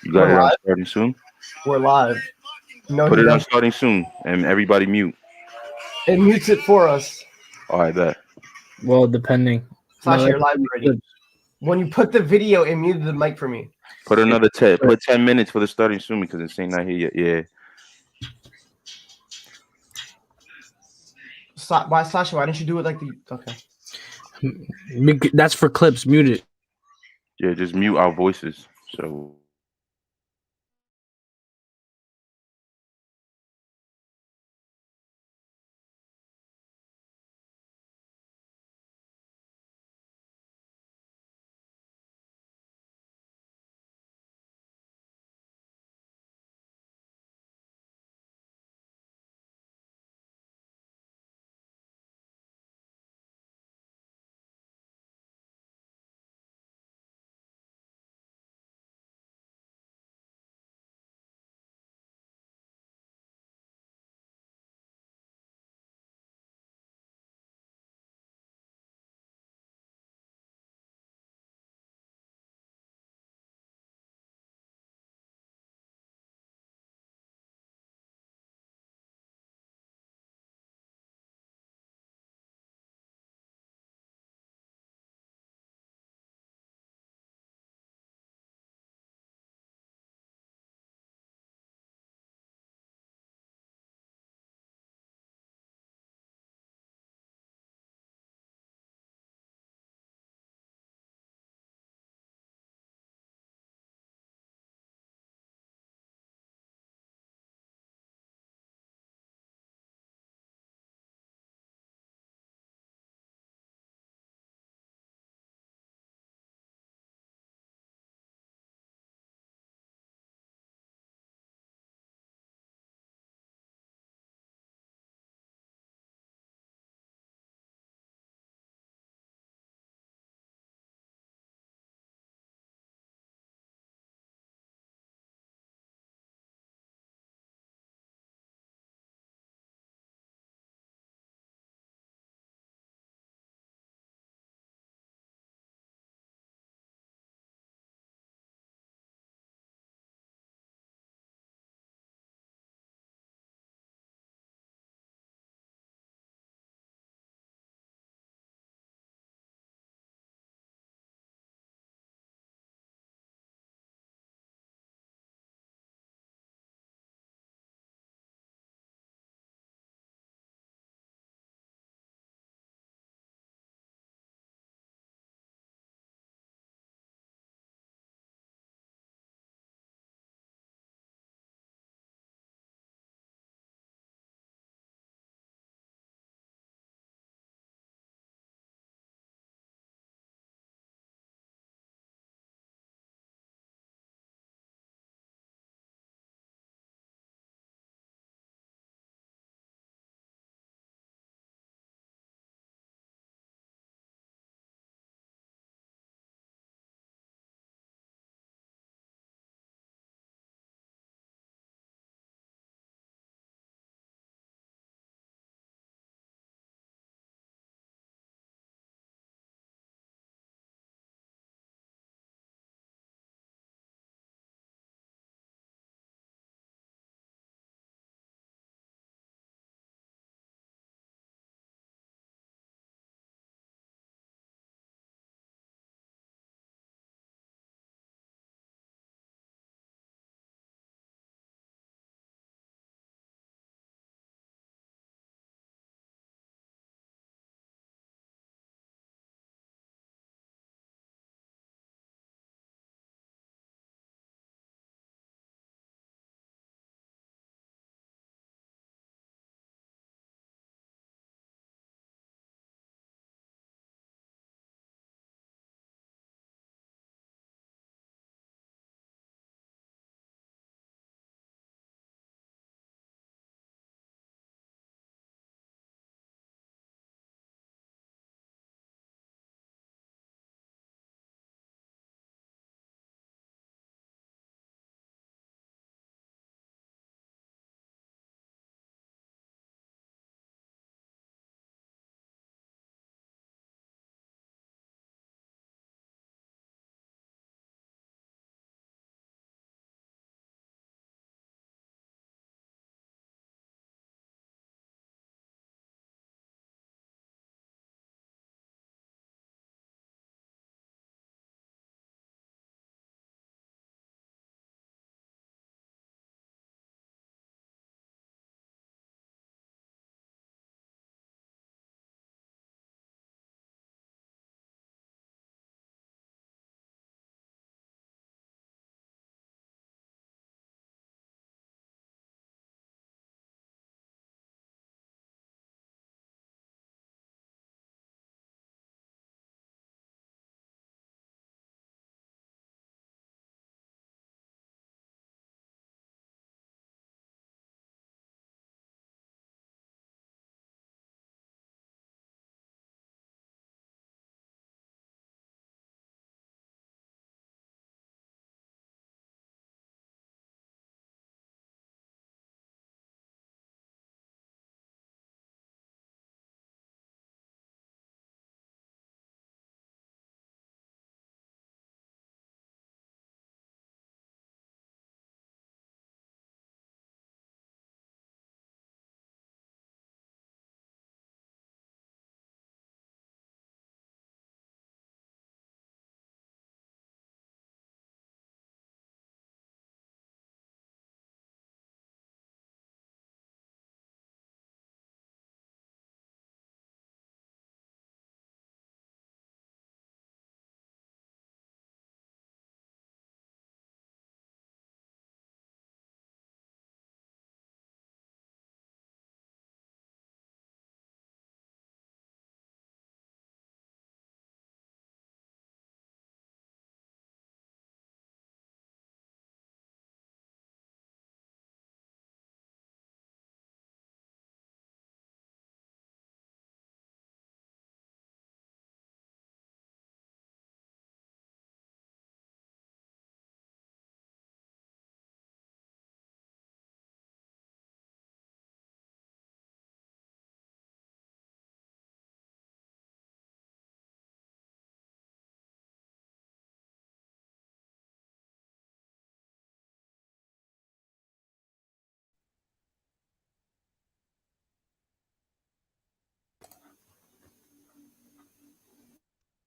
You got We're it on live. starting soon. We're live. No, Put he it on doesn't. starting soon, and everybody mute. It mutes it for us. All right, bet. Well, depending. Sasha, No, you're live already. When you put the video, it muted the mic for me. Put another 10. Put 10 minutes for the starting soon because it's ain't not here yet. Yeah. Why, Sasha? Why didn't you do it like the? Okay. That's for clips. Mute it. Yeah, just mute our voices. So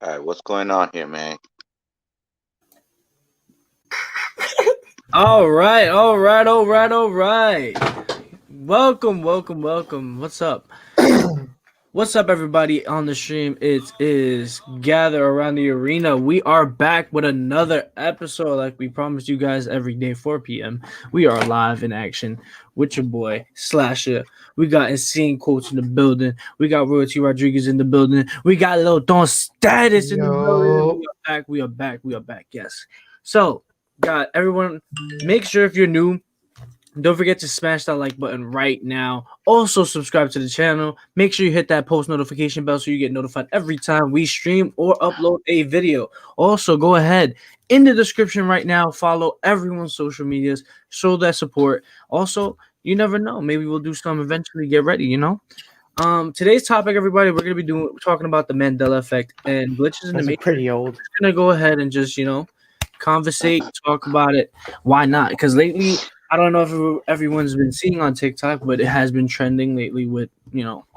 All right, what's going on here, man? All right. Welcome. What's up? What's up, everybody on the stream? It is Gather Around the Arena. We are back with another episode like we promised you guys every day, 4 p.m. We are live in action with your boy, Slasher. We got Insane Quotes in the building. We got Royalty Rodriguez in the building. We got Lil Don Status in the building. We are back. Yes. So, got everyone, make sure if you're new, don't forget to smash that like button right now. Also, subscribe to the channel. Make sure you hit that post notification bell so you get notified every time we stream or upload a video. Also, go ahead in the description right now. Follow everyone's social medias. Show that support. Also, you never know. Maybe we'll do some eventually. Get ready, Today's topic, everybody, we're gonna be talking about the Mandela Effect and glitches in the Matrix. Pretty old. We're gonna go ahead and just conversate, talk about it. Why not? Because lately, I don't know if everyone's been seeing on TikTok, but it has been trending lately with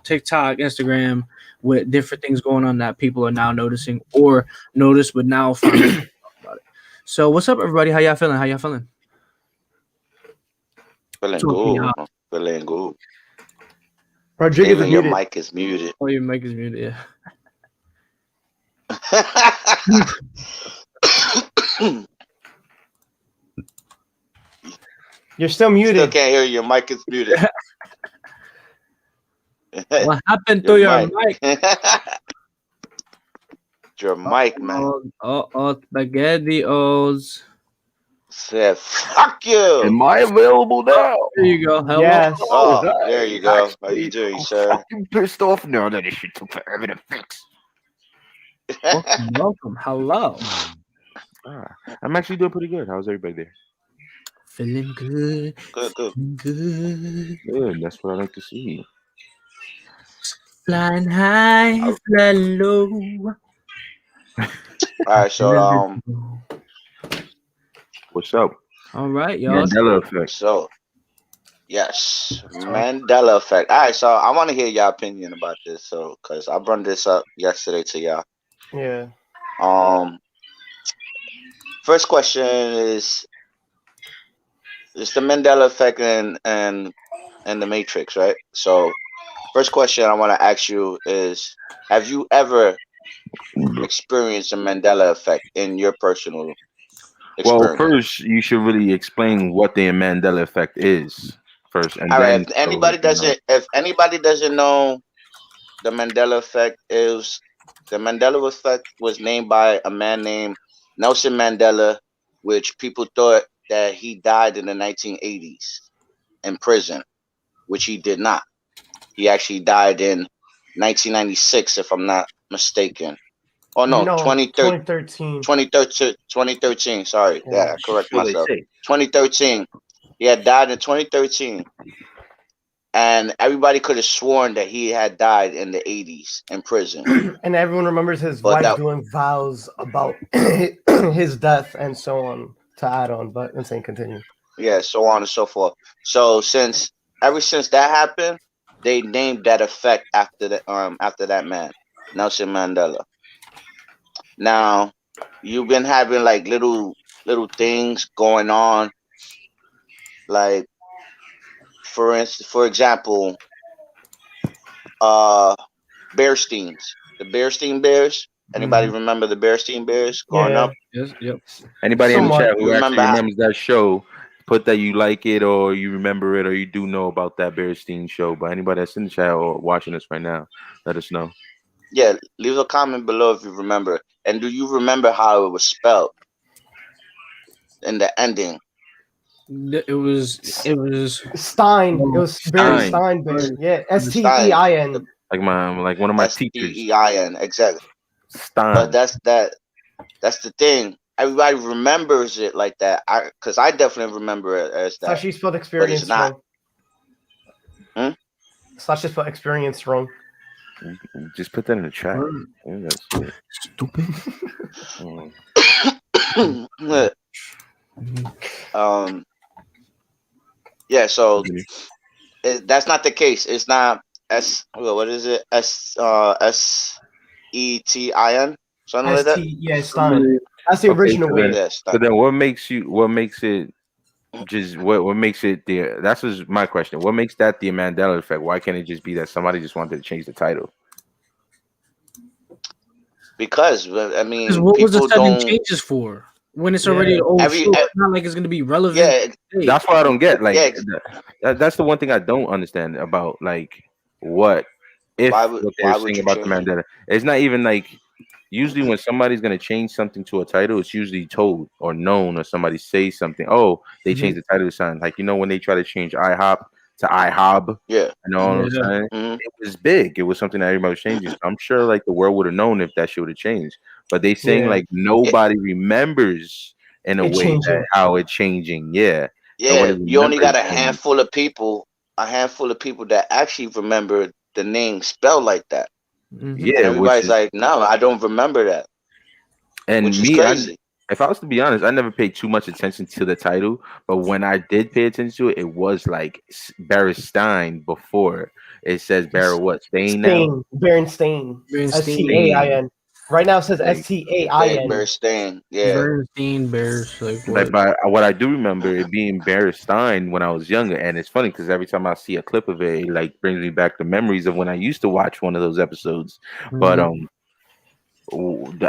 TikTok, Instagram, with different things going on that people are now noticing or noticed, but now finally talk about it. So, what's up, everybody? How y'all feeling? Feeling good. Rodriguez is your muted. mic is muted. Oh, your mic is muted. Yeah. You're still muted. Still can't hear you. Your mic is muted. What happened to your mic? Your mic, man. SpaghettiOs. Said, fuck you. Am I available now? There you go. Hello. Yes. Oh, there you go. How you doing, sir? I'm pissed off now that this shit took forever to fix. Welcome. Hello. I'm actually doing pretty good. How's everybody there? Feeling good. Good. Good. That's what I like to see. Flying high, flying low. All right, so What's up? All right, y'all. Mandela Effect. So, yes, Mandela Effect. All right, so I want to hear your opinion about this. So, because I brought this up yesterday to y'all. Yeah. First question is the Mandela Effect and the Matrix, right? So, first question I want to ask you is: have you ever experienced a Mandela Effect in your personal experience? Well, first you should really explain what the Mandela Effect is first, and all then right. If anybody doesn't know, the Mandela Effect was named by a man named Nelson Mandela, which people thought that he died in the 1980s in prison, which he did not. He actually died in 1996, if I'm not mistaken. Oh no, 2013. 2013. Sorry, yeah, correct myself. 2013. He had died in 2013, and everybody could have sworn that he had died in the 80s in prison. And everyone remembers his wife doing vows about his death and so on to add on. But Insane, continue. Yeah, so on and so forth. So ever since that happened, they named that effect after that man, Nelson Mandela. Now, you've been having like little things going on, like for example, Bearsteins, the Bearstein Bears. Anybody remember the Bearstein Bears growing up? Yes, yep. Anybody in the chat who actually Remember remembers that show, put that you like it or you remember it or you do know about that Bearstein show. But anybody that's in the chat or watching us right now, let us know. Yeah, leave a comment below if you remember. And do you remember how it was spelled in the ending? It was Stein. It was Barry Steinberg. Yeah, Stein. Like one of my teachers. Stein, exactly. Stein. But that's the thing. Everybody remembers it like that. Because I definitely remember it as that. Sashi spelled experience wrong. Sashi spelled experience wrong. Just put that in the chat. Yeah, stupid. Yeah, so that's not the case. It's not what is it? Setin. something like that. Yeah, Stein. That's the Okay, original so way. then, Yes. so then, what makes it just what makes it the? That's just my question. What makes that the Mandela effect? Why can't it just be that somebody just wanted to change the title? Because I Because mean, what was the people sudden don't changes for? When it's already Yeah. an old every show, it's not like it's gonna be relevant. yeah Today. That's what I don't get. Like yeah. that's the one thing I don't understand about like what if what they're Why would saying you about the change it? Mandela. It's not even like usually when somebody's gonna change something to a title, it's usually told or known or somebody says something. Oh, they Mhm. changed the title to something. Like when they try to change IHOP to IHOB, Yeah. you know what I'm Yeah. saying? Hmm. It was big. It was something that everybody was changing. So I'm sure like the world would have known if that shit would have changed. But they saying Yeah. like nobody remembers in a It way that changing. how it changing. Yeah. Nobody Yeah. You only remembers got changing. a handful of people that actually remember the name spelled like that, Hmm. and Yeah, which everybody's is like, no, I don't remember that, which and is me, crazy. if I was to be honest, I never paid too much attention to the title, but when I did pay attention to it, it was like Stein before. It says Barra what? Stain now? Stain. Berenstain. Bernstein, Stain. Stain. Right now it says Like Stain. Stain. Yeah. Bernstein Bears, like like what? by what I do remember it being Barra Stein when I was younger, and it's funny because every time I see a clip of it, it like brings me back to memories of when I used to watch one of those episodes. But Mhm.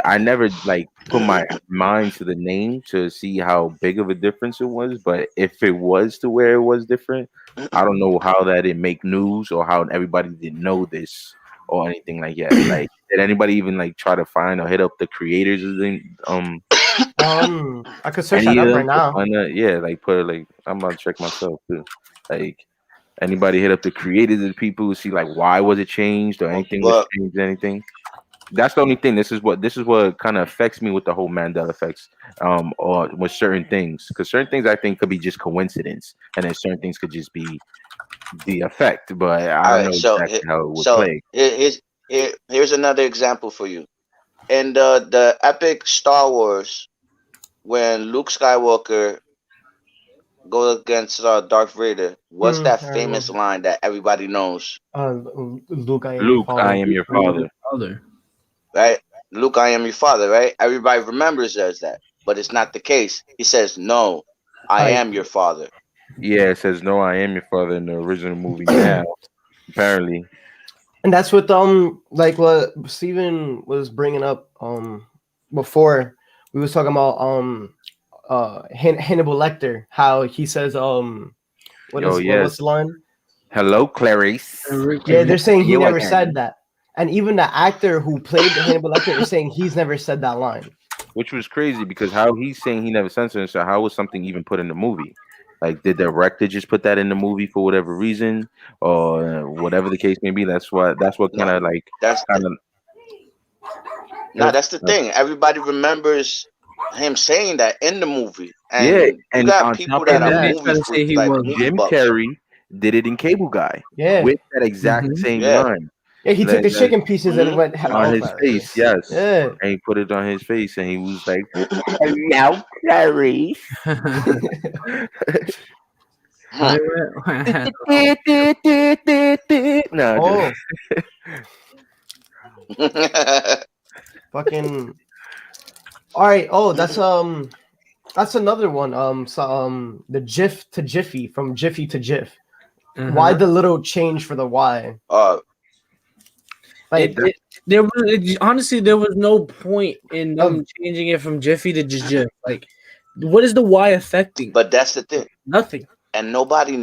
I never like put my mind to the name to see how big of a difference it was. But if it was to where it was different, I don't know how that didn't make news or how everybody didn't know this or anything like that. Like, did anybody even like try to find or hit up the creators of the I could search that any of up them right to now. find that? Yeah, like put like I'm gonna check myself too. Like anybody hit up the creators of the people to see like why was it changed or anything was Well, changed, anything. That's the only thing. This is what kind of affects me with the whole Mandela effects, or with certain things, because certain things I think could be just coincidence, and then certain things could just be the effect. But I all don't right. know So, exactly how it would so play. here's another example for you. In the epic Star Wars, when Luke Skywalker goes against Darth Vader, what's that I famous remember. line that everybody knows? Luke, I am your Luke, I father. am your father. Other. Right? Luke, I am your father. Right? Everybody remembers as that, but it's not the case. He says, "No, I I am your father." Yeah, it says no, I am your father in the original movie. Now, apparently, And that's what like what Steven was bringing up before we was talking about Hannibal Lecter, how he says yo, what's yes. the line? Hello, Clarice. Yeah, they're saying he You never again. said that. And even the actor who played Hannibal Lecter is saying he's never said that line. Which was crazy because how he's saying he never censored, so how was something even put in the movie? Like, did the director just put that in the movie for whatever reason, or whatever the case may be? That's what kind No, of like that's kind the, no, that's the of thing. Everybody remembers him saying that in the movie, yeah. and you And got on people top of that And are then they that, try movie to say freaks, he like was. movie Jim buffs. Carrey did it in Cable Guy Yeah. with that exact Mhm. same Yeah. line. Yeah, he took Like, the chicken pieces and Hmm. went on hell his face, Clarice. yes. Yeah. And he put it on his face, and he was like, "Hello, Clarice." Wait, No, Oh, fucking all right. Oh, that's another one. The GIF to Jiffy, from Jiffy to GIF. Why uh-huh. the little change for the Y? uh, Like Honestly, there was no point in them of changing it from Jiffy to just Jiff. Like, what is the Y affecting? but that's the thing, Nothing. and nobody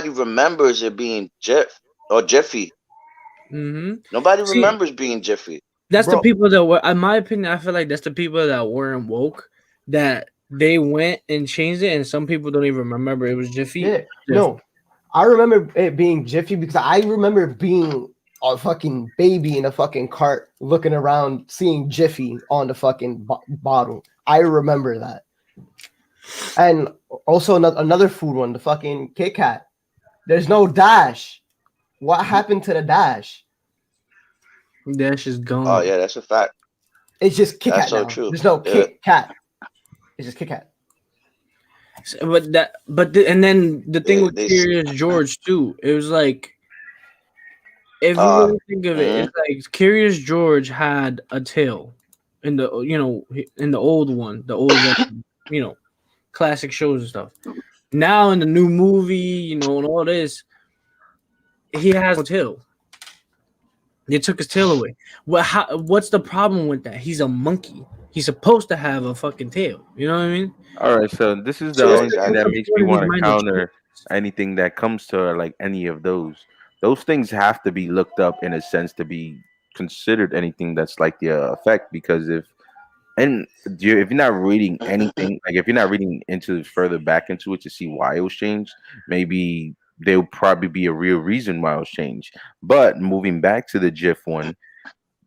remembers it being Jiff or Jiffy. Hmm. Nobody See, remembers being Jiffy. that's the bro. people that were, in my opinion, I feel like that's the people that weren't woke, that they went and changed it, and some people don't even remember it was Jiffy. Yeah, Jiff. no, I remember it being Jiffy because I remember being a fucking baby in a fucking cart looking around, seeing Jiffy on the fucking bottle. I remember that. And also another food one, the fucking Kit Kat. There's no dash. What happened to the dash? That's just Oh gone. yeah, that's a fact. It's just Kit That's Kat so now. true. There's no Yeah. Kit Kat. It's just Kit Kat. And then the thing with They Curious George too, it was like, if you uh really think of it, mhm. it's like Curious George had a tail. in the in the old one, the old you know classic shows and stuff. Now in the new movie, and all this, he has no tail. They took his tail away. What's the problem with that? He's a monkey. He's supposed to have a fucking tail. You know what I mean? All right, so this is the So Yeah, only thing what's that exactly. the makes me point of these want to minor changes? counter anything that comes to like any of those. Those things have to be looked up in a sense to be considered anything that's like the effect because if you're not reading anything, like if you're not reading into further back into it to see why it was changed, maybe there'll probably be a real reason why it was changed. But moving back to the GIF one,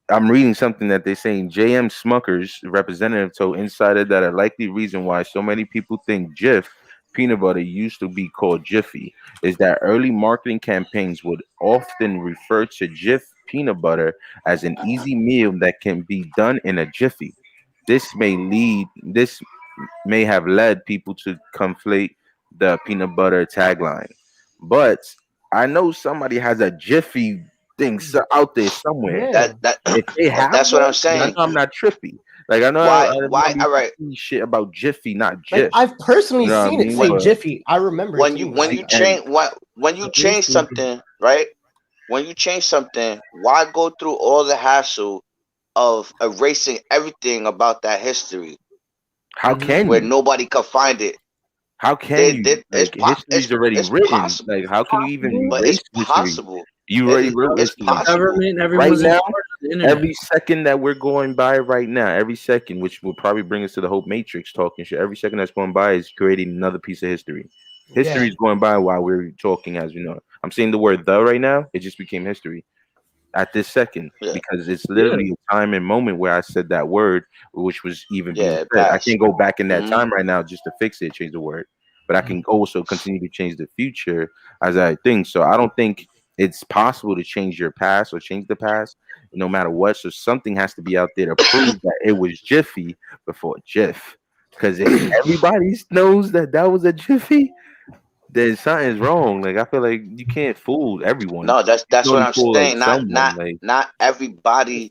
I'm reading something that they're saying J.M. Smucker's representative told Insider that a likely reason why so many people think Jif peanut butter used to be called Jiffy is that early marketing campaigns would often refer to Jif peanut butter as an easy meal that can be done in a jiffy. This may have led people to conflate the peanut butter tagline. But I know somebody has a Jiffy thing out there somewhere. Yeah. That that If they have that's what one, I'm then I saying. know I'm not trippy. Like I know Why? I Why? remember All used to right. see shit about Jiffy, not Like Jif. I've personally You know what I seen it mean? say When But Jiffy. I remember when you seeing it when like you that. and change when you It is change stupid. something, right? When you change something, why go through all the hassle of erasing everything about that history how Mhm. can where you? nobody could find it? How can you? It's Like history's already it's written. possible, Like how can you even but it's erase history? possible. You It already is wrote it's history. possible. Government, Right everyone's in now, charge of the internet. every second that we're going by right now, every second, which will probably bring us to the Hope Matrix talking shit, every second that's going by is creating another piece of history. History Yeah. is going by while we're talking, as we know. I'm saying the word the right now, it just became history at this second Yeah, because it's Yeah. literally a time and moment where I said that word, which was even being yeah, it said. I passed. can't go back in that Hmm. time right now just to fix it, change the word, but I can also continue to change the future as I think. So I don't think it's possible to change your past or change the past, no matter what. So something has to be out there to prove that it was Jiffy before Jiff. Because if everybody knows that that was a Jiffy, then something's wrong. Like I feel like you can't fool everyone. No, You can that's what only I'm fool like saying. someone. Like Not everybody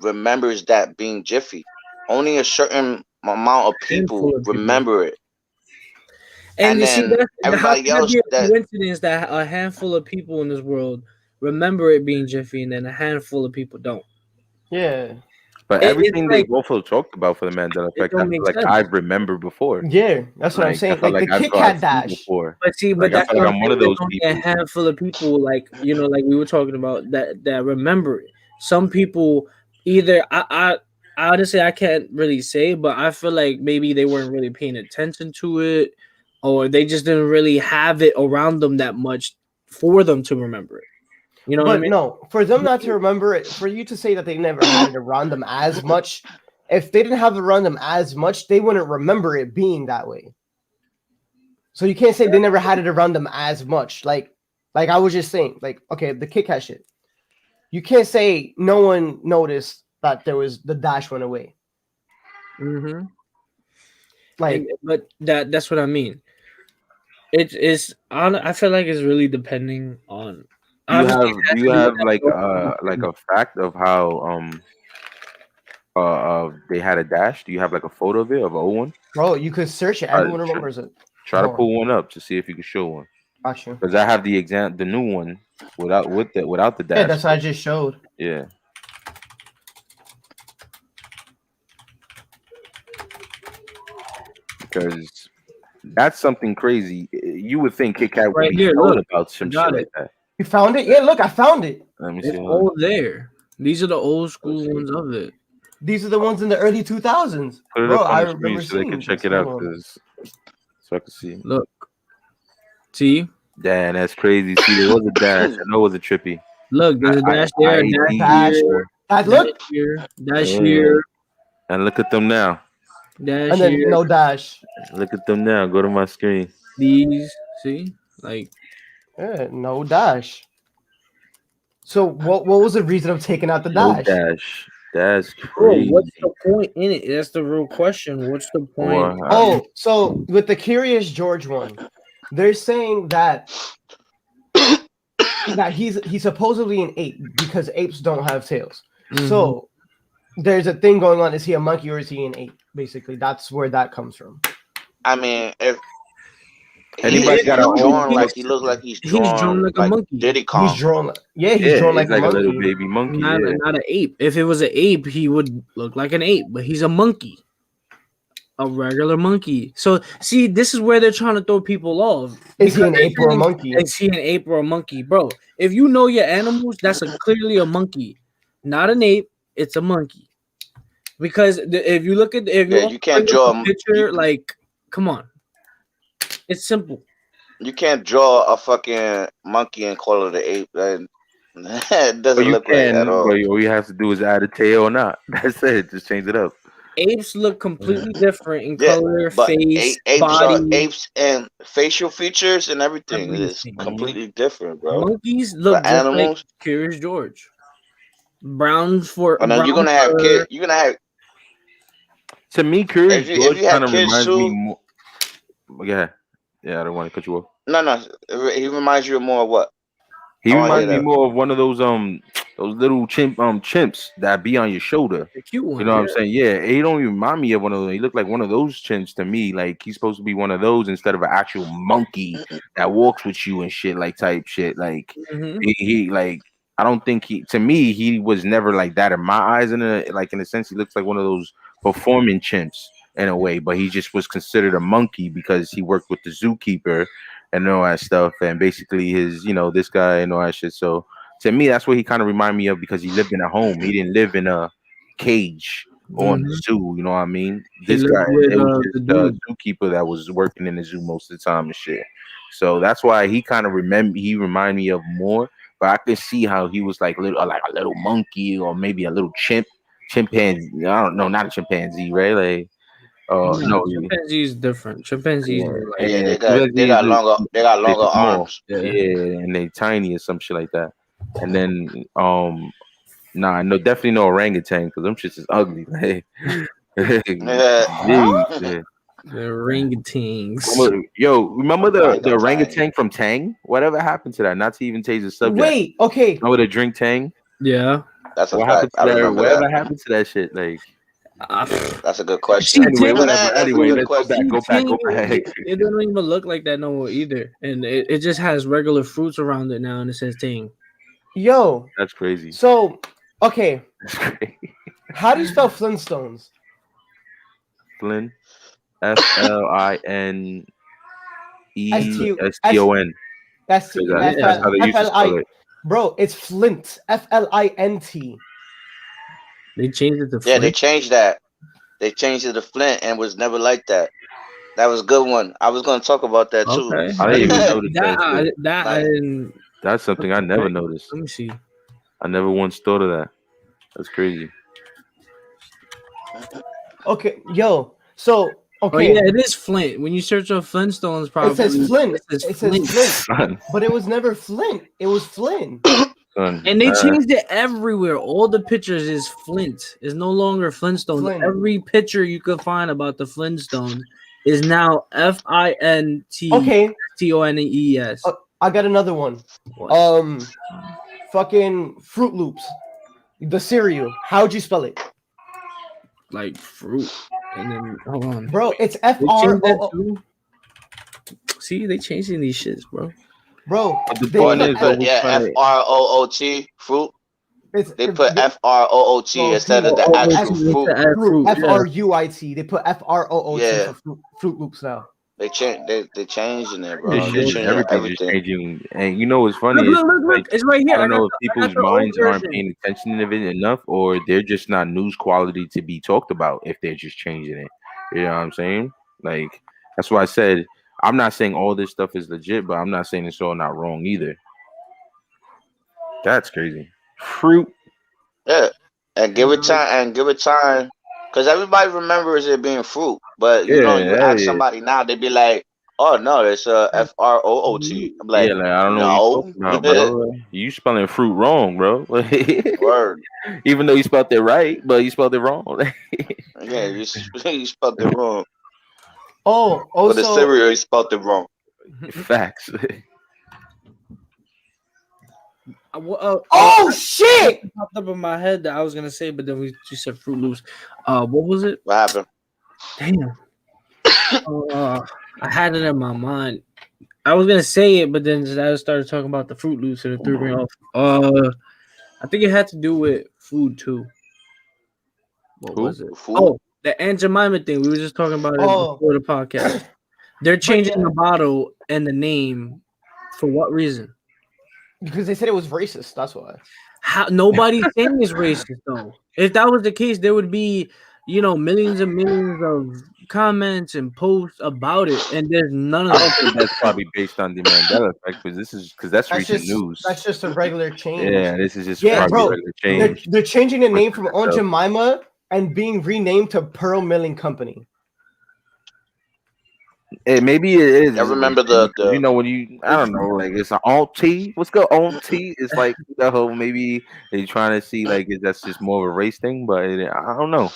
remembers that being Jiffy. Only a certain amount of people Handful of people. remember it, And and you see, then how everybody can that else be a that coincidence that a handful of people in this world remember it being Jiffy and then a handful of people don't? Yeah. but It's everything like they've also talked about for the Mandela it effect, I don't feel make like sense. I've remembered before. Yeah. That's what I'm Like I saying. feel Like like the I've Kit I've Kat seen Dash. before. But see, but Like I that's feel what like I'm I'm one saying. of There's those only a people. handful of people, like like we were talking about that remember it. Some people either I honestly I can't really say, but I feel like maybe they weren't really paying attention to it, or they just didn't really have it around them that much for them to remember it. You know what I But mean? no, for them not to remember it, for you to say that they never had it around them as much, if they didn't have it around them as much, they wouldn't remember it being that way. So you can't say they never had it around them as much. Like I was just saying, like, okay, the Kit Kat shit. You can't say no one noticed that there was the dash went away. Mm-hmm. And Like, but that's what I mean. I feel like it's really depending on. Obviously, it Do has you to be have like that. a fact of how they had a dash? Do you have like a photo of it of an old one? bro, you could search it. Try, Everyone try, remembers it. try to Hold on. pull one up to see if you can show one. Got you. Because I have the new one without the Yeah, dash. that's what I just showed. Yeah, because that's something crazy. You would think Kit Kat would Right be here, known look, about I some shit got like it. that. You found it? Yeah, look, I found it. Let me see. It's Hold on. all there. These are the old Let's school see. ones of it. These are the ones in the early 2000s. Put it Bro, up on I the screen remember so they can seeing check this. it Hold out, on. so I can see. Look, see, Damn, that's crazy. See, there was a dash. I know it was a trippy. look. There's a dash there, a dash Dash. here, That dash look, here, dash Yeah. here, And look at them now. dash and then here. no dash. Look at them now. Go to my screen. These, see, like, Yeah, no dash. So what was the reason of taking out the No dash? dash. That's bro, what's the crazy. point in it? That's the real question. What's the point? Or Oh, so with the Curious George one, they're saying that he's supposedly an ape because apes don't have tails. Mhm. So there's a thing going on. Is he a monkey or is he an ape? Basically, that's where that comes from. I mean, if Anybody got an he's own drawn like he picture? looks like he's He's drawn drawn like a like monkey, Diddy He's Kong. drawn, he's Yeah, drawn he's like like a a little monkey. baby monkey. not Yeah. not an ape. If it was an ape, he would look like an ape, but he's a monkey, a regular monkey. So see, this is where they're trying to throw people off. Is he Because an they're ape or a saying, monkey? is he an ape or a monkey, bro? If you know your animals, that's clearly a monkey, not an ape. It's a monkey. Because if you look at if you Yeah, want you to bring can't up draw a picture, like, come on, it's simple. you can't draw a fucking monkey and call it an ape. And it But doesn't you look right at can, but all. all you have to do is add a tail or not. That's it. Just change it up. Apes look completely different in Yeah, color, but face, apes are body, apes and facial features and everything is everything. completely different, bro. Monkeys look But just like animals, Curious George. Brown for and then you're brown gonna have fur. kid. You're gonna have To me, Curious if George you kind had of kids reminds me too. more. Yeah, yeah. I don't want to cut you off. No, he reminds you of more of what? He I want to hear reminds me that. more of one of those little chimps that be on your shoulder. The cute You ones, know what yeah. I'm saying? Yeah, he don't even remind me of one of those. He looked like one of those chimps to me. Like he's supposed to be one of those instead of an actual monkey that walks with you and shit, like type shit. Like Mm-hmm. he like I don't think he to me he was never like that in my eyes. In a sense, he looks like one of those performing chimps in a way, but he just was considered a monkey because he worked with the zookeeper and all that stuff, and basically his this guy and all that shit. So to me, that's what he kind of reminded me of because he lived in a home. He didn't live in a cage or in the Mm-hmm. zoo. You know what I mean? He This guy, lived with it was the just the dude. zookeeper that was working in the zoo most of the time and shit. So that's why he kind of reminded me of more. But I could see how he was like a little monkey or maybe a little chimpanzee. I don't know, not a chimpanzee, right? Like, No, no, chimpanzee is different. Chimpanzees yeah, are like, Yeah, and chimpanzees they got they're longer small, arms. yeah. yeah, and they tiny or some shit like that. And then nah, no, definitely no orangutan because them shits is ugly. Like, Yeah. Huh? jeez, yeah. The orangutans. Remember the Orangutan. orangutan from Tang? Whatever happened to that? Not to even change the subject. Wait, okay. Remember the drink Tang? Yeah. That's a What fact. happened I to that? remember that. Whatever happened to that shit? Like, That's a good See, question. anyway, Ting, whatever. That's a Anyway, good let's go back. question. Go back. Go Ting, back. it doesn't even look like that no more either. And it just has regular fruits around it now, and it says Ting. Yo, That's crazy. so okay, That's crazy. how do you spell Flintstones? Flynn, FLINESTON. That's That's how they used to spell it. Bro, it's Flint. Flint. They changed it to Yeah, they Flint. changed that. They changed it to Flint and was never like that. That was a good one. I was gonna talk about that too. Okay. I didn't even notice that. that shit. I didn't. That's something I never noticed. Let me see. I never once thought of that. That's crazy. Okay, yo. So Oh okay, yeah, it is Flint. When you search up Flintstones, probably it says Flint. It says It Flint. says Flint, Son, but it was never Flint. It was Flynn. son. And they changed it everywhere. All the pictures is Flint. It's no longer Flintstones. Flint. Every picture you could find about the Flintstones is now FINTSTONES. Okay, I got another one. What? Fucking Fruit Loops, the cereal. How'd you spell it, Like fruit. And then hold on. bro? It's They changed that FROO. too? See, they changing these shits, bro. Bro, But the they point put is, F- though, we Yeah, trying to FROOT fruit. it's, They put FROOT no, instead of the Oh, actual it's fruit. the fruit. fruit. Yeah. FRUIT. They put FROOT Yeah, for Fruit Loops now. they changing it, this bro. Yeah, They shit, they- just changing everything's just everything. changing. And you know what's funny Look, is look, look, like look. It's right I here. don't know if I got people's the old minds aren't version. paying attention to it enough, or they're just not news quality to be talked about if they're just changing it. You know what I'm saying? Like that's why I said I'm not saying all this stuff is legit, but I'm not saying it's all not wrong either. That's crazy. Fruit. Yeah, and give it time. And give it time, because everybody remembers it being fruit. But you know, you Yeah, ask yeah. somebody now, they be like, "Oh no, it's FROOT." I'm Yeah, like, like I don't know what you're no. talking about, bro. You spelling fruit wrong, bro. Word. Even though you spelled it right, but you spelled it wrong. Yeah, you spelled it wrong. Oh, For the also, cereal, you spelled it wrong. Facts. Oh shit! It popped up in my head that I was gonna say, but then you said Fruit Loops. What was it? What happened? Damn. I had it in my mind. I was gonna say it, but then I started talking about the Fruit Loops and it threw me off. I think it had to do with food too. What Who? was it? Food? Oh, the Aunt Jemima thing. We were just talking about it Oh, before the podcast. They're but changing the bottle and the name for what reason? because they said it was racist. That's why. How nobody's saying it's racist though. If that was the case, there would be, millions and millions of comments and posts about it, and there's none of I that. don't think that's probably based on the Mandela effect because that's recent news. That's just a regular change. Yeah, this is just Yeah, probably a bro. regular They're, change. they're changing the name Pushing from Aunt itself. Jemima and being renamed to Pearl Milling Company. Maybe it is. I remember You know when you I don't know like it's an alt T. What's good alt T? It's like the whole maybe they're trying to see like that's just more of a race thing, but I don't know.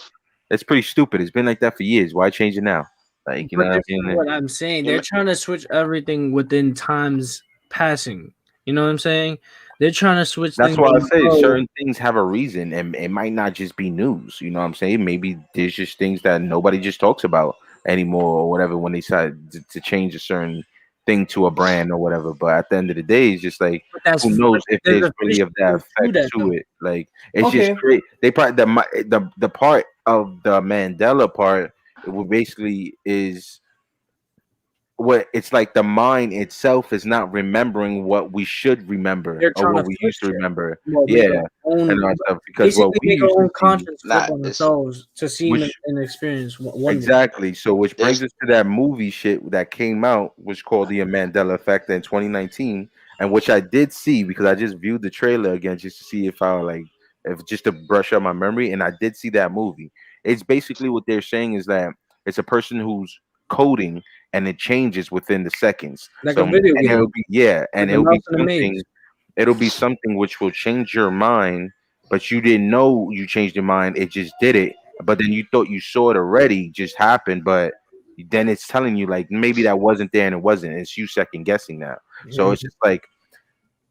It's pretty stupid. It's been like that for years. Why change it now? Like you know But what I this is mean? what I'm saying. you They're know, trying to switch everything within times passing. You know what I'm saying? They're trying to switch That's things. why I Like, say oh, certain things have a reason, and it might not just be news. You know what I'm saying? Maybe there's just things that nobody just talks about anymore, or whatever. When they decide to change a certain thing to a brand or whatever, but at the end of the day, it's just like who knows but if there's there's a really fish of that to effect that to though. it. Like it's just Okay. great. They probably the part of the Mandela part, it will basically is what it's like the mind itself is not remembering what we should remember They're or trying what to we used to switch it. remember. Well, make Yeah, our and own, all that stuff because what basically we make our used to own see, conscience flip nah, on it's ourselves to see which and experience one way. exactly. So, which brings there's us to that movie shit that came out, which called the Mandela Effect in 2019, and which I did see because I just viewed the trailer again just to see if I like, if just to brush up my memory, and I did see that movie. It's basically what they're saying is that it's a person who's coding and it changes within the seconds. Like So, a and video it'll game, be yeah, like and a it'll be mouse in a something. maze. It'll be something which will change your mind, but you didn't know you changed your mind. It just did it, but then you thought you saw it already, just happened, but then it's telling you like maybe that wasn't there and it wasn't. It's you second guessing now. So it's Mhm. just like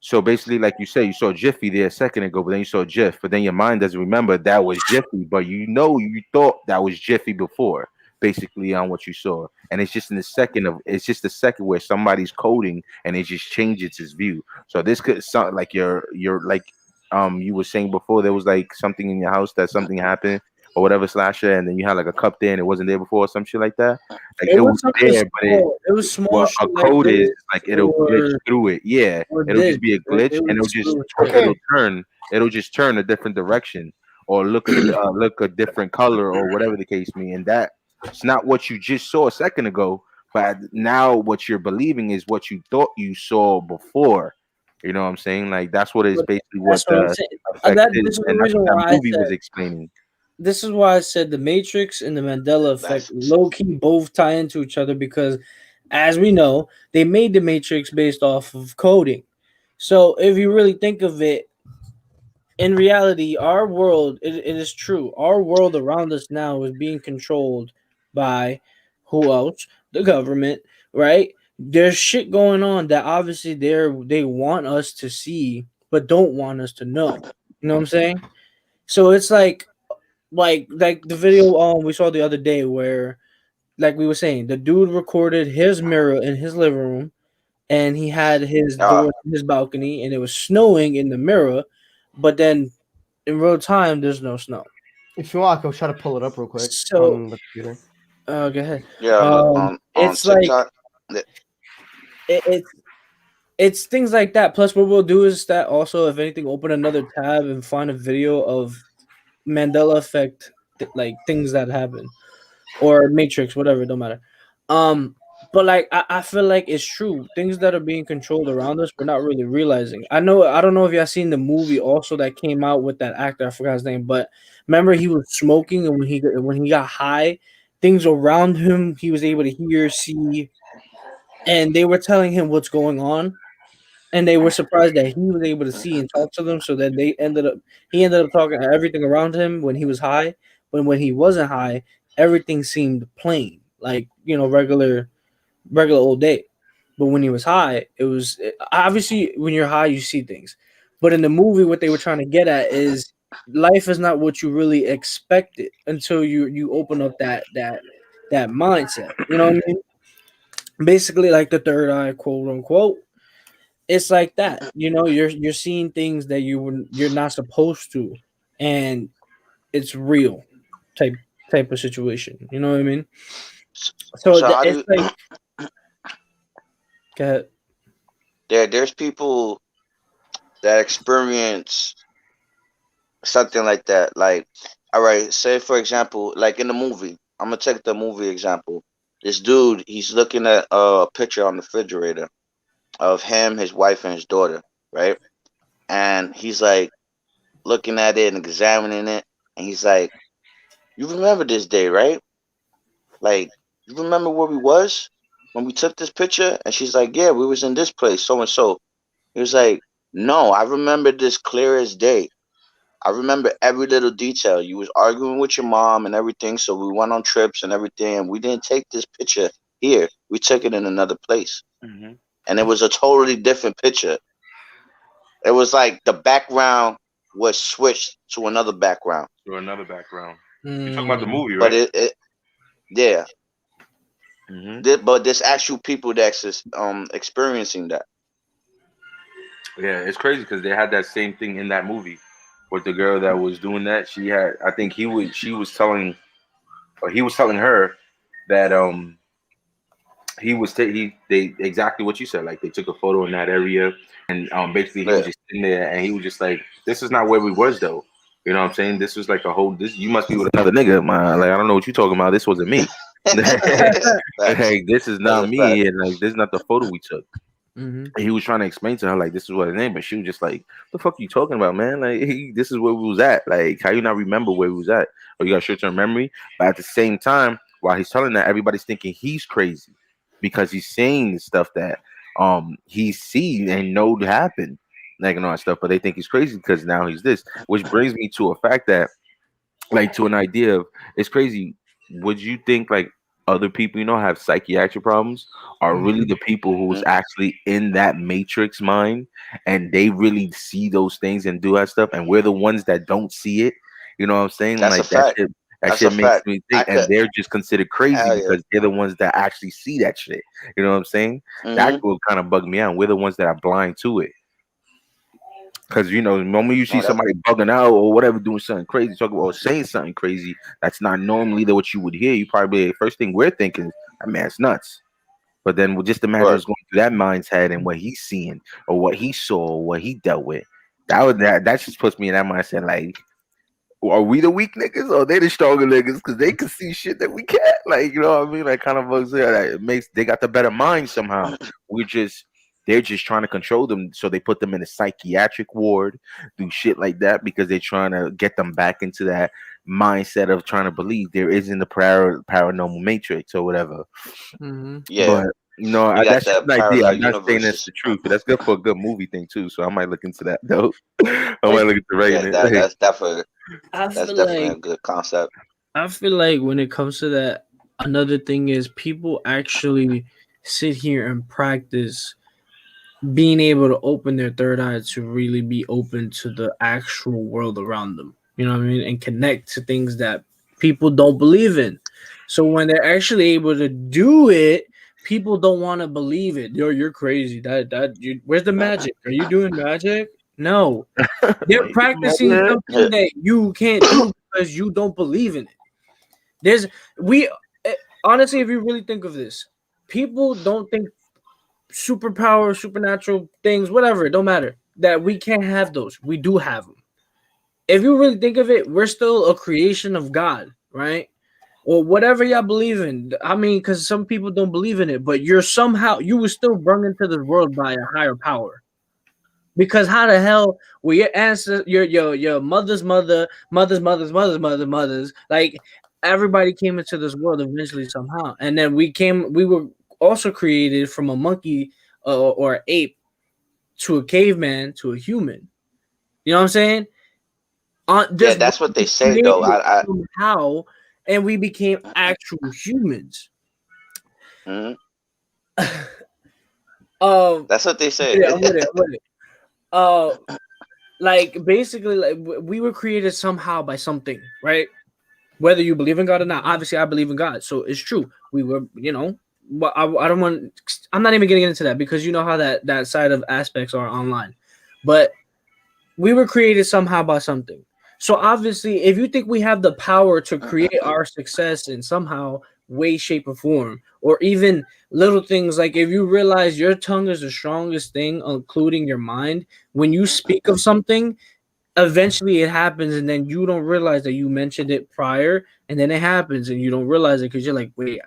so basically, like you said, you saw Jiffy there a second ago, but then you saw Jiff, but then your mind doesn't remember that was Jiffy, but you know you thought that was Jiffy before, basically on what you saw. And it's just in the second of it's just a second where somebody's coding and it just changes his view. So this could sound like you're like you were saying before there was like something in your house that something happened or whatever slasher, and then you had like a cup there and it wasn't there before or some shit like that. Like It it was was something there, but it small. It was small what a shit like code is this, like it'll glitch or through it. Yeah, it'll this. just be a glitch It and was screw shit. Okay. it'll just turn a different direction or look a different color or whatever the case may. And that it's not what you just saw a second ago, but now what you're believing is what you thought you saw before. You know what I'm saying? Like that's what is But basically what that's what I'm the saying. effect That is, this is the and that's reason what that why I movie was said. explaining. This is why I said the Matrix and the Mandela effect that's low key both tie into each other because, as we know, they made the Matrix based off of coding. So if you really think of it, in reality, our world, it is true. Our world around us now is being controlled by who else? The government, right? There's shit going on that obviously they want us to see, but don't want us to know. You know what I'm saying? So it's like the video we saw the other day where like we were saying the dude recorded his mirror in his living room and he had his uh door his balcony and it was snowing in the mirror, but then in real time there's no snow. If you want, I can try to pull it up real quick So on the computer. go ahead. yeah, on It's like TikTok. th- it's it's things like that. Plus what we'll do is that also if anything open another tab and find a video of Mandela effect like things that happen or Matrix, whatever, don't matter. But like I feel like it's true. Things that are being controlled around us, we're not really realizing. I don't know if y'all seen the movie also that came out with that actor. I forgot his name, but remember he was smoking, and when he got high, things around him he was able to hear, see, and they were telling him what's going on, and they were surprised that he was able to see and talk to them. So then he ended up talking to everything around him when he was high. But when he wasn't high, everything seemed plain, like regular old day. But when he was high, it was obviously when you're high, you see things. But in the movie, what they were trying to get at is life is not what you really expected until you open up that mindset. You know what I mean? Basically, like the third eye, quote unquote. It's like that. You know, you're seeing things that you're not supposed to, and it's real type type of situation. You know what I mean? So So how it's do like, uh, there's people that experience something like that. Like, all right, say for example, like in the movie, I'm gonna take the movie example. This dude, he's looking at a picture on the refrigerator of him, his wife, and his daughter, right? And he's like looking at it and examining it, and he's like, "You remember this day, right? Like, you remember where we was when we took this picture?" And she's like, "Yeah, we was in this place, so and so." He was like, "No, I remember this clear as day. I remember every little detail. You was arguing with your mom and everything, so we went on trips and everything, and we didn't take this picture here. We took it in another place, Hmm. and it was a totally different picture. It was like the background was switched to another background, Or another background. You're talking about the mm, movie, but right? yeah, Hmm. but there's actual people that's experiencing that. Yeah, it's crazy because they had that same thing in that movie with the girl that was doing that. She had, I think she was telling, or he was telling her that he was he they exactly what you said. Like they took a photo in that area, and basically he was Yeah, just sitting there, and he was just like, "This is not where we was though." You know what I'm saying? This was like a whole. This you must be with another nigga. My like I don't know what you talking about. This wasn't me. facts. Like this is That's not a fact. me, and like this is not the photo we took. mhm. He was trying to explain to her like this is what his name, but she was just like, "The fuck you talking about, man? Like this is where we was at. Like how you not remember where we was at? Or you got short term memory?" But at the same time, while he's telling that, everybody's thinking he's crazy because he's saying the stuff that he's seen and know happened, like and all that stuff. But they think he's crazy because now he's this, which brings me to a fact that like to an idea of it's crazy. Would you think like other people, have psychiatric problems are really Mhm. the people who's Mhm. actually in that matrix mind and they really see those things and do that stuff, and we're the ones that don't see it. You know what I'm saying? That's a Like that fact. shit. That That's a shit makes fact. me I think, and could. they're just considered crazy Hell yeah. because they're the ones that actually see that shit. You know what I'm saying? That Mhm. will kind of bug me out. We're the ones that are blind to it. Because the moment you see No, that. somebody bugging out or whatever, doing something crazy, talking or saying something crazy, that's not normally what you would hear. You probably first thing we're thinking is that man's nuts. But then we'll just imagine Right. what's going through that mind's head and what he's seeing or what he saw or what he dealt with. That just puts me in that mindset. Like, are we the weak niggas or they the stronger niggas? Because they can see shit that we can't. Like, you know what I mean? Like, kind of bugs there. Like, it makes they got the better mind somehow. We just they're just trying to control them, so they put them in a psychiatric ward, do shit like that because they're trying to get them back into that mindset of trying to believe there isn't a paranormal matrix or whatever. Mhm. Yeah, But we got that's just the an idea. parallel I'm not saying that's universes. the truth, but that's good for a good movie thing too. So I might look into that though. I might Like look into Yeah, writing it. I that's feel definitely like a good concept. I feel like when it comes to that, another thing is people actually sit here and practice being able to open their third eye to really be open to the actual world around them. You know what I mean? And connect to things that people don't believe in. So when they're actually able to do it, people don't want to believe it. You're crazy. Where's the magic? Are you doing magic? No. They're Like, practicing yeah. something that you can't do because you don't believe in it. There's we honestly, if you really think of this, people don't think superpower, supernatural things, whatever, it don't matter. That we can't have those. We do have them. If you really think of it, we're still a creation of God, right? Or whatever y'all believe in. I mean, because some people don't believe in it, but you were still brought into this world by a higher power. Because how the hell were your ancestors, your mother's mother, mother's like everybody came into this world eventually somehow, and then we were also created from a monkey or ape to a caveman to a human. You know what I'm saying? Yeah, Just that's what they we say though. created I somehow, and we became actual humans. mhm. um, That's what they say. yeah, I'm with it. I'm with it. Uh, like basically, like we were created somehow by something, right? Whether you believe in God or not. Obviously, I believe in God, so it's true. We were, but I don't want. I'm not even getting into that because you know how that side of aspects are online, but we were created somehow by something. So obviously, if you think we have the power to create our success in somehow way, shape, or form, or even little things like if you realize your tongue is the strongest thing, including your mind, when you speak of something, eventually it happens, and then you don't realize that you mentioned it prior, and then it happens, and you don't realize it because you're like, wait,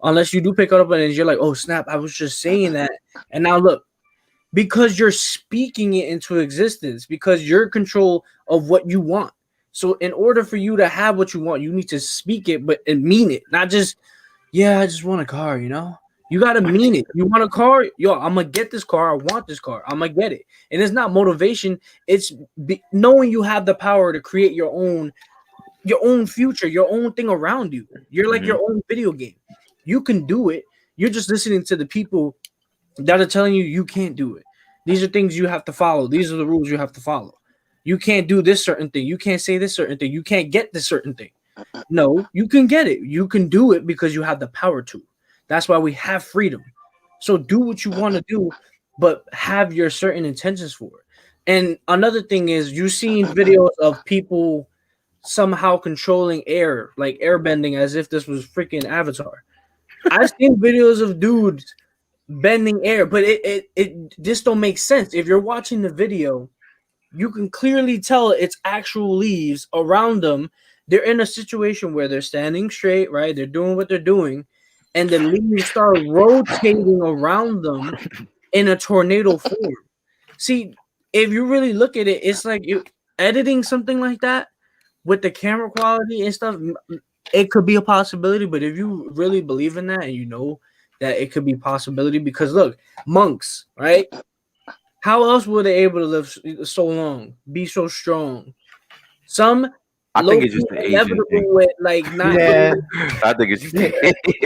unless you do pick it up, and then you're like, oh snap, I was just saying that, and now look, because you're speaking it into existence because you're in control of what you want. So in order for you to have what you want, you need to speak it but and mean it, not just yeah, I just want a car, you got to mean it. You want a car? Yo, I'm going to get this car. I want this car. I'm going to get it. And it's not motivation, it's knowing you have the power to create your own future, your own thing around you. You're like your own video game. You can do it. You're just listening to the people that are telling you you can't do it. These are things you have to follow. These are the rules you have to follow. You can't do this certain thing. You can't say this certain thing. You can't get this certain thing. No, you can get it. You can do it because you have the power to. That's why we have freedom. So do what you want to do, but have your certain intentions for it. And another thing is you've seen videos of people somehow controlling air, like airbending as if this was freaking Avatar. I've seen videos of dudes bending air, but it just don't make sense. If you're watching the video, you can clearly tell it's actual leaves around them. They're in a situation where they're standing straight, right? They're doing what they're doing, and the leaves start rotating around them in a tornado form. See, if you really look at it, it's like you editing something like that with the camera quality and stuff. It could be a possibility, but if you really believe in that and you know that it could be a possibility, because look, monks, right? How else were they able to live so long, be so strong? Some I low think it's just the Asian inevitable thing. with like not Yeah. I think it's just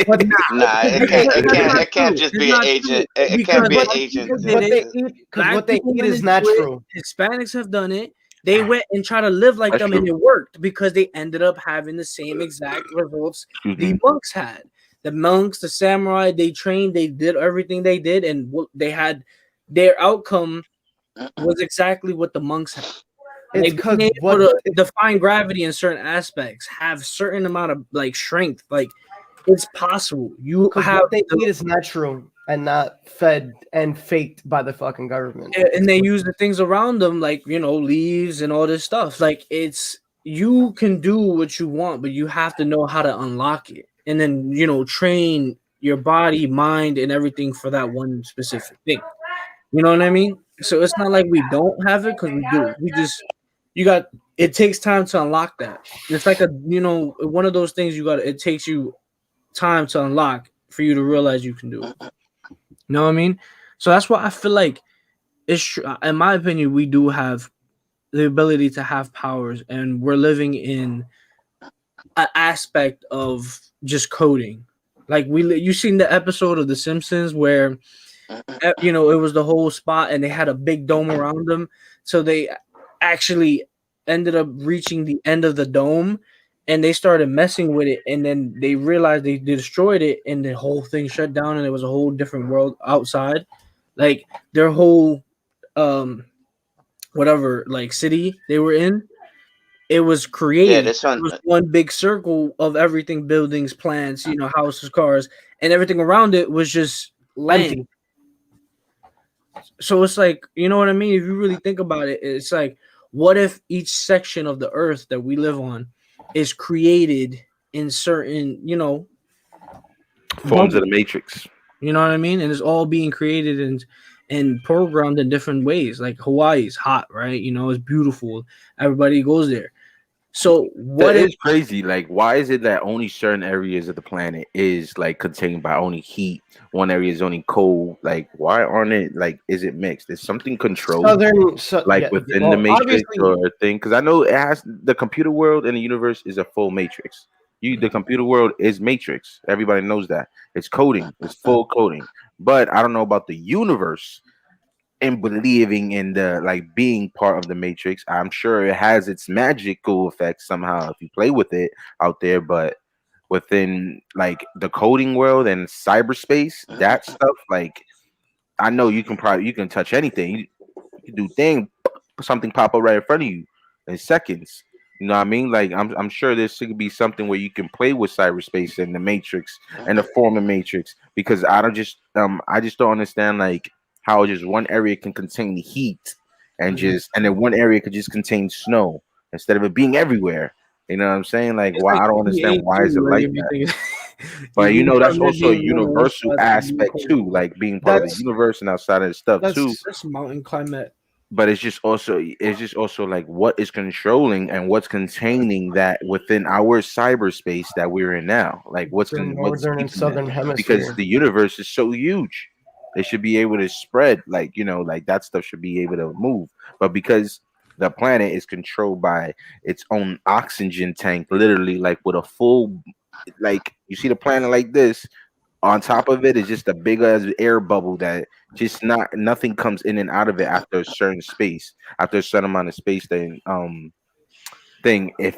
But Nah, it because can't. It that's can't. not It can't true. just It's be an not true agent. It can't because be an but black agent. people did what it. they eat because Black what they people eat went is and do it. natural. Hispanics have done it. They went and tried to live like That's them, and true. it worked because they ended up having the same exact results Excuse the me. monks had. The monks, the samurai, they trained, they did everything they did, and they had their outcome was exactly what the monks had. It's Like because being able what to define gravity in certain aspects, have certain amount of like strength, like it's possible. You because have what they the eat is natural and not fed and faked by the fucking government. and they use the things around them, like leaves and all this stuff. Like it's you can do what you want, but you have to know how to unlock it, and then train your body, mind, and everything for that one specific thing. You know what I mean? So it's not like we don't have it because we do. We just you got it takes time to unlock that. It's like a one of those things you got. It takes you time to unlock for you to realize you can do it. You know what I mean? So that's why I feel like in my opinion, we do have the ability to have powers, and we're living in an aspect of just coding. Like you seen the episode of The Simpsons where it was the whole spot and they had a big dome around them, so they actually ended up reaching the end of the dome and they started messing with it, and then they realized they destroyed it and the whole thing shut down and it was a whole different world outside. Like their whole um whatever like city they were in, it was Yeah, created. this It one. was one big circle of everything, buildings, plants, houses, cars, and everything around it was just land. Empty. So it's like, you know what I mean? If you really think about it, it's like, what if each section of the earth that we live on is created in certain, Forms of bubbles, the Matrix. you know what I mean? And it's all being created and programmed in different ways. Like Hawaii's hot, right? It's beautiful. Everybody goes there. So That what if is crazy. Like, why is it that only certain areas of the planet is like contained by only heat? One area is only cold. Like, why aren't it like? Is it mixed? Is something controlled, like Yeah. within the Well, matrix obviously, or a thing? Because I know it has the computer world and the universe is a full matrix. The computer world is matrix. Everybody knows that it's coding. It's full coding. But I don't know about the universe. and believing in the like being part of the Matrix. I'm sure it has its magical effects somehow if you play with it out there, but within like the coding world and cyberspace, that stuff, like I know you can touch anything. You can do thing, something pop up right in front of you in seconds. You know what I mean? Like I'm sure there should be something where you can play with cyberspace and the Matrix and the former Matrix, because I just don't understand like how just one area can contain heat and then one area could just contain snow instead of it being everywhere. You know what I'm saying? Like It's why like I don't understand NBA why is too, it like like if you that. think But you that's from also a NBA one one universal spot to be aspect cold. too, like being part of the That's universe and outside of the stuff too. That's mountain climate But it's just also like what is controlling and what's containing that within our cyberspace that we're in now. Like the what's northern and keeping that? southern Because hemisphere. the universe is so huge. They should be able to spread, like, like that stuff should be able to move. But because the planet is controlled by its own oxygen tank, literally like with a full, like you see the planet like this, on top of it is just a big as air bubble that just nothing comes in and out of it after a certain space, after a certain amount of space. Then thing if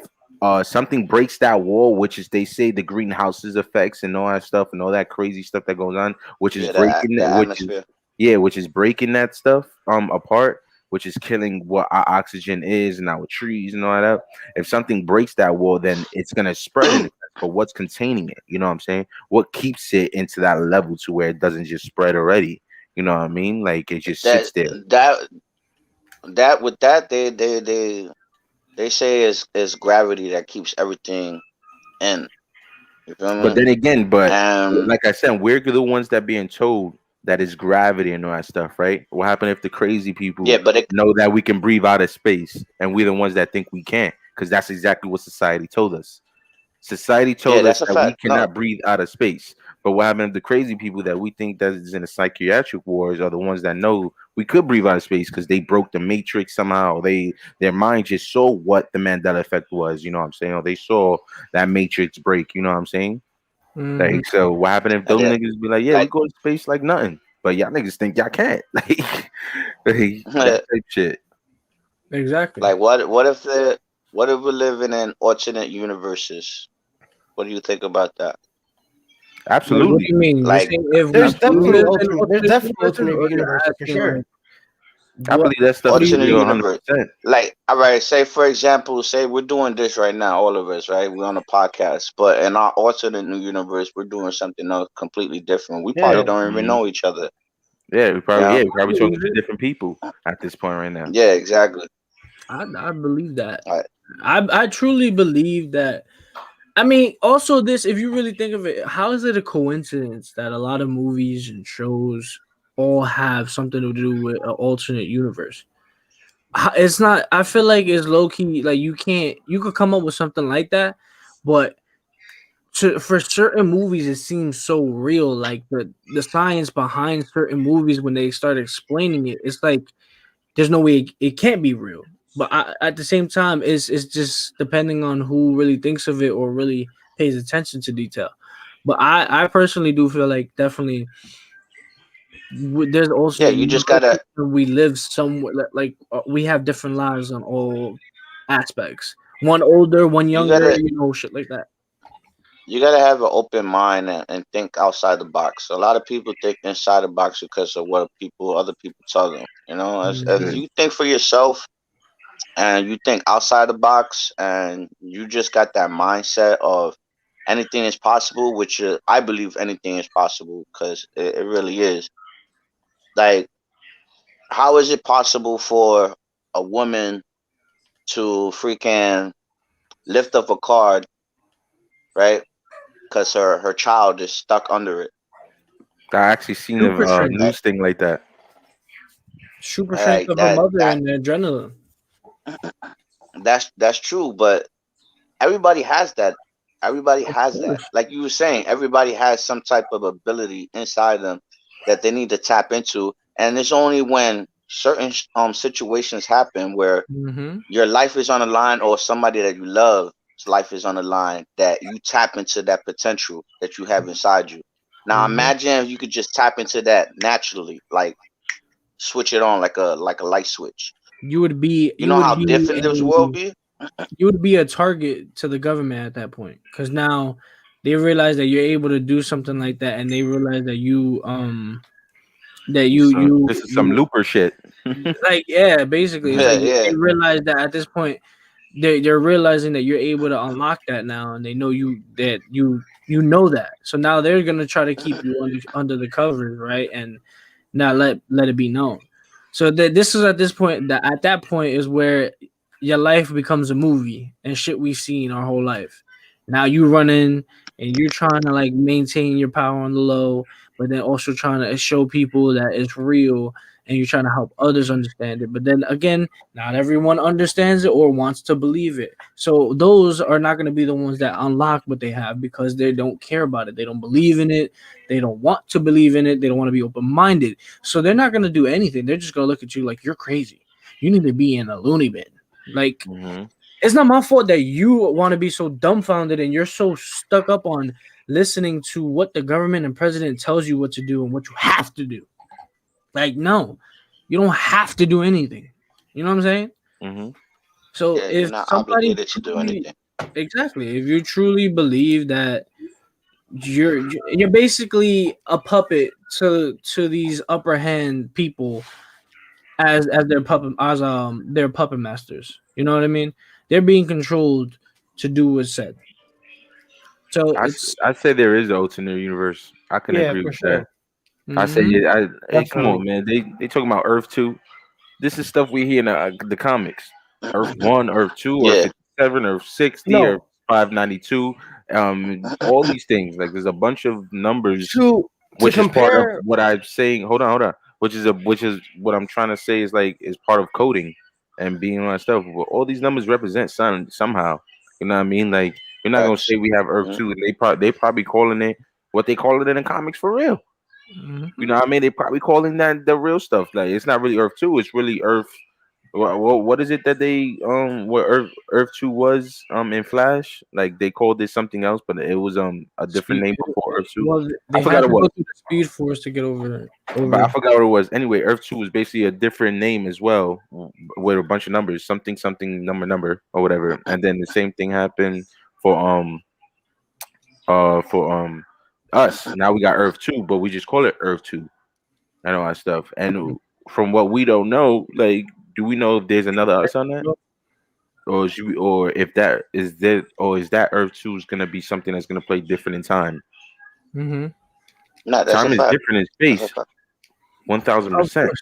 something breaks that wall, which is they say the greenhouses effects and all that stuff and all that crazy stuff that goes on, which is Yeah, breaking the it, which is atmosphere. yeah, which is breaking that stuff apart, which is killing what our oxygen is and our trees and all that. If something breaks that wall, then it's gonna spread in a sense. But what's containing it? You know what I'm saying? What keeps it into that level to where it doesn't just spread already? You know what I mean? Like it just that sits there. that that with that they say is gravity that keeps everything in. You feel But me? then again, And like I said, we're the ones that being told that it's gravity and all that stuff, right? What happened if the crazy yeah, people but it know that we can breathe out of space and we're the ones that think we can't? Because that's exactly what society told us. Society yeah, told us that's a that we fact. No, cannot breathe out of space. But what happened if the crazy people that we think that is in the psychiatric wars are the ones that know we could breathe out of space because they broke the matrix somehow. Their mind just saw what the Mandela effect was, you know what I'm saying? Or they saw that matrix break, you know what I'm saying? hmm Like, so what happened if and them then niggas be like, yeah, we like go to space like nothing, but y'all niggas think y'all can't, like that type shit. exactly. like what if we're living in alternate universes? What do you think about that? Like, what do Absolutely, you mean? You're Like saying if There's we absolutely. definitely live in alternate. There's alternate definitely universes, alternate or you're universes for asking sure. like I what? believe that stuff What do is you alternate real, mean? 100. universe. Percent Like, all right, say for example, say we're doing this right now, all of us, right? We're on a podcast, but in our alternate new universe, we're doing something else completely different. We probably Yeah. don't even Mhm. know each other. Yeah, You know? we I probably talking believe to it. different people at this point right now. Yeah, exactly. I believe that. All right. I truly believe that. I mean, also this, if you really think of it, how is it a coincidence that a lot of movies and shows all have something to do with an alternate universe? It's not. I feel like it's low key. Like you can't. You could come up with something like that, but for certain movies, it seems so real. Like the science behind certain movies when they start explaining it, it's like there's no way it can't be real. But at the same time, it's just depending on who really thinks of it or really pays attention to detail. But I personally do feel like definitely there's Yeah, alternate you just universes gotta and we live somewhere like we have different lives on all aspects. One older, one you younger, gotta shit like that. you gotta have an open mind and think outside the box. A lot of people think inside the box because of what other people tell them. You know, as Mhm. Yeah. you think for yourself and you think outside the box and you just got that mindset of anything is possible, which I believe anything is possible because it really is. Like, how is it possible for a woman to freaking lift up a card, right? Because her child is stuck under it. I actually seen a Super strength, Like, news thing like that. super strength like of a mother and adrenaline. that's true, but everybody has that. Everybody Of has that. course. Like you were saying, everybody has some type of ability inside them that they need to tap into, and it's only when certain situations happen where Mm-hmm. your life is on the line or somebody that you love's life is on the line that you tap into that potential that you have inside you. Now Mm-hmm. imagine if you could just tap into that naturally, like switch it on like a light switch. You would be You you know would how be different this world a be? you would be a target to the government at that point, because now they realize that you're able to do something like that, and they realize that So this is some you looper shit. like, yeah, basically it's Yeah, like yeah. they realize that at this point they're realizing that you're able to unlock that now, and they know you know that, so now they're gonna try to keep you under the covers, right, and not let it be known. So this is at that point is where your life becomes a movie and shit we've seen our whole life. Now you run in and you're trying to like maintain your power on the low, but then also trying to show people that it's real, and you're trying to help others understand it. But then again, not everyone understands it or wants to believe it. So those are not going to be the ones that unlock what they have, because they don't care about it. They don't believe in it. They don't want to believe in it. They don't want to be open minded. So they're not going to do anything. They're just going to look at you like you're crazy. You need to be in a loony bin. Like, Hmm. it's not my fault that you want to be so dumbfounded and you're so stuck up on listening to what the government and president tells you what to do and what you have to do. Like, no, you don't have to do anything. You know what I'm saying? Hmm. So Yeah, you're if not somebody obligated to do truly, anything. exactly, if you truly believe that you're basically a puppet to these upper hand people as their puppet masters. You know what I mean? They're being controlled to do what's said. So it's I say there is an alternate universe. I can Yeah, agree for with that. sure. I say mhm. yeah. Hey, come Definitely. on, man. They talking about Earth 2. This is stuff we hear in the comics. Earth 1, Earth 2, Earth Yeah. 57, Earth 60, Earth No, 592. All these things. Like there's a bunch of numbers, to which is part of compare. what I'm saying. Hold on. Which is what I'm trying to say is like is part of coding and being on that stuff. But all these numbers represent somehow. You know what I mean? Like you're not gonna Facts. say we have Earth Mhm. 2, and they probably calling it what they call it in the comics for real. You Mhm. know what I mean? They probably calling that the real stuff. Like it's not really Earth 2. It's really Earth. What is it that they what Earth 2 was in Flash? Like they called it something else, but it was a different Speed. name before Earth 2. Well, I they forgot had it to go was, through the Speed Force to get but I over. forgot what it was. Anyway, Earth 2 was basically a different name as well, with a bunch of numbers, something number or whatever. And then the same thing happened for for us. Now we got Earth 2, but we just call it Earth 2 and all that stuff. And from what we don't know, like, do we know if there's another us on that? Or should we, or if that is that, or is that Earth 2 is gonna be something that's gonna play different in time? Mm-hmm. Nah, that's a Time is fact. different in That's a space, fact. one thousand Of percent. course.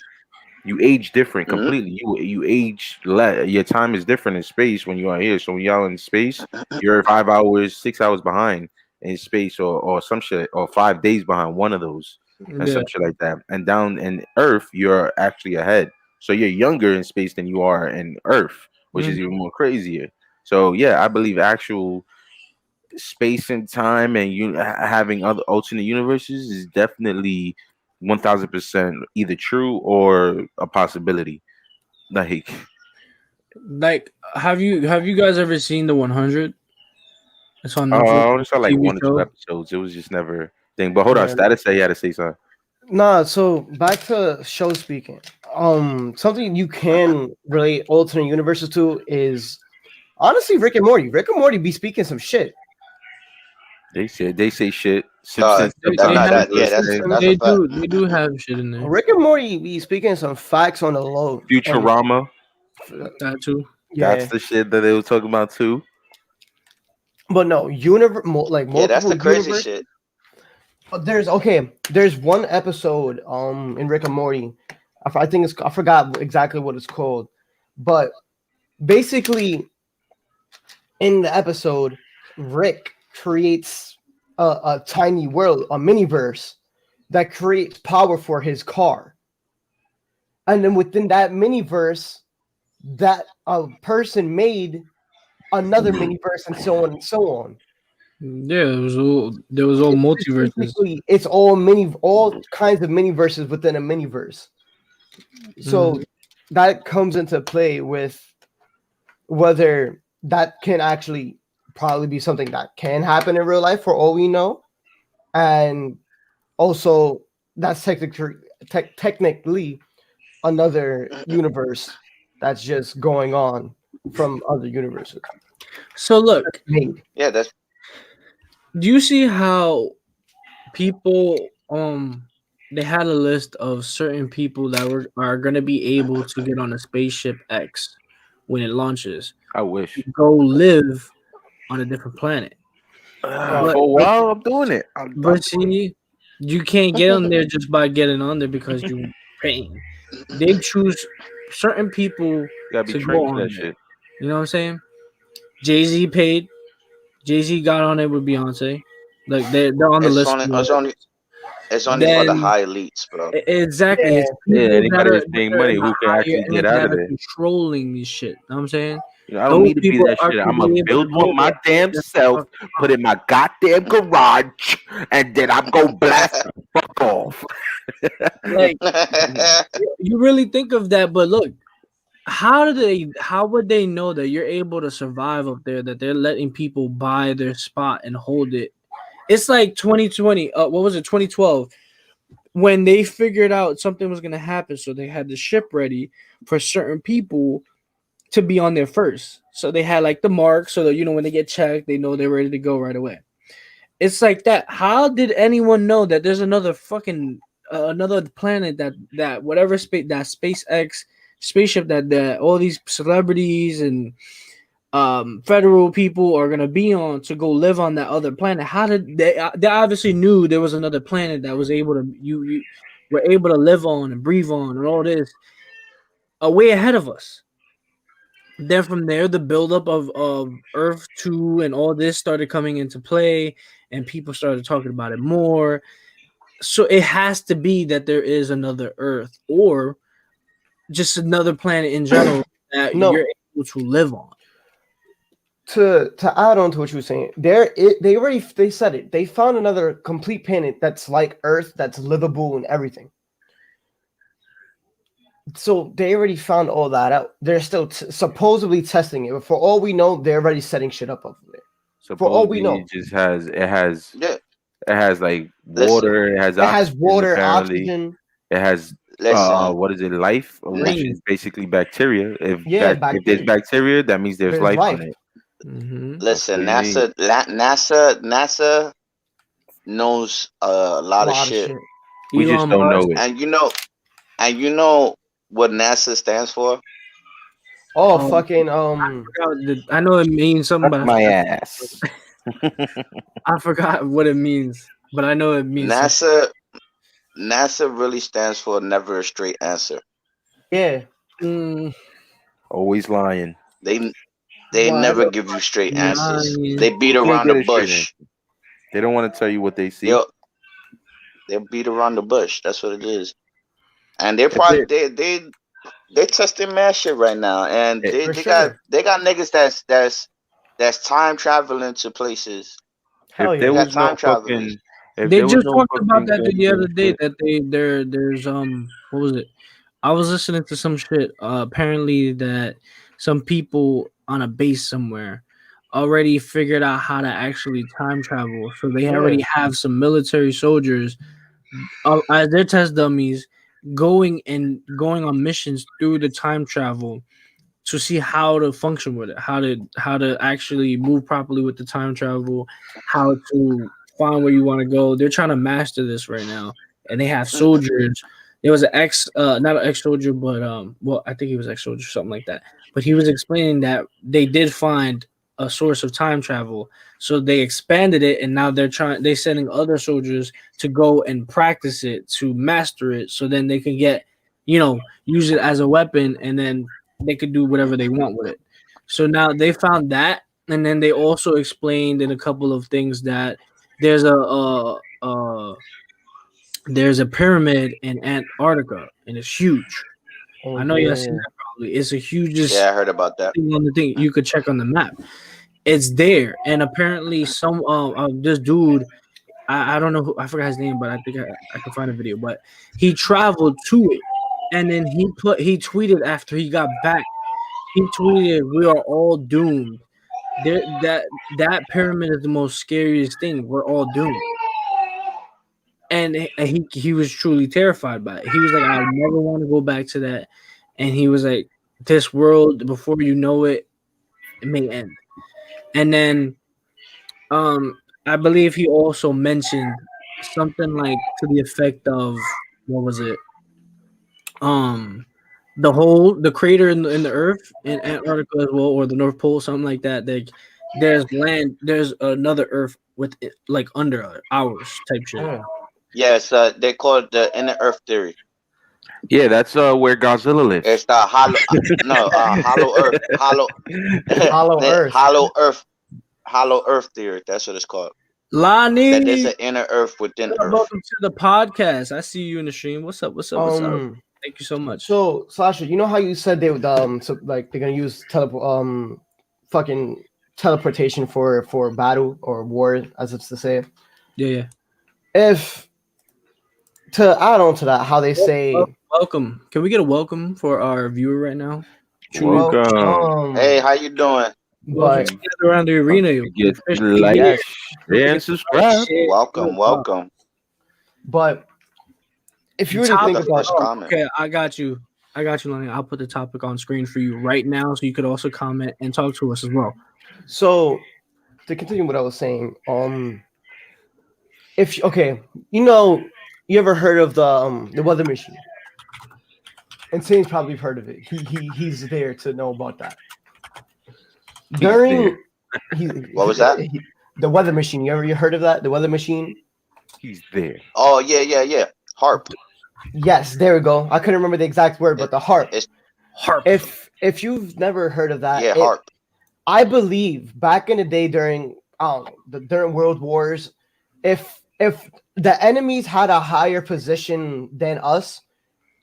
You age different Mhm. completely. You age your time is different in space when you are here. So when y'all in space, you're 5 hours, 6 hours behind in space, or some shit, or 5 days behind one of those, and Yeah. some shit like that. And down in Earth, you're actually ahead. So you're younger in space than you are in Earth, which is Mhm. even more crazier. So yeah, I believe actual space and time and you having other alternate universes is definitely 1000% either true or a possibility. Like, Like, have you guys ever seen the 100? It's on Netflix. I only saw like TV one or two show. episodes. It was just never thing. But hold on, Yeah. Status said he had to say something. Nah, so back to show speaking. Something you can relate alternate universes to is honestly Rick and Morty. Rick and Morty be speaking some shit. They say shit. Uh, Simpsons They, that they sometimes nah, have say that the yeah, same. that's a fact. they do have shit in there. Rick and Morty be speaking some facts on the low. And Futurama, That too. that's yeah, the shit that they were talking about too. but no, like Yeah, that's multiple the crazy universe. shit. There's one episode in Rick and Morty. I think I forgot exactly what it's called, but basically in the episode, Rick creates a tiny world, a miniverse that creates power for his car, and then within that miniverse, that person made another miniverse, and so on and so on. Yeah, there was all It's multiverses. basically it's all kinds of miniverses within a miniverse. Mhm. So that comes into play with whether that can actually probably be something that can happen in real life for all we know, and also that's technically another universe that's just going on from other universes. So look, Made. Yeah, that's do you see how people they had a list of certain people that are gonna be able to get on a spaceship X when it launches I wish. to go live on a different planet. Uh, But For a while, I'm doing it. I'm doing it. see, you can't get on there just by getting on there because you paying. They choose certain people You gotta be to trained go for on that there. shit. You know what I'm saying? Jay Z paid. Jay Z got on it with Beyonce. Like they're on the it's list. only it's only it's only for the Then high elites, bro. exactly, yeah, it's Yeah, people anybody that's that paying are money in the who can higher actually get end out that of are there. controlling this shit. Know what I'm saying? You know, I don't Those need to be people that are shit. gonna I'm gonna be able to build go one my damn there. self, put in my goddamn garage, and then I'm gonna blast the fuck off. Like you really think of that, but look, how would they know that you're able to survive up there, that they're letting people buy their spot and hold it? It's like 2020, what was it, 2012, when they figured out something was going to happen, so they had the ship ready for certain people to be on there first. So they had like the mark, so that when they get checked, they know they're ready to go right away. It's like that. How did anyone know that there's another fucking another planet that whatever space that SpaceX spaceship that all these celebrities and federal people are gonna be on to go live on that other planet? How did they obviously knew there was another planet that was able to you were able to live on and breathe on and all this way ahead of us. Then from there, the buildup of Earth 2 and all this started coming into play, and people started talking about it more. So it has to be that there is another Earth or just another planet in general that you're no, able to live on. to add on to what you were saying, they said it. They found another complete planet that's like Earth, that's livable and everything. So they already found all that out. They're still supposedly testing it. But for all we know, they're already setting shit up over there. For all we Supposedly, know, it just has Yeah, it has like listen, water. It has it has oxygen. water, Apparently, oxygen. it has listen, what is it? Life, which li- Green. is basically bacteria. Yeah, If there's bacteria. bacteria, that means there's There's life on life. it. Mm-hmm. That's listen. what you need. NASA knows a A lot of lot of shit, shit. We just Elon don't Musk. know it. and you know what NASA stands for? Oh, Um, fucking I know it means something, Suck but my ass. I forgot what it means. But I know it means something. NASA really stands for never a straight answer. yeah. Mm, Always lying. They they Why? never give you straight answers. nine. They beat You can't around get the a straight answer. bush. They don't want to tell you what they see. They'll they'll beat around the bush. That's what it is. And they're If they, probably they testing mad shit right now. And eh, they, For they got sure. they got niggas that's time traveling to places. Hell if there They yeah. got was no time travelers. fucking, if They there was just no talked about fucking that the things other and day shit, that there's what was it? I was listening to some shit. Apparently that some people on a base somewhere already figured out how to actually time travel. So they Yeah. already have some military soldiers as their test dummies going on missions through the time travel to see how to function with it, how to actually move properly with the time travel, how to find where you want to go. They're trying to master this right now, and they have soldiers. There was an not an ex soldier, but well, I think he was ex soldier, something like that. But he was explaining that they did find a source of time travel, so they expanded it, and now they're sending other soldiers to go and practice it to master it, so then they can get, use it as a weapon, and then they could do whatever they want with it. So now they found that, and then they also explained in a couple of things that there's a pyramid in Antarctica, and it's huge. Oh I know y'all seen yeah. that probably. It's the hugest Yeah, I heard about that. thing on the thing. You could check on the map. It's there, and apparently some this dude. I don't know who, I forgot his name, but I think I can find a video. But he traveled to it, and then he tweeted after he got back. He tweeted, "We are all doomed." That pyramid is the most scariest thing. We're all doomed. and he was truly terrified by it. He was like, I never want to go back to that. And he was like, this world, before you know it, it may end. And then I believe he also mentioned something like to the effect of, what was it? Um the crater in the earth in Antarctica as well, or the North Pole, something like that. Like there's land, there's another earth with it, like under ours type shit. Yeah. Yes, they call it the inner Earth theory. Yeah, that's where Godzilla lives. It's the hollow, no, hollow Earth, Hollow Earth. hollow Earth theory. That's what it's called. That there's Lonnie, an inner Earth within Earth. welcome to the podcast. I see you in the stream. What's up? What's up? What's up? Thank you so much. So Sasha, you know how you said they would so like they're gonna use fucking teleportation for battle or war, as it's to say. Yeah. If to add on to that, how they say Welcome. Can we get a welcome for our viewer right now? Welcome. Hey, how you doing? but Gather around the arena. Get like, yes, share, and subscribe. Welcome. but if you were to Topic- think about First comment. Okay, I got you, Lonnie. I'll put the topic on screen for you right now, so you could also comment and talk to us as well. so to continue what I was saying, if okay, you ever heard of the weather machine? Insane's probably heard of it. He's there to know about that. During What was that? The weather machine. You heard of that? The weather machine? He's there. Oh yeah. Harp. Yes, there we go. I couldn't remember the exact word, but the harp. It's Harp. If you've never heard of that, yeah, harp. I believe back in the day during during World Wars, if the enemies had a higher position than us,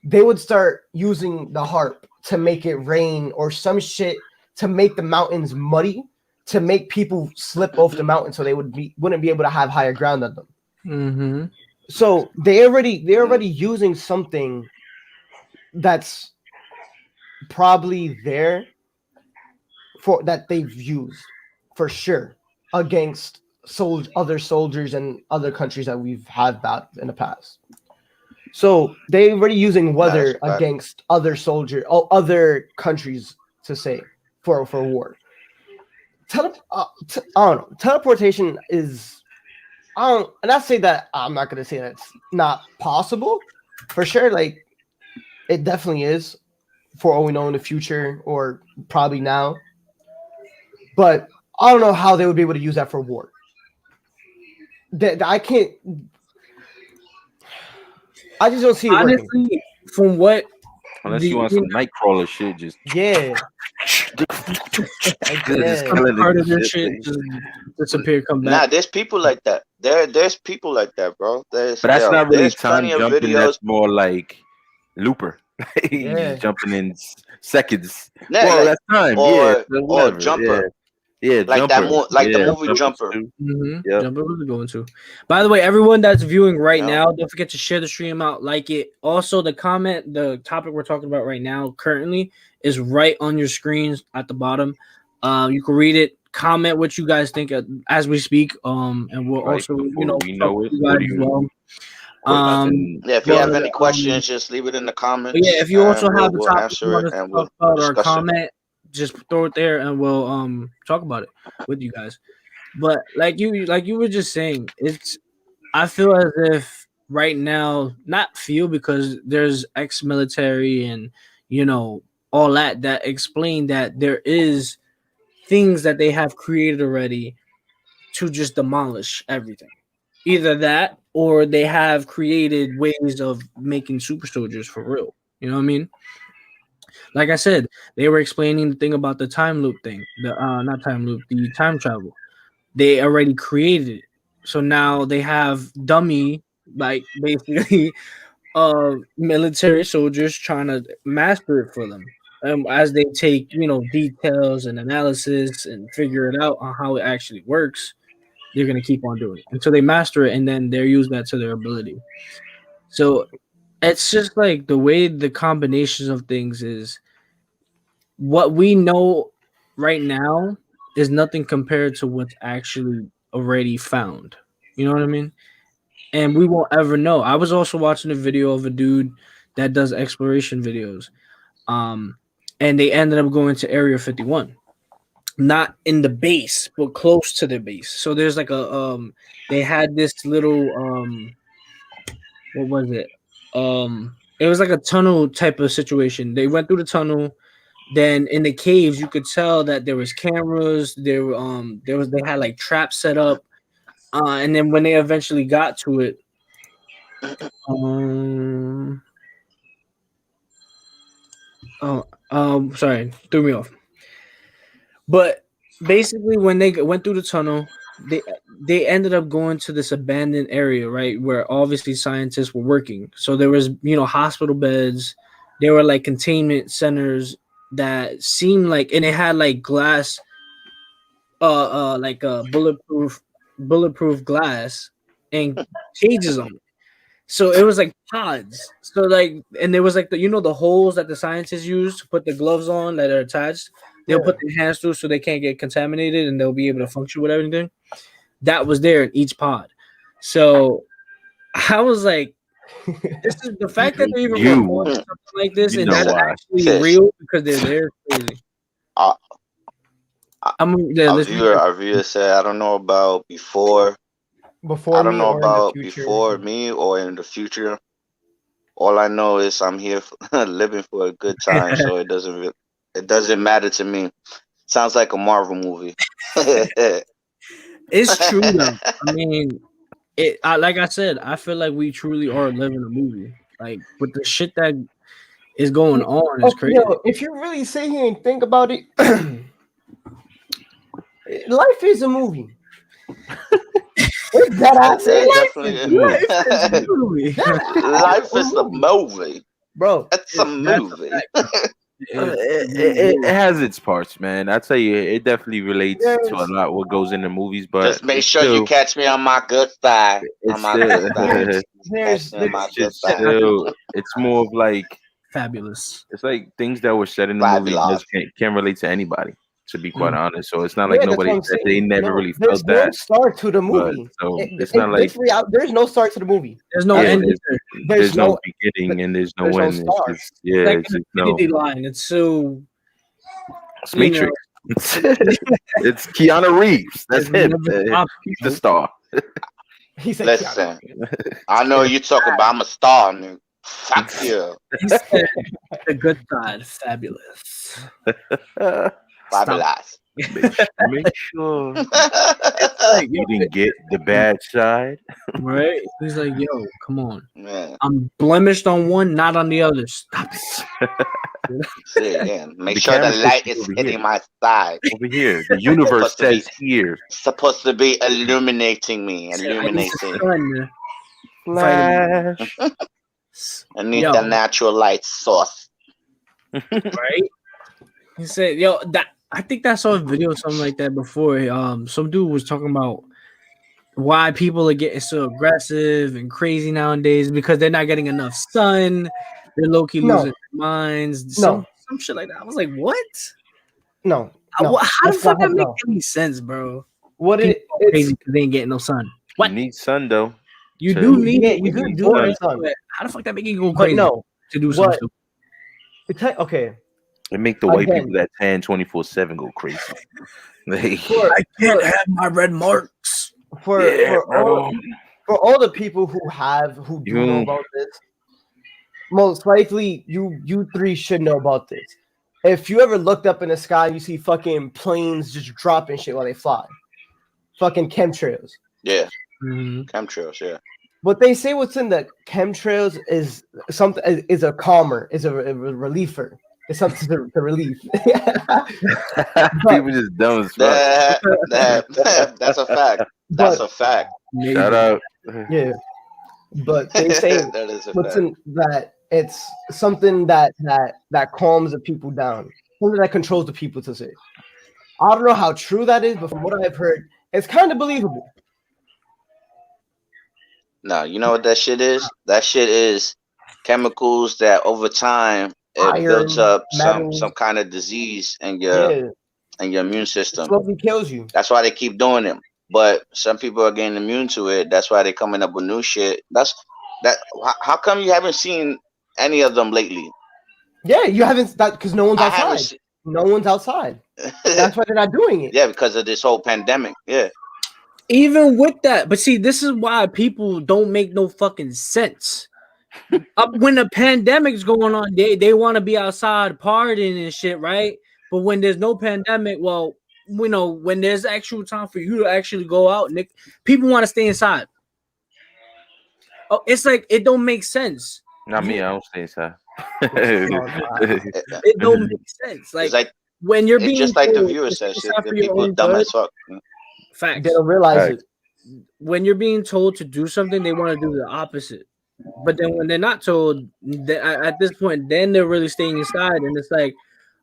they would start using the harp to make it rain or some shit to make the mountains muddy, to make people slip off the mountain so they wouldn't be able to have higher ground on them. Mm-hmm. So they're already using something that's probably there for that they've used for sure against other soldiers and other countries that we've had battled in the past. So they're already using weather That's a fact. against other countries to say for war. I don't know. Teleportation is, and I say that I'm not gonna say that's not possible for sure. Like it definitely is, for all we know in the future or probably now. But I don't know how they would be able to use that for war. I can't. I just don't see it working. Honestly, from what Unless you want some Nightcrawler shit, just Yeah. just some killing part it of their and shit shit. just disappear, come Nah, back. there's people like that. There's people like that, bro. But that's not really there's time plenty of jumping. videos. That's more like Looper. He's Yeah. just jumping in seconds. Yeah, Well, like, that's time. or Whatever. Jumper. Yeah, Like that Jumper. the movie Jumper. too. Mm-hmm. Yep. Jumper was going to. By the way, everyone that's viewing right Yeah. now, don't forget to share the stream out, like it. Also, the topic we're talking about right now, currently, is right on your screens at the bottom. You can read it, comment what you guys think as we speak. And we'll Right, also, before we know talk it, to you what guys do as you- well. Question. Yeah, if you have But, any questions, just leave it in the comments. But yeah, if you also and have a we'll topic you answer want it us to and we'll talk about or discuss it. comment, just throw it there and we'll talk about it with you guys. But like you were just saying, I feel as if right now, not feel, because there's ex-military and all that explain that there is things that they have created already to just demolish everything. Either that or they have created ways of making super soldiers for real. You know what I mean? Like I said, they were explaining the thing about the time loop thing, the not time loop, the time travel. They already created it, so now they have dummy, like basically military soldiers trying to master it for them. As they take details and analysis and figure it out on how it actually works, they're gonna keep on doing it until they master it, and then they use that to their ability. So it's just like the way the combinations of things is. What we know right now is nothing compared to what's actually already found. You know what I mean? and we won't ever know. I was also watching a video of a dude that does exploration videos, um, and they ended up going to Area 51, not in the base, but close to the base. So there's like a they had this little what was it? It was like a tunnel type of situation. They went through the tunnel. Then in the caves, you could tell that there was cameras. They had like traps set up. And then when they eventually got to it, um, sorry, threw me off. But basically, when they went through the tunnel, they ended up going to this abandoned area, right, where obviously scientists were working. So there was, hospital beds. There were like containment centers that seemed like, and it had like glass, like bulletproof glass and cages on it. So it was like pods. So like, and there was like the holes that the scientists use to put the gloves on that are attached. They'll put their hands through so they can't get contaminated and they'll be able to function with everything. That was there in each pod. So I was like, this is the fact that they're even recording something like this and that's actually real because they're there. Crazy. Our viewer said, I don't know about before I don't know about before me or in the future. All I know is I'm here living for a good time, so it doesn't matter to me. Sounds like a Marvel movie. It's true though. I mean, like I said, I feel like we truly are living a movie. Like with the shit that is going on, is crazy. If you really sit here and think about it, life is a movie. Life is a movie, bro. It's a movie. It has its parts, man. I tell you, it definitely relates to a lot what goes into movies. But just make sure you catch me on my good side. It's more of like fabulous. It's like things that were said in the movie can't relate to anybody. To be quite honest, so it's not like they never really felt that. There's no start to the movie. So it's not like there's no start to the movie. There's no end. There's no beginning and there's no end. It's like the line. It's so. It's Matrix. It's Keanu Reeves. That's him. He's the star. Listen, I know you talking about I'm a star. Man. Fuck you. He said the good side, fabulous. Fabulous. Make sure you didn't get the bad side. Right? He's like, yo, come on. Man. I'm blemished on one, not on the other. Stop it. Make sure the light is hitting my side. Over here. The universe says here. Supposed to be illuminating me. Illuminating. Flash. I need the natural light source. Right? He said, yo, I think I saw a video or something like that before. Some dude was talking about why people are getting so aggressive and crazy nowadays because they're not getting enough sun. They're low-key losing their minds. Some shit like that. I was like, what? No. How the fuck that make any sense, bro? What it's crazy because they ain't getting no sun. What? You need sun, though. You do need it. You do need sun. How the fuck that make you go crazy? No. To do something. Okay. It make the white people that tan 24/7 go crazy. I can't have my red marks. For all the people who do know about this, most likely you three should know about this. If you ever looked up in the sky and you see fucking planes just dropping shit while they fly, fucking chemtrails. Yeah, chemtrails. Yeah. What they say, what's in the chemtrails is something is a calmer, is a reliever. It's something to relieve. People just dumb as fuck. That's a fact. That's a fact. Shut up. Yeah. But they say that is a what's fact. in that it's something that calms the people down. Something that controls the people to say. I don't know how true that is, but from what I've heard, it's kind of believable. No, you know what that shit is? That shit is chemicals that over time it builds up some kind of disease in your immune system. It slowly kills you. That's why they keep doing them. but some people are getting immune to it. That's why they're coming up with new shit. How come you haven't seen any of them lately? Yeah, you haven't that because no one's I haven't outside. No one's outside. That's why they're not doing it. Yeah, because of this whole pandemic. Yeah. Even with that, but see, this is why people don't make no fucking sense. When the pandemic's going on, they want to be outside partying and shit, right? But when there's no pandemic, well, when there's actual time for you to actually go out, Nick, people want to stay inside. Oh, it's like it don't make sense. Not me. I don't stay inside. It don't make sense. It's like when you're being just like the told viewer to says, stay shit, inside for the your people own dumb good, as fuck. facts. They don't realize it. When you're being told to do something, they want to do the opposite. But then when they're not told, at this point, then they're really staying inside, and it's like,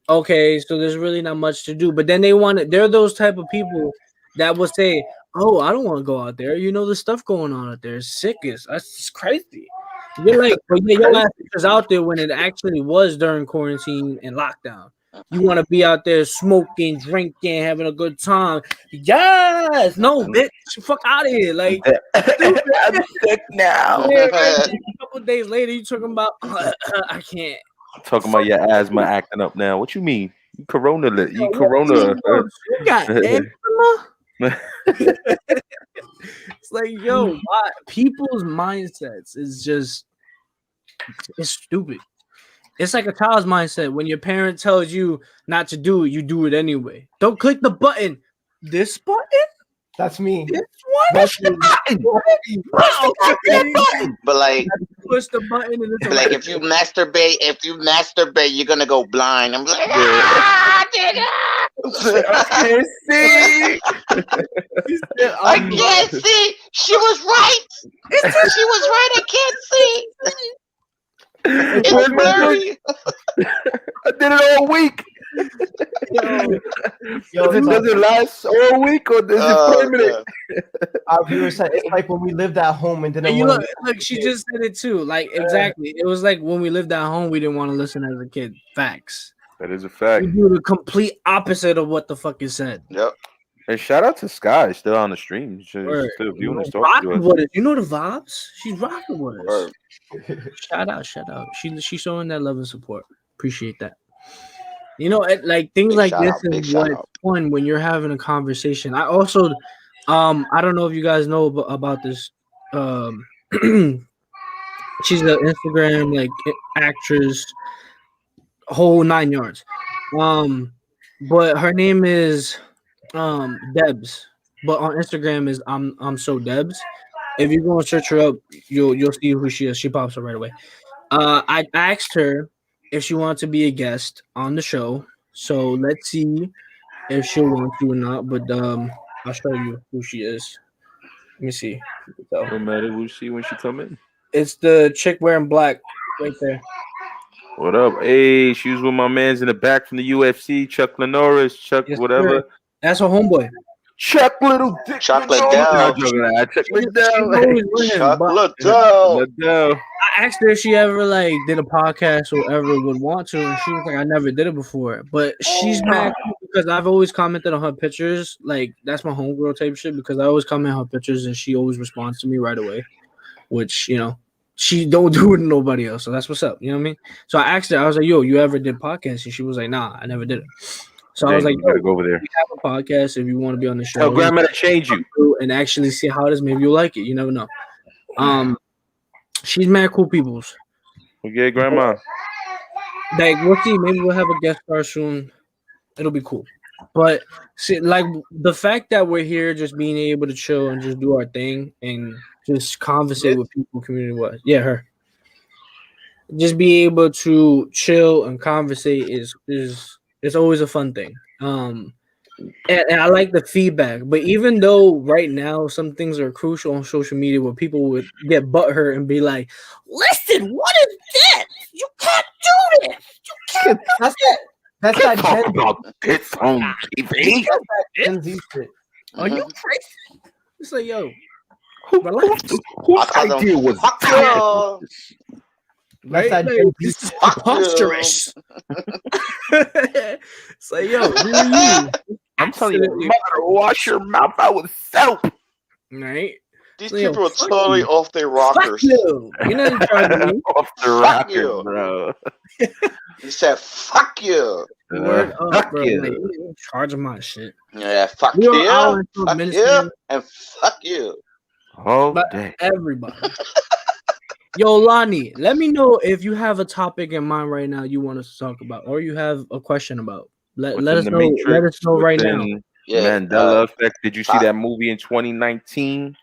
okay, so there's really not much to do. But then they're those type of people that will say, "Oh, I don't want to go out there. You know, the stuff going on out there is sick. That's just crazy." You're like, but yeah, your ass was out there when it actually was during quarantine and lockdown. You want to be out there smoking, drinking, having a good time. Yes, no, bitch, fuck out of here. Like, I'm sick now. yeah, right? A couple days later, you talking about I can't. Talking about your asthma acting up now. What you mean? You corona. You Yo, corona. you got asthma? It's like, yo, why? People's mindsets is just it's stupid. It's like a child's mindset. When your parent tells you not to do it, you do it anyway. Don't click the button. This button? That's me. This one? That's me. But like, Push the button and it's like if you masturbate, you're gonna go blind. I'm like, ah, I can't see. I can't see. She was right. She was right. I can't see. It's blurry. I did it all week. Does it last all week or does it permanent? Our viewer said it's like when we lived at home and didn't. And you look, she just said it too. Like exactly, it was like when we lived at home, we didn't want to listen as a kid. Facts. That is a fact. We do the complete opposite of what the fuck is said. Yep. And shout out to Sky, still on the stream. She's still viewing us. Rocking with it. You know the vibes. She's rocking with us. Shout out. She's showing that love and support. Appreciate that. You know, like things Big like shout this out, big is shout what's out. fun when you're having a conversation. I also, I don't know if you guys know about this. She's an Instagram like actress, whole 9 yards. But her name is Debs, but on Instagram is I'm so Debs. If you go and search her up, you'll see who she is. She pops up right away. I asked her if she wanted to be a guest on the show, so let's see if she'll want to or not. But I'll show you who she is. Let me see. No matter who she when she come in. It's the chick wearing black right there. What up? Hey, she was with my man's in the back from the UFC, Chuck Lenoris, Chuck Yes, whatever. sir. That's her homeboy. Chuck Little Dick. Chocolate Lenoris. Dell. Chuck She's Liddell. always with him, but Chocolate Dell. Liddell. I asked her if she ever like did a podcast or ever would want to, and she was like, "I never did it before." But she's mad because I've always commented on her pictures. Like that's my homegirl type shit because I always comment on her pictures and she always responds to me right away, which she don't do it to nobody else. So that's what's up. You know what I mean? So I asked her, I was like, "Yo, you ever did podcasts?" And she was like, "Nah, I never did it." So I was like, you gotta go over there. We have a podcast if you want to be on the show. Tell grandma to change you and actually see how it is. Maybe you'll like it. You never know. She's mad cool peoples. Okay, grandma. Like we'll see. Maybe we'll have a guest star soon. It'll be cool. But see, like the fact that we're here, just being able to chill and just do our thing and just conversate with people, community wise. Yeah, her. Just be able to chill and conversate is always a fun thing. And I like the feedback. But even though right now some things are crucial on social media where people would get butthurt and be like, "Listen, what is this? You can't do this. You can't." That's that Talk Gen about this on TV. Gen Z shit. Are you crazy? It's like, yo, Whose idea was that? That's that Like, Gen Z this is shit. preposterous. It's like, yo, who are you? I'm telling your Absolutely. mother to wash your mouth out with soap. Right? These So, yo, people are fuck totally you. off their Fuck rockers. you. You're not in charge of me. Off the Fuck rockers, you. bro. He said, "Fuck you." Word up, Fuck bro. Like, you. you're in charge of my shit. Yeah, fuck We are you, hour into a fuck minute, you, and fuck you. Oh, but dang. everybody. Yo, Lonnie, let me know if you have a topic in mind right now you want us to talk about, or you have a question about. Let Within us the know. Let Matrix, us know right now. within Yeah. Mandela Effect. Did you see Top. that movie in 2019?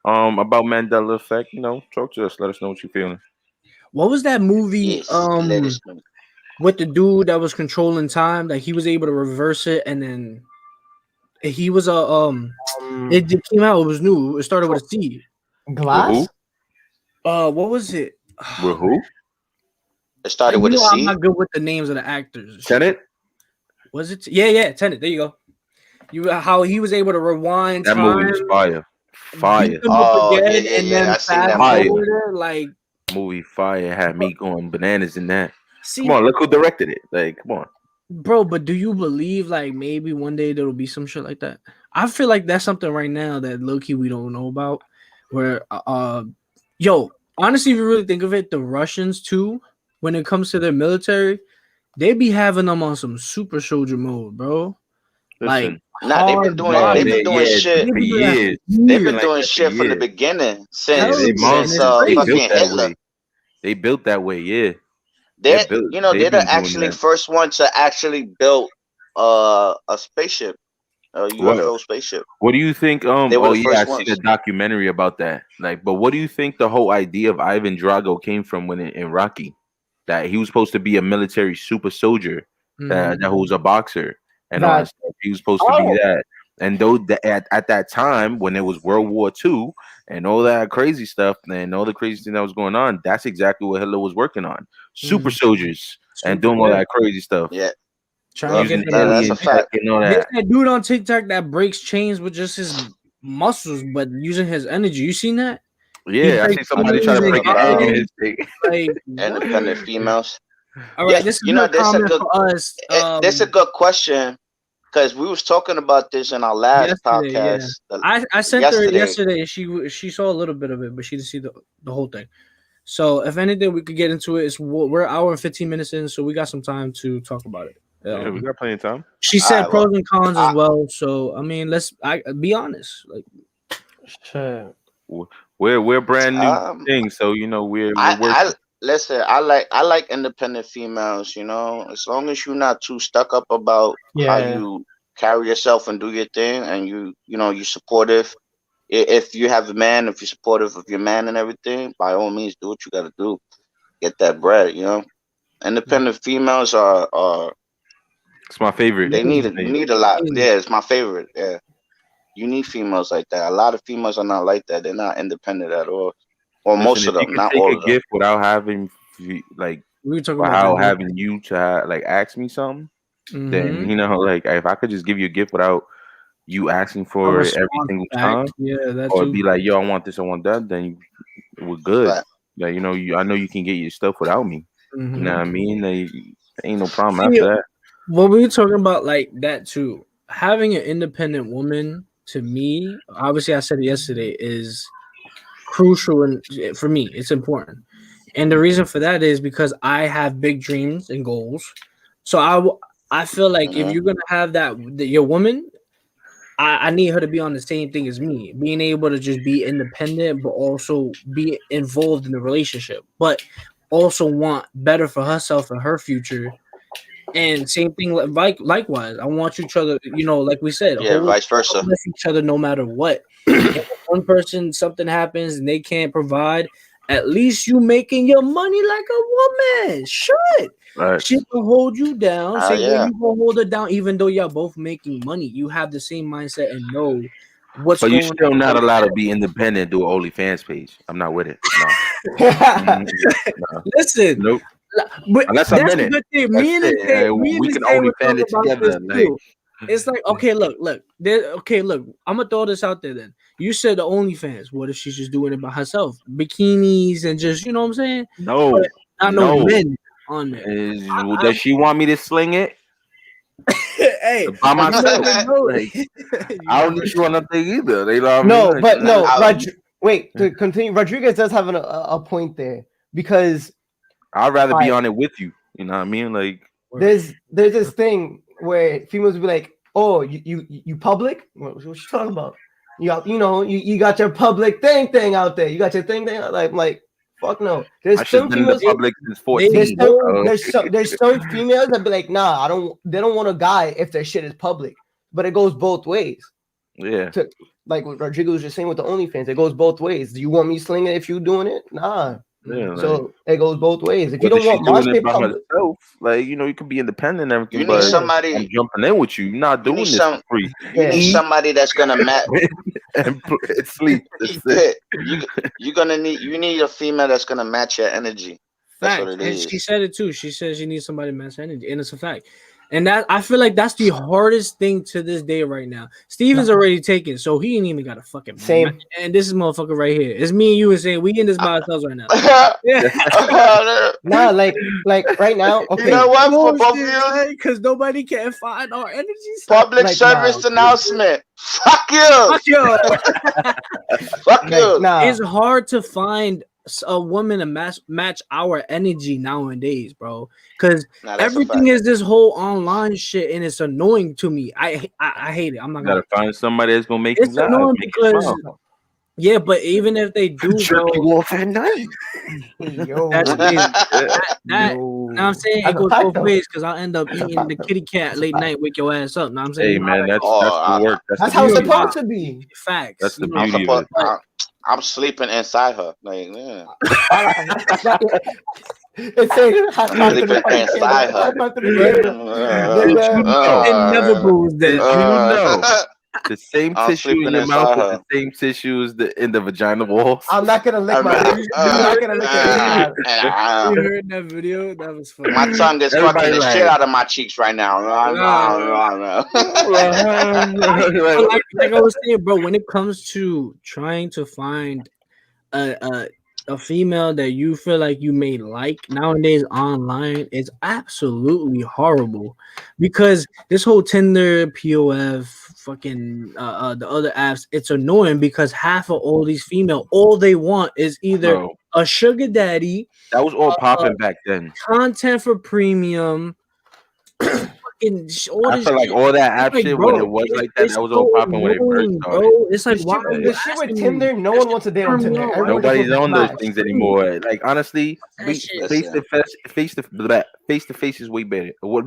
About Mandela Effect. Talk to us. Let us know what you're feeling. What was that movie? Yes. Let us know. With the dude that was controlling time, like he was able to reverse it, and then he was a It came out. It was new. It started with a C. With Glass. who? What was it? With who? It started You with a know, I'm C. not good with the names of the actors. Tenet? Was it? Yeah, Tenet. There you go. How he was able to rewind That movie time, was fire. beat Fire. them up Oh yeah, again, yeah, and yeah. then I seen fast that Fire. movie. forward it. Like, Movie fire had me going bananas in that. see, Come on, look who directed it. Like, come on. bro, but do you believe like maybe one day there'll be some shit like that? I feel like that's something right now that low key we don't know about. Where yo, honestly, if you really think of it, the Russians too, when it comes to their military, they be having them on some super soldier mode, bro. Like Listen. Nah, hard No, they've body. been doing They shit. for be doing that years. for They've They've been been years. like doing that for shit from the years. beginning Yeah, Hell they yeah, and it's monsters. They crazy. built fucking that Hitler. way. They built that way, yeah. They They've they're the been doing actually that. first one to actually build a spaceship, a What UFO spaceship. what do you think? They were Oh the yeah, I first seen a ones. documentary about that. Like, but what do you think the whole idea of Ivan Drago came from when in Rocky? That he was supposed to be a military super soldier, Mhm. that was a boxer and all that That stuff. He was supposed to be oh that. And though at that time when it was World War II and all that crazy stuff and all the crazy thing that was going on, that's exactly what Hitler was working on. Super Mhm. soldiers and Super, doing all yeah. that crazy stuff. Yeah, Trying to well, get Using them. that's a alien tech fact. and all There's that. that dude on TikTok that breaks chains with just his muscles, but using his energy. You seen that? He Yeah, I breaks see somebody try chains to and break an egg in games. his thing. Like Independent what? females. All Yeah, right, this is you know, a comment for us. that's a good question because we was talking about this in our last Yesterday, yeah. podcast I sent her yesterday. yesterday. She saw a little bit of it, but she didn't see the whole thing. So if anything, we could get into it. We're an hour and 15 minutes in, so we got some time to talk about it. Yeah, we got plenty of time. She All said right, well, pros and cons as I, well. So I mean, I be honest. Like shit. We're brand new um, things, so we're I working. listen. I like independent females. You know, as long as you're not too stuck up about how Yeah. you carry yourself and do your thing, and you're supportive. If you have a man, if you're supportive of your man and everything, by all means, do what you got to do. Get that bread. Independent females are It's my favorite. they need amazing, it. You need a lot. Yeah, it's my favorite. Yeah, you need females like that. A lot of females are not like that. They're not independent at all, or Listen, most if of you them, could not take all a of them. gift without having like we were talking about that. without having you to like ask me something, then Mm-hmm. like if I could just give you a gift without you asking A for it every response single back. time, Yeah, that or too. be like, yo, I want this, I want that, then we're good. But Like I know you can get your stuff without me. You know Mm-hmm. what I mean? Like, ain't no problem See, after that. what we were talking about, like that too. Having an independent woman, to me, obviously, I said it yesterday, is crucial, and for me, it's important. And the reason for that is because I have big dreams and goals. So I feel like if mhm. you're gonna have your woman, I need her to be on the same thing as me, being able to just be independent, but also be involved in the relationship, but also want better for herself and her future. And same thing, likewise, I want each other, like we said, Yeah, hold vice versa. with each other no matter what. And if one person something happens and they can't provide, at least you making your money like a woman. Shit. Right. She can hold you down. Same way Yeah. you gonna hold her down, even though y'all both making money. You have the same mindset and know what's But you going still on. not allowed to be independent. Do an OnlyFans page. I'm not with it. No. No. Listen, Nope. but Unless I'm that's in a it. good thing. That's Me and the it. Tay, me and We the can Tay were OnlyFans talking it about this together. Like, too. It's like, okay, look, look. I'm gonna throw this out there. Then you said the OnlyFans. What if she's just doing it by herself, bikinis and just, you know what I'm saying? no, But not no no. men on there. Does she want me to sling it? Hey, by you myself. never know. Like, You I don't never need you on nothing either. You know what I mean? No, Like, but no. I- Wait, to continue. Rodriguez does have a point there because I'd rather be Alright. on it with you. You know what I mean? Like, there's this thing where females will be like, "Oh, you public? What you talking about? You got your public thing out there. You got your thing out." Like, fuck no. There's I should have some been in the females. public since They 14. know. There's some females that be like, nah, I don't. They don't want a guy if their shit is public. But it goes both ways. Yeah. Like what Rodrigo was just saying with the OnlyFans, it goes both ways. Do you want me slinging it if you doing it? Nah. Yeah. Like, So it goes both ways. If you whether don't she want my doing it shit by public, herself, like, you can be independent and everything, You but need Yeah. I'm somebody. jumping in with you. You're not You doing need this some. for free. You Yeah. need somebody that's gonna match. and sleep. That's it. You need a female that's gonna match your energy. That's what Fact. it And is. she said it too. She says she needs somebody to match energy, and it's a fact. And that I feel like that's the hardest thing to this day right now. Steven's already taken, so he ain't even got a fucking Same. And this is motherfucker right here. It's me and you and saying we in this by ourselves right now. Yeah. nah, like right now, okay. You know what? For both of you, Because nobody can find our energy. public Like, service nah. announcement. Fuck you. Fuck you. Fuck you. Nah. It's hard to find a woman to match our energy nowadays, bro. Because Nah, that's a everything fact. is this whole online shit, and it's annoying to me. I hate it. I'm not You gonna. gotta find somebody that's gonna make It's you laugh, annoying make you because smile. yeah, but even if they do, Jerk bro, you off at night. Yo, that's crazy. Yeah. That yo. Now I'm saying it That's a goes fact, both though. ways because I'll end up That's a eating fact, the though. kitty cat That's a late fact. night, wake your ass up. Now I'm saying Hey you know man, how that's the work. That's how it's beauty. supposed to be. that- facts. That's the you know, I'm beauty of supposed. it. I'm sleeping inside her. Like, yeah. It's saying hot I'm sleeping inside her. It never goes there. Did you know the same I'm tissue in sleeping your mouth inside is her. the same tissue as in the vagina walls? I'm not gonna lick my. I'm I'm not gonna lick it. You heard that video? That was funny. My tongue is Everybody fucking the like- shit out of my cheeks right now. Like I was saying, bro, when it comes to trying to find a female that you feel like you may like nowadays online, it's absolutely horrible because this whole Tinder, POF, fucking the other apps, it's annoying because half of all these female, all they want is either Bro, a sugar daddy, that was all popping back then. content for premium. Fucking all I this feel like shit. all that app Like, shit bro, when it was like that, it's that was all so popping when it first annoying, started. bro. It's like The why shit, are the you shit with asking Tinder, me? no one wants to date on turn me Tinder. on. Everyone just Nobody's wants to on those smash. things anymore. Like honestly, That face shit. to face is way better. Way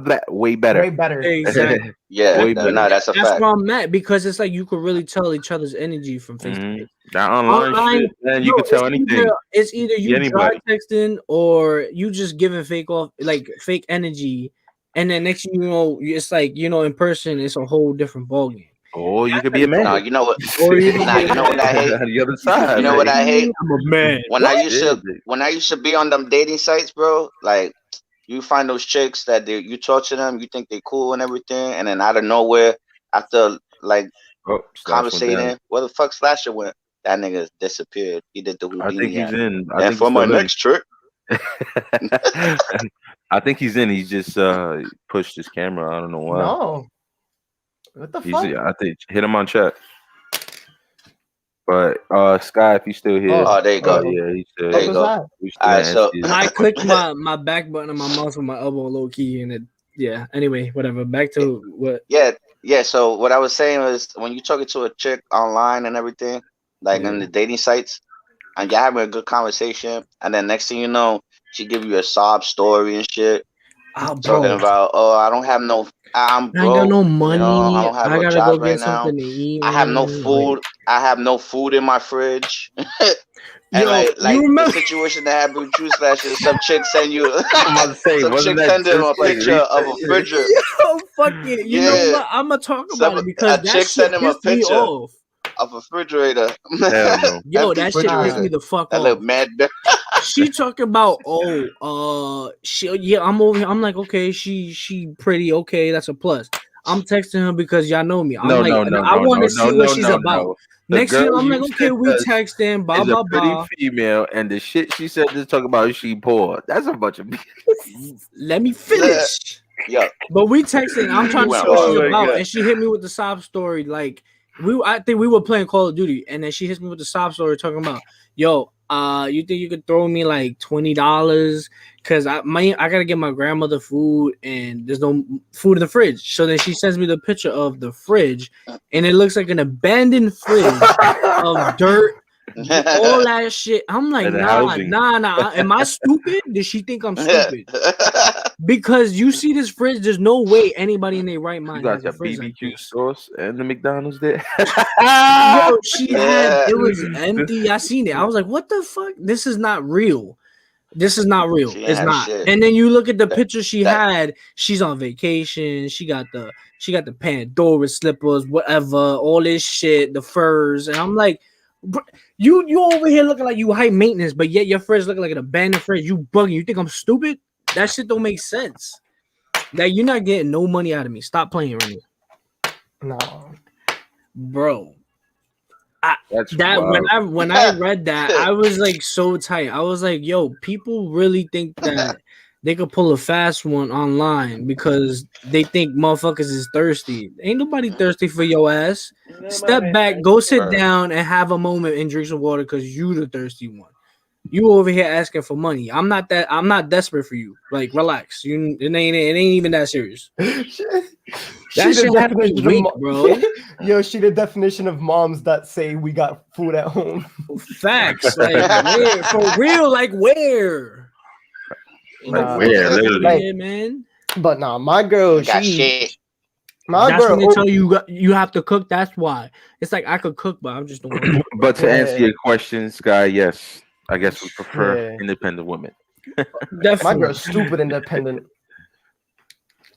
better. Way better. Exactly. Yeah, Way better. no, that's a That's fact. where I'm at because it's like you could really tell each other's energy from face to Mhm. face. That online shit, man, you No, can tell it's anything. It's either you dry Anybody. texting or you just giving fake energy, and then next thing you know, it's like in person, it's a whole different ballgame. Or you could be a man. No, you know what? Or you can Nah, be you know what I hate? the other side. You know what like, I hate? I'm a man. When I used to be on them dating sites, bro, like you find those chicks that you talk to them, you think they cool and everything, and then out of nowhere, after like oh, Slash went down. conversating, where the fuck Slasher went? That nigga disappeared. He did the I think Houdini he's act. in. I And think for he's my still in. next trick, I think he's in. He's just pushed his camera. I don't know why. No. What the fuck? I think hit him on chat. But Sky, if he's still here, oh, there you go. yeah, he's still There here. you What was go. that? We still Alright, so answer. I clicked my back button on my mouse with my elbow low key, and it Anyway, whatever. Back to what. yeah. So what I was saying was when you talking to a chick online and everything, like on the dating sites, and you're having a good conversation, and then next thing you know, she give you a sob story and shit, Oh, talking bro. about, oh, I don't have no, I'm I ain't broke. got no money. I don't have I a gotta job go right get now. something to eat. I have no man. food. I have no food in my fridge. And Yo, like you the remember? situation that happened with Juice Flash is some chick send you I'm about to say, some wasn't chick that send him a just like picture of a recent? refrigerator. Yo, fuck it. You know Yeah. what? I'm gonna talk about it because A that chick shit sent him a pissed me picture off. of a refrigerator. Hell no. Yo, Empty that shit pissed refrigerator. me the fuck That off. look mad. She talking about I'm over here. I'm like, okay, she pretty, okay, that's a plus. I'm texting her because y'all know me. I'm No, like, no, I want to see what she's about. no. The Next thing girl I'm you like, okay, sent we us texting, blah is blah a pretty blah. female, and the shit she said to talk about she poor. That's a bunch of. Let me finish. Yo, But we texting. I'm trying you to see went what she's hard. about, and she hit me with the sob story. Like I think we were playing Call of Duty, and then she hits me with the sob story talking about, yo, you think you could throw me like $20? Cause I gotta get my grandmother food, and there's no food in the fridge. So then she sends me the picture of the fridge, and it looks like an abandoned fridge of dirt. All that shit. I'm like, And the nah. housing. Am I stupid? Does she think I'm stupid? Because you see this fridge, there's no way anybody in their right You mind got has a the fridge like BBQ this. sauce and the McDonald's there. Yo, she had Yeah. it was empty. I seen it. I was like, what the fuck? This is not real. This is not real. She ain't It's have not. shit. And then you look at the picture she That had. She's on vacation. She got the Pandora slippers, whatever, all this shit, the furs, and I'm like, you over here looking like you high maintenance, but yet your fridge looking like an abandoned fridge. You bugging? You think I'm stupid? That shit don't make sense. That you're not getting no money out of me. Stop playing right now, No. bro. That's That wild. when I read that, I was like so tight. I was like, yo, people really think that they could pull a fast one online because they think motherfuckers is thirsty. Ain't nobody thirsty for your ass. Step back, go sit Word. down and have a moment and drink some water because you the thirsty one. You over here asking for money. I'm not desperate for you. Like, relax. It ain't even that serious. She That shit the had me definition of weak, bro. Yo, she the definition of moms that say we got food at home. Facts. Like, where? For real, like, where? Like Nah, where, literally. Yeah, man. but nah, my girl, you got she shit. my That's when girl. they tell you have to cook. That's why. It's like I could cook, but I'm just don't want to. But to answer Yeah. your question, Sky, yes, I guess we prefer Yeah. independent women. My Definitely. girl's stupid independent.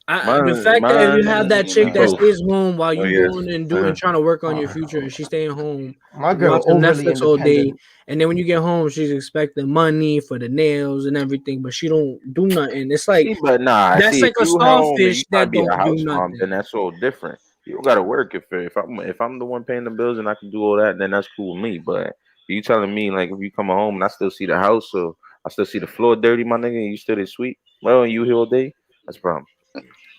The fact that you have that chick that Both. stays home while you yes. going and doing trying to work on your future, and she's staying home My girl watching overly Netflix all day, independent. and then when you get home, she's expecting money for the nails and everything, but she don't do nothing. It's like See, but nah, that's see, if like a you home and you starfish trying to that be a don't do house mom, then nothing. that's all different. You don't gotta work if I'm the one paying the bills and I can do all that, then that's cool with me. But you telling me like if you come home and I still see the house, so I still see the floor dirty, my nigga, and you still is sweet. Well, and you here all day, that's a problem.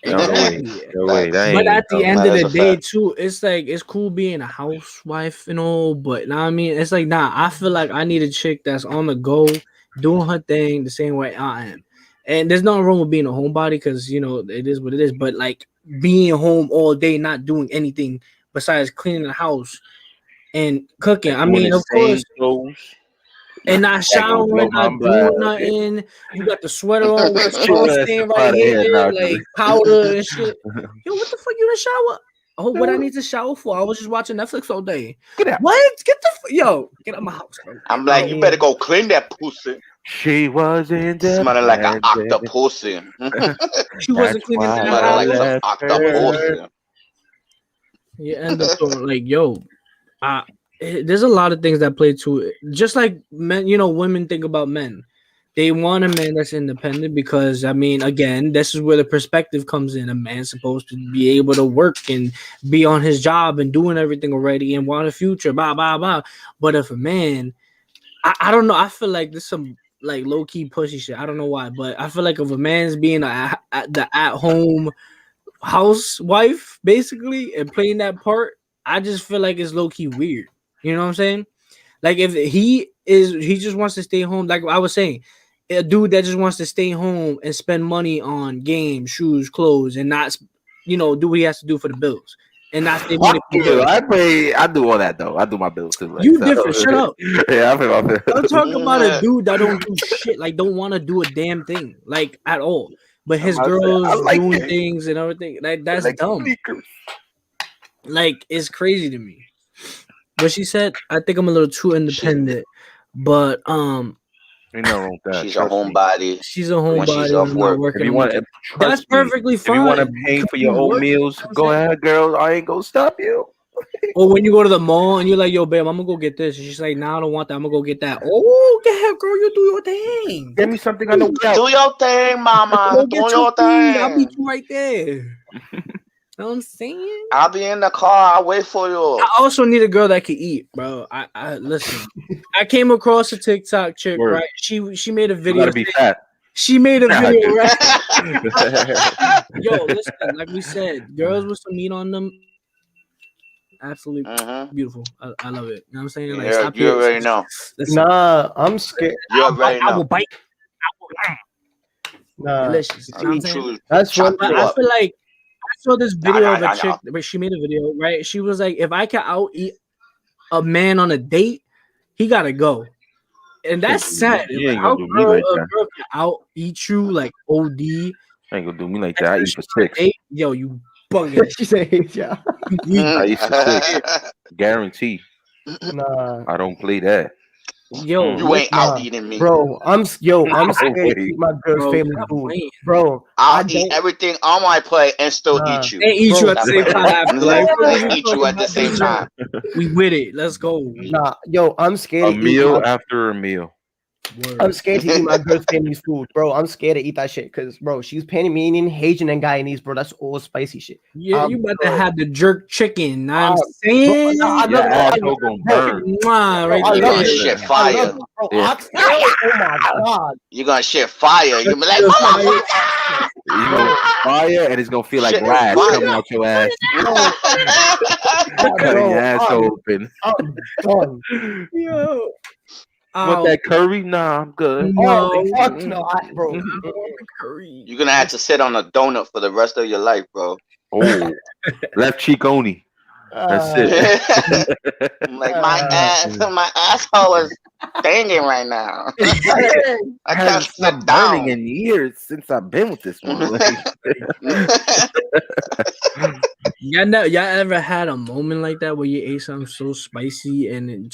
No way, Exactly. no way. That But ain't at the no. end Nah, of that's the a day, fact. too, it's like it's cool being a housewife and all, but now I mean, it's like nah. I feel like I need a chick that's on the go, doing her thing the same way I am. And there's nothing wrong with being a homebody because you know it is what it is. But like being home all day, not doing anything besides cleaning the house and cooking. And I doing mean, the of same course, clothes. and not That gonna blow showering, my not doing mind. Okay. nothing. You got the sweater on with the Get scarf your ass stain up right out of here here, now, like dude. powder and shit. Yo, what the fuck you in the shower? Oh, what I need to shower for? I was just watching Netflix all day. Get out. What? Get out of my house, bro. Get I'm out like, of you here. better go clean that pussy. She was Smelling like an independent. octopussy. She wasn't That's cleaning why that Smelling I like house. some left her. octopussy. You end up doing like, yo, there's a lot of things that play to it. Just like men, you know, women think about men. They want a man that's independent because, I mean, again, this is where the perspective comes in. A man's supposed to be able to work and be on his job and doing everything already and want a future, blah, blah, blah. But if a man, I don't know, I feel like this some like low key pussy shit. I don't know why, but I feel like if a man's being the at home housewife basically and playing that part, I just feel like it's low key weird. You know what I'm saying? Like if he just wants to stay home, like I was saying, a dude that just wants to stay home and spend money on games, shoes, clothes, and not, you know, do what he has to do for the bills and not save money Fuck for the you. bills. I do all that though. I do my bills too. Like, You so. different. Shut up. Yeah, I pay my I'm bills. talking about a dude that don't do shit, like don't want to do a damn thing, like at all. But I'm his about to say, I girls like doing it. things and everything, like I that's like dumb. sneakers. Like it's crazy to me. But she said, I think I'm a little too independent. But Ain't nothing wrong with that. She's a Trust me. homebody she's a when she's homebody and off I'm not work. If working you on want my. to That's trust me, perfectly if you want to fine. pay Because for you your own work, you know meals, what I'm go saying? ahead, girl. I ain't gonna stop you. Or when you go to the mall and you're like, yo, babe, I'm gonna go get this. And she's like, nah, I don't want that. I'm gonna go get that. Oh, go ahead, girl, you do your thing. Get Go me get something on the your way food. out. Do your thing, mama. Go Do get your your food. I'll meet thing. you right there. Know what I'm saying? I'll be in the car. I'll wait for you. I also need a girl that can eat, bro. I listen. I came across a TikTok chick, Word. right? She made a You video gotta be saying, fat. She made a video, right? Yo, listen, like we said, girls with some meat on them, absolutely beautiful. I love it. You know what I'm saying? Like, stop you it. already know. Listen, Nah, I'm scared. You already I will know. bite. Nah, Delicious. You know what I'm saying? Truly that's one chop But you thing. I up. feel like I saw this video of a Nah. chick, but she made a video, right? She was like, if I can out eat a man on a date, he gotta go. And that's sad. You ain't How gonna do me like a that. girl can out eat you like OD, Ain't gonna do me like that. I eat for especially on a 6. date. Yo, you bugging. She said, yeah. You weak. I eat for 6. Guarantee. Nah, I don't play that. Yo, You ain't nah, out eating me. bro. I'm scared No to way. eat my girl's bro, family stop food, playing. bro. I I'll eat don't. everything on my plate and still Nah. eat you. And eat Bro, you at the Stop same playing. time after. Like, And eat you at the same time. We with it. Let's go. Nah, yo, I'm scared A to eat meal my. after a meal. I'm scared to eat my girl's family's food, bro. I'm scared to eat that shit because, bro, she's Panamanian, Haitian, and Guyanese, bro. That's all spicy shit. Yeah, you about to bro, have the jerk chicken. Know what I'm bro, saying? nah, I Your love asshole gonna burn. Mwah, right I You're love gonna there. it. shit I fire. love it, bro. Yeah. Oxtail, oh my god, You're gonna shit fire. You'll be like, Fire. motherfucker! You gonna fire and it's gonna feel like Shit glass fire. coming out your ass. bro, Cutting your ass I'm open. done. Yo. Want that curry? Nah, I'm good. No. Oh, fuck no, bro. I don't want the curry. You're gonna have to sit on a donut for the rest of your life, bro. Oh, left cheek only. That's it. Like my asshole is stinging right now. I I can't haven't sit stopped down. burning in years since I've been with this one. Y'all ever had a moment like that where you ate something so spicy and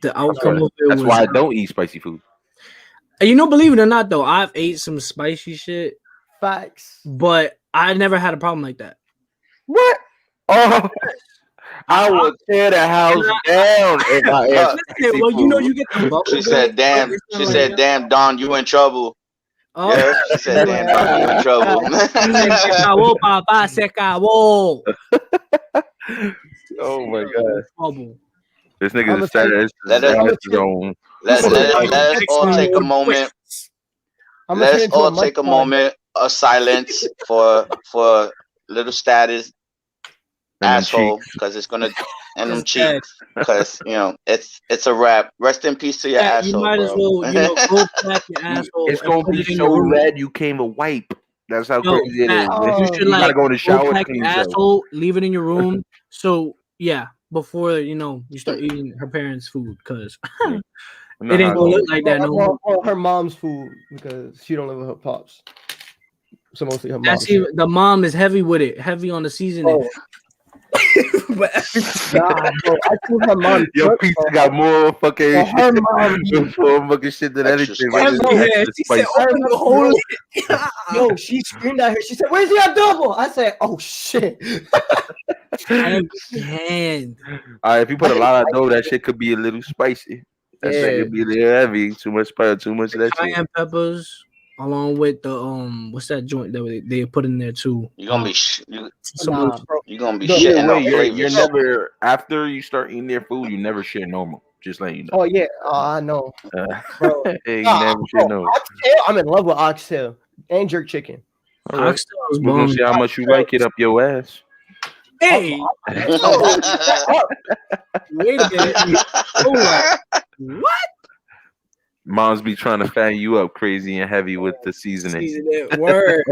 the outcome of it That's was? why I don't eat spicy food. And you know, believe it or not, though, I've ate some spicy shit, Facts. but I never had a problem like that. What? Oh, I would tear the house down if I ate spicy Well, you know, food. you get the bubble. She said, "Damn." She said, "Damn, Don, you in trouble." Oh, Yeah. She said, "Damn, Don, you in trouble." se acabó, papá, se acabó. Oh my god, Bubble. this nigga I'ma is sad. Let us- On his own. Let us all take a moment. I'm gonna turn Let's into all a take a mud pie. moment of silence for little status And them asshole cheeks. because it's gonna and them It's dead. cheeks because it's a wrap. Rest in peace to your Yeah, asshole, you might as bro. well, go clap your asshole. It's and gonna put be it in so your room. red you can't even wipe. That's how Yo, crazy it is. Pat, Oh, you should You gotta like go in the shower to pack clean your yourself. asshole, leave it in your room. So yeah, before you start eating her parents' food, cause You know it how ain't gonna it look goes. like that no more. Well, her mom's food because she don't live with her pops. So mostly her mom's. That's even the mom is heavy with it, heavy on the seasoning. Oh, But nah, bro. I think her mom. Your cooked, pizza bro. got more fucking Well, her mom. more fucking shit than Extra anything. spicy. It's yeah, extra she said, spicy. "Open the hole." Yo, she screamed at her. She said, "Where's your double?" I said, "Oh shit." Heavy hand. If you put a lot of dough, that shit could be a little spicy. That shit Yeah. could be a little heavy. Too much spice, too much of that shit. Cayenne peppers, along with the what's that joint that they put in there too? You're gonna be Nah, bro. you're gonna be No, Either shitting way, out you're flavors. never after you start eating their food, you never share normal. Just letting you know. Oh yeah. Oh, I know, bro. Hey, you Nah, never share bro, normal. oxtail. I'm in love with oxtail and jerk chicken. All right. Oxtail is We're gonna bomb. see how much you like it up your ass. Hey, wait a minute. Hold up. What? Moms be trying to fatten you up crazy and heavy with the seasoning. Season it. Word.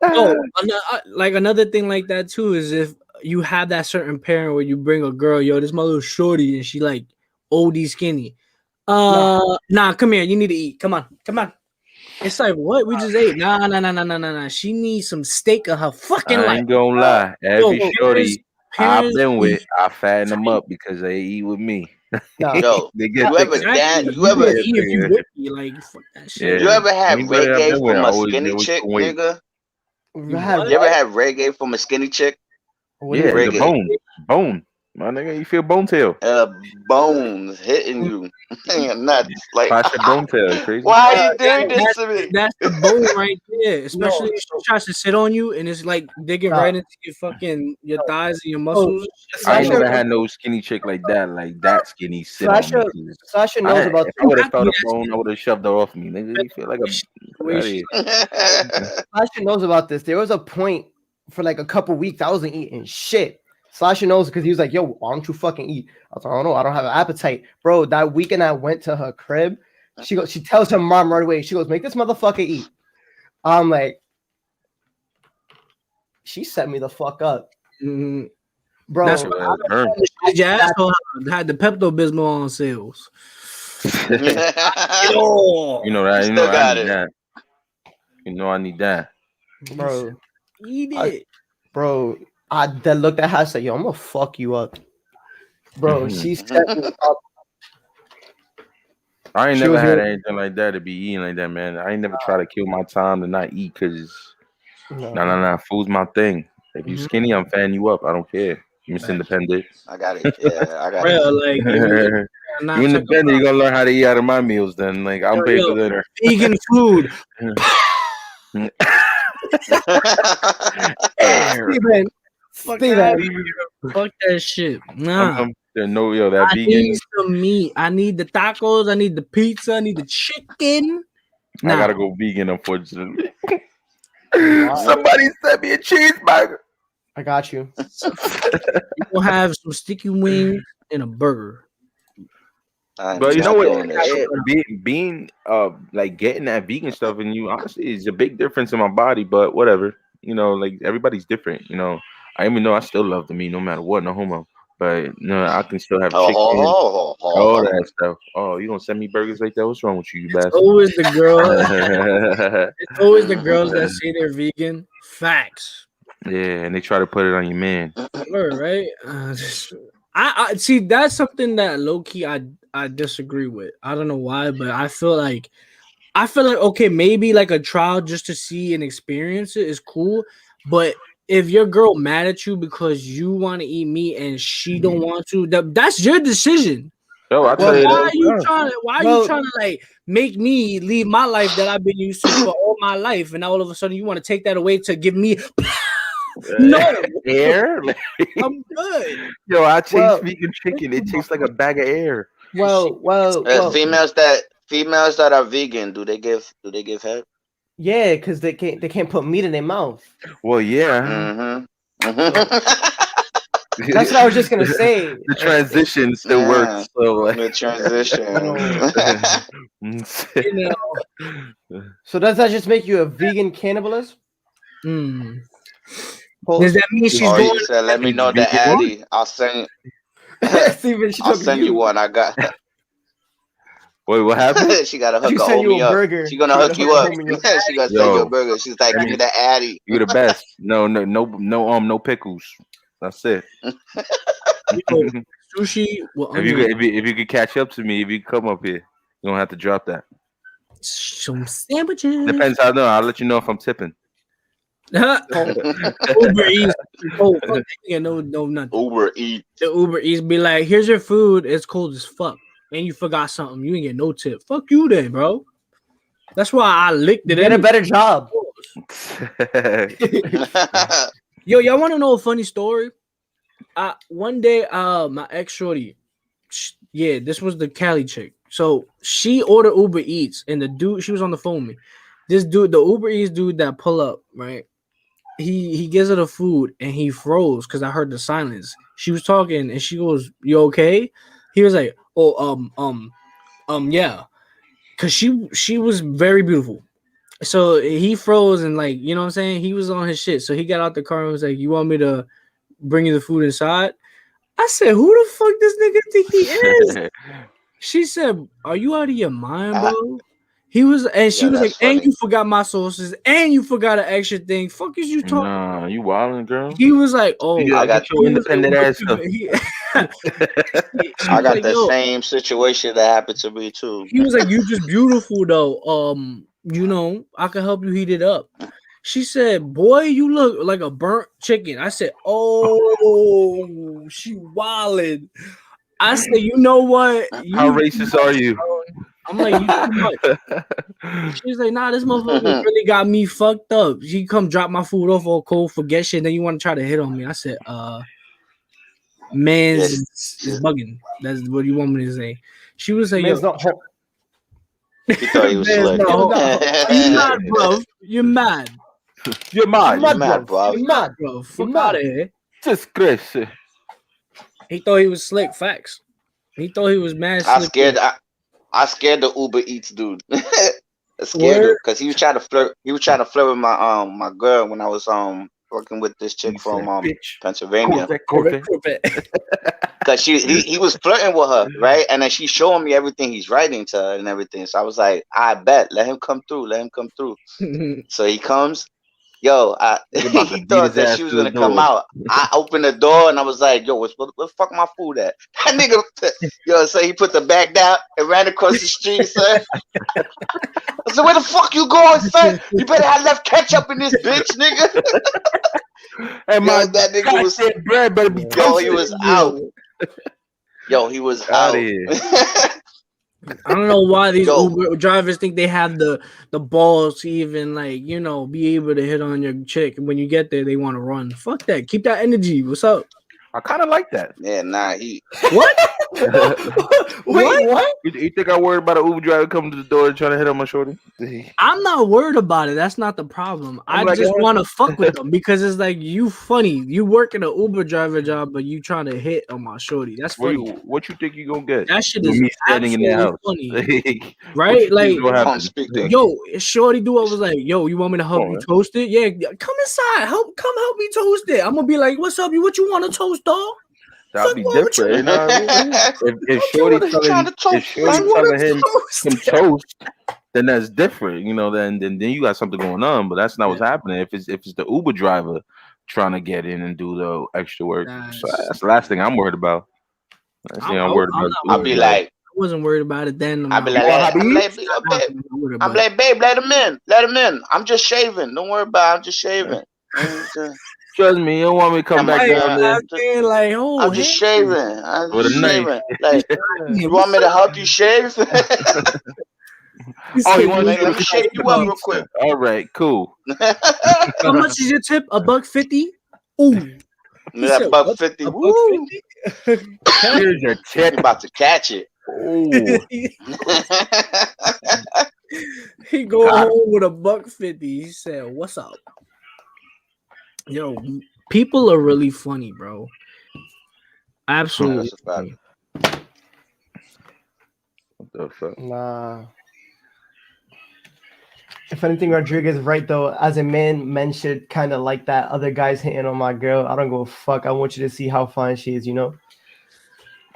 Oh, another thing like that too is if you have that certain parent where you bring a girl, yo, this my little shorty, and she like OD skinny. Nah, come here. You need to eat. Come on. It's like what we just ate. Nah. She needs some steak of her fucking I life. ain't gonna lie. Every shorty I've been with, eat. I fatten them up because they eat with me. Nah. Yo, They get you ever thicker. dance? You ever eat if you with me, like fuck that shit. You ever have Anybody I've reggae been with, from I a always- they skinny always chick, can wait. nigga? Have You ever have reggae from a skinny chick? what Yeah, is the it? Reggae. bone. My nigga, you feel bone tail. Bones hitting you in your nuts. Like, Sasha bone tail. You crazy? why are you doing this That's to me? that's the bone right there. No, Especially if she tries to sit on you and it's like digging nah, right into your thighs and your so muscles. I ain't Sasha, never had no skinny chick like that skinny sit on me. Sasha, 'Cause Sasha knows about if I this. would have Exactly. felt a bone, I would have shoved her off me, nigga. You feel like a The way she Sasha knows about this. There was a point for like a couple weeks I wasn't eating shit. Sasha knows because he was like, "Yo, why don't you fucking eat?" I was like, "I don't know. I don't have an appetite, bro." That weekend I went to her crib. She tells her mom right away. She goes, "Make this motherfucker eat." I'm like, she set me the fuck up, Mhm. bro. That's burn. your asshole had the Pepto Bismol on sales. You know that. You You know still I got need it. that. You know I need that. Bro. Eat I- it. Bro, I that looked at her. I said, "Yo, I'm gonna fuck you up, bro." Mhm. She set me up. I ain't She never was had really- anything like that to be eating like that, man. I ain't never try to kill my time to not eat because nah. Food's my thing. If you Mhm. skinny, I'm fanning you up. I don't care. Miss Independent. I got it. Yeah, I got it. Real, like You not check independent, you gonna learn how to eat out of my meals then. Like I'm paying for dinner. vegan food. Air. Steven, Fuck Steven, outta here. Fuck that shit. Nah. There's no that I vegan. need some meat. I need the tacos. I need the pizza. I need the chicken. I Nah. gotta go vegan, unfortunately. Somebody sent me a cheeseburger. I got you. You gonna have some sticky wings and a burger. I'm But you know not what? doing this. Being like getting that vegan stuff in you honestly is a big difference in my body. But whatever, you know, like everybody's different. You know, I even know I still love the meat no matter what, no homo. But no, I can still have chicken, all that stuff. Oh, you gonna send me burgers like that? What's wrong with you, you It's bastard? always the girl. It's always the girls Mhm. that say they're vegan. Facts. Yeah, and they try to put it on your man. Word, right? I see that's something that low key I disagree with. I don't know why, but I feel like okay, maybe like a trial just to see and experience it is cool, but if your girl mad at you because you want to eat meat and she don't want to, that's your decision. Yo, I'll tell Well, you Why that. are you trying to? Why are Well- you trying to like make me leave my life that I've been used to for all my life, and now all of a sudden you want to take that away to give me? No, Air. I'm good. Yo, I taste Well- vegan chicken. It tastes like a bag of air. Well, Females that are vegan, do they give head? yeah, because they can't put meat in their mouth. Well, yeah. Mm-hmm. That's what I was just gonna say. The transition still Yeah. works. So, The transition. You know. So does that just make you a vegan cannibalist? Mm. Pause. Does that mean she's Or going? you said, let me know the Vegan? Addy. I'll send Steven, she I'll talking send to you one. I got Wait, what happened? she gotta hook She a send you homie a up. burger. She gonna She hook gonna you hook up. a homie up. She gonna send you Yo. a burger. She's like, give me the Addy. You the best. No pickles. That's it. Sushi with If you onion. could, if you could catch up to me, if you come up here, you don't have to drop that. Some sandwiches. Depends how I know. I'll let you know if I'm tipping. Uber Eats. Oh, fuck that. Yeah, no, nothing. Uber Eat. The Uber Eats be like, here's your food. It's cold as fuck. And you forgot something. You ain't get no tip. Fuck you then, bro. That's why I licked it. Get a better job. Yo, y'all want to know a funny story? One day, my ex shorty, yeah, this was the Cali chick. So she ordered Uber Eats, and the dude, she was on the phone with me. This dude, the Uber Eats dude that pull up, right? He gives her the food, and he froze because I heard the silence. She was talking, and she goes, "You okay?" He was like, "Oh, yeah," because she was very beautiful. So he froze, and like, you know what I'm saying? He was on his shit. So he got out the car and was like, "You want me to bring you the food inside?" I said, "Who the fuck this nigga think he is?" She said, "Are you out of your mind, bro?" He was, and she was like, that's funny. "And you forgot my sauces, and you forgot an extra thing. Fuck is you talking?" Nah, you wildin', girl. He was like, "Oh, I got your independent ass stuff. I got the same situation that happened to me too. He was like, "You just beautiful though. You know, I can help you heat it up." She said, "Boy, you look like a burnt chicken." I said, "Oh, she wildin'." I said, "You know what? How You too racist are much, you? bro." I'm like, "You too much." She's like, "Nah, this motherfucker really got me fucked up." She come drop my food off all cold, forget shit, then you want to try to hit on me. I said, man's Yes. is bugging. That's what you want me to say. She was like, "Yo, Man's not home. He thought he was man's slick. not you You're mad, bro? You're mad. You're mad. You mad, mad, bro. bro. You're mad. Bro, You're fuck mad. out of here." Disgrace. He thought he was slick. Facts. He thought he was mad I slick. scared. I scared the Uber Eats dude. I scared him Word. because he was trying to flirt. He was trying to flirt with my girl when I was working with this chick You from said, bitch. Pennsylvania. Corvette. Cause he was flirting with her, right? And then she's showing me everything he's writing to her and everything. So I was like, I bet, let him come through, let him come through. So he comes. Yo, Nigga about to he beat thought his that ass she was to the gonna come door. out. I opened the door and I was like, "Yo, where the fuck my food at?" That nigga, yo, so he put the bag down and ran across the street, son. I said, "Where the fuck you going, son? You better have left ketchup in this bitch, nigga." And Yo, my that nigga was, goddamn bread better be yo, he toasted. was out. Yo, he was Out out. of here. I don't know why these Yo. Uber drivers think they have the balls to even be able to hit on your chick. And when you get there, they want to run. Fuck that. Keep that energy. What's up? I kind of like that. Yeah, nah, he. What? Wait, what? You think I worried about an Uber driver coming to the door and trying to hit on my shorty? I'm not worried about it. That's not the problem. I I'm like, just what? want to fuck with them because it's like you funny. You working an Uber driver job, but you trying to hit on my shorty. That's funny. What you think you gonna get? That shit With is me standing in their absolutely house. funny. What Right? you think Like, gonna happen? Don't speak to yo, shorty do. I was like, yo, you want me to help Come on, you man. toast it? Yeah, come inside. Come help me toast it. I'm gonna be like, what's up? What you want to toast, dog? That'd be different. You know what I mean? If Shorty What you trying to telling toast, What Shorty you son? telling want him to some toast? toast, then that's different. You know, then you got something going on. But that's not what's happening. If it's the Uber driver trying to get in and do the extra work, so That's- that's the last thing I'm worried about. That's the thing I'm worried about. is the I'll Uber be driver. like, I wasn't worried about it then. I'll be You like, want I'm like, Habib's? yo, babe. I'm like, babe, let him in. Let him in. I'm just shaving. Don't worry about it. I'm just shaving. Trust me, you don't want me to come I'm back like, down there like, oh, I'm just shaving. I'm with a just knife. shaving. Like, you want me to help you shave? Oh, you want Like, me let me to shave you up real quick. All right, cool. How much is your tip? $1.50? Ooh. He That said, buck what? 50. $1.50? Here's your You tip. about to catch it. Oh, He go Got home with $1.50. He said, "What's up?" Yo, people are really funny, bro. Absolutely. That's a fact. Funny. what the fuck? Nah. If anything, Rodriguez right though. As a man, men should kind of like that. Other guys hitting on my girl. I don't go fuck. I want you to see how fine she is. You know.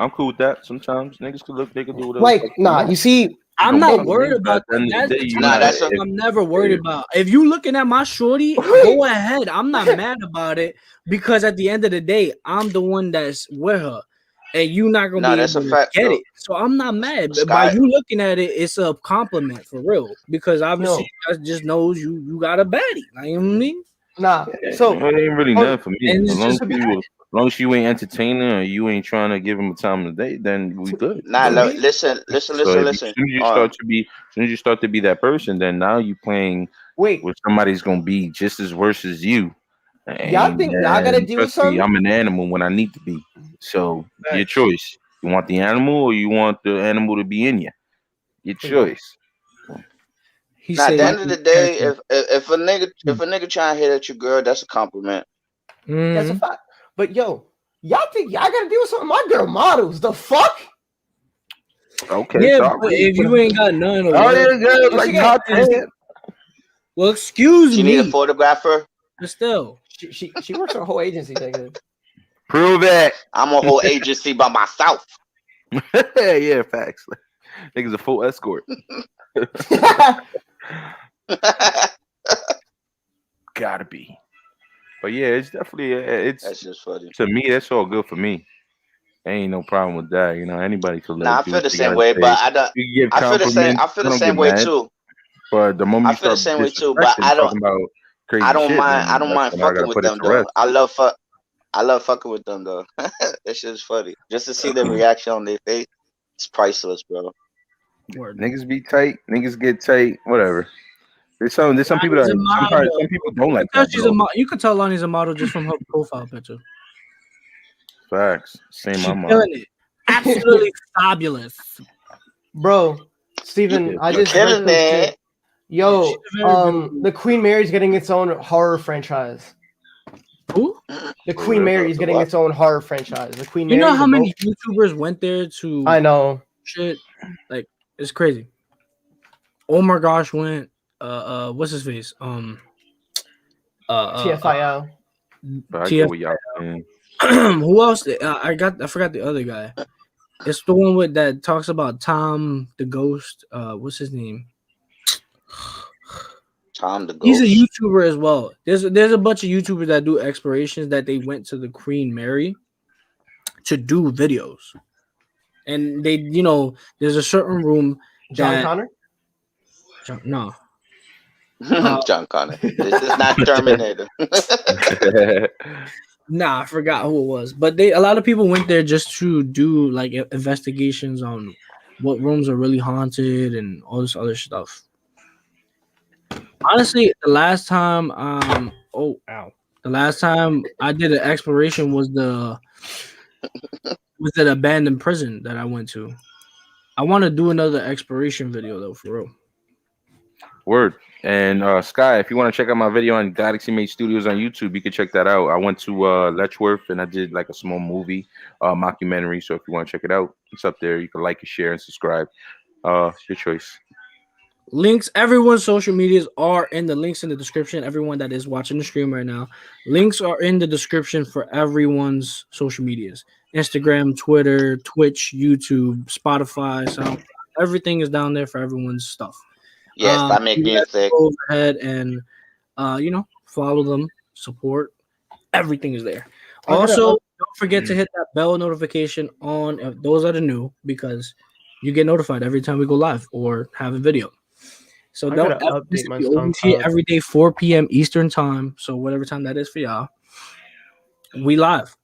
I'm cool with that. Sometimes niggas could look, they could do whatever. Like, the fuck they nah. want. You see, I'm Don't not bother worried me, about but at the that. end of the That's day, the you Nah, type that's of a shit I'm never worried if- about. If you looking at my shorty, go ahead. I'm not mad about it because at the end of the day, I'm the one that's with her. And you not gonna Nah, be that's able a to fact, get though. it. So I'm not mad. But by Sky, you looking at it, it's a compliment for real. Because obviously no, that just knows you got a baddie. Like, you know what I mean? nah. it So, ain't really oh, nothing for me. And As it's long just as you ain't entertaining or you ain't trying to give him a time of the day, then we good. nah, to me, listen. So as Listen. soon as you start to be that person, then now you playing wait. with somebody's gonna be just as worse as you. Y'all think y'all gotta And deal with trust me, something? I'm an animal when I need to be. So your Facts. choice. You want the animal or you want the animal to be in you? Your choice. he Now, at said the end of the day, if a nigga trying to hit at your girl, that's a compliment. That's a Mhm. fact. But yo, y'all think y'all gotta deal with something? My girl models. The fuck? Okay, Yeah, so but if you ain't got none or oh whatever, yeah, What like she not got? that. well, excuse She need a me, photographer. but still. She works for a whole agency, nigga. Prove it. I'm a whole agency by myself. Yeah, facts. Niggas a full escort. Gotta be. But yeah, it's definitely it's That's just funny. to me. That's all good for me. Ain't no problem with that. You know, anybody could Nah, I like do feel what the they same gotta way, say. but I don't. You give I feel the same. compliments. I feel I the don't get same way mad. too. But the moment I you feel the start same way too, but disrespecting, I don't. talking about crazy I don't shit, mind. I then don't that's mind when I fucking gotta with put it them to though. rest. I love fucking with them though. That shit's funny. Just to see the reaction on their face, it's priceless, bro. Word. Niggas be tight, niggas get tight, whatever. There's some people Lonnie's a that sometimes model. some people don't You like can tell that, she's a bro. You can tell Lonnie's a model just from her profile picture. Facts. Same She's my mom. killing it. Absolutely fabulous. Bro, Steven, Yeah, I You just read killing some it. shit. Yeah, she's Yo, a very beautiful. the Queen Mary's getting its own horror franchise. Who? The for Queen real. Mary is The getting what? its own horror franchise. The Queen You know Mary, the how many boat. YouTubers went there to I know. shit? Like it's crazy. Oh my gosh, went what's his face? TFIL. But I get TF. what y'all saying. Who else? I forgot the other guy. It's the one with that talks about Tom the Ghost. What's his name? Tom the He's a Ghost. YouTuber as well. There's a bunch of YouTubers that do explorations that they went to the Queen Mary to do videos, and they there's a certain room John that Connor? no uh, John Connor. This is not Terminator. nah, I forgot who it was, but a lot of people went there just to do like investigations on what rooms are really haunted and all this other stuff. Honestly, the last time the last time I did an exploration was an abandoned prison that I went to. I want to do another exploration video though, for real. Word. And Sky, if you want to check out my video on Galaxy Mate Studios on YouTube, you can check that out. I went to Letchworth and I did like a small movie, mockumentary. So if you want to check it out, it's up there. You can like and share and subscribe. Your choice. Links, everyone's social medias are in the links in the description. Everyone that is watching the stream right now, links are in the description for everyone's social medias: Instagram, Twitter, Twitch, YouTube, Spotify, SoundCloud. Everything is down there for everyone's stuff. Yes, I make You guys music. go ahead and follow them, support. Everything is there. Also, don't forget to hit that bell notification on if those that are new, because you get notified every time we go live or have a video. So I don't gotta ever miss update it. my We always here SoundCloud. every day, 4 p.m. Eastern time. So whatever time that is for y'all, we live.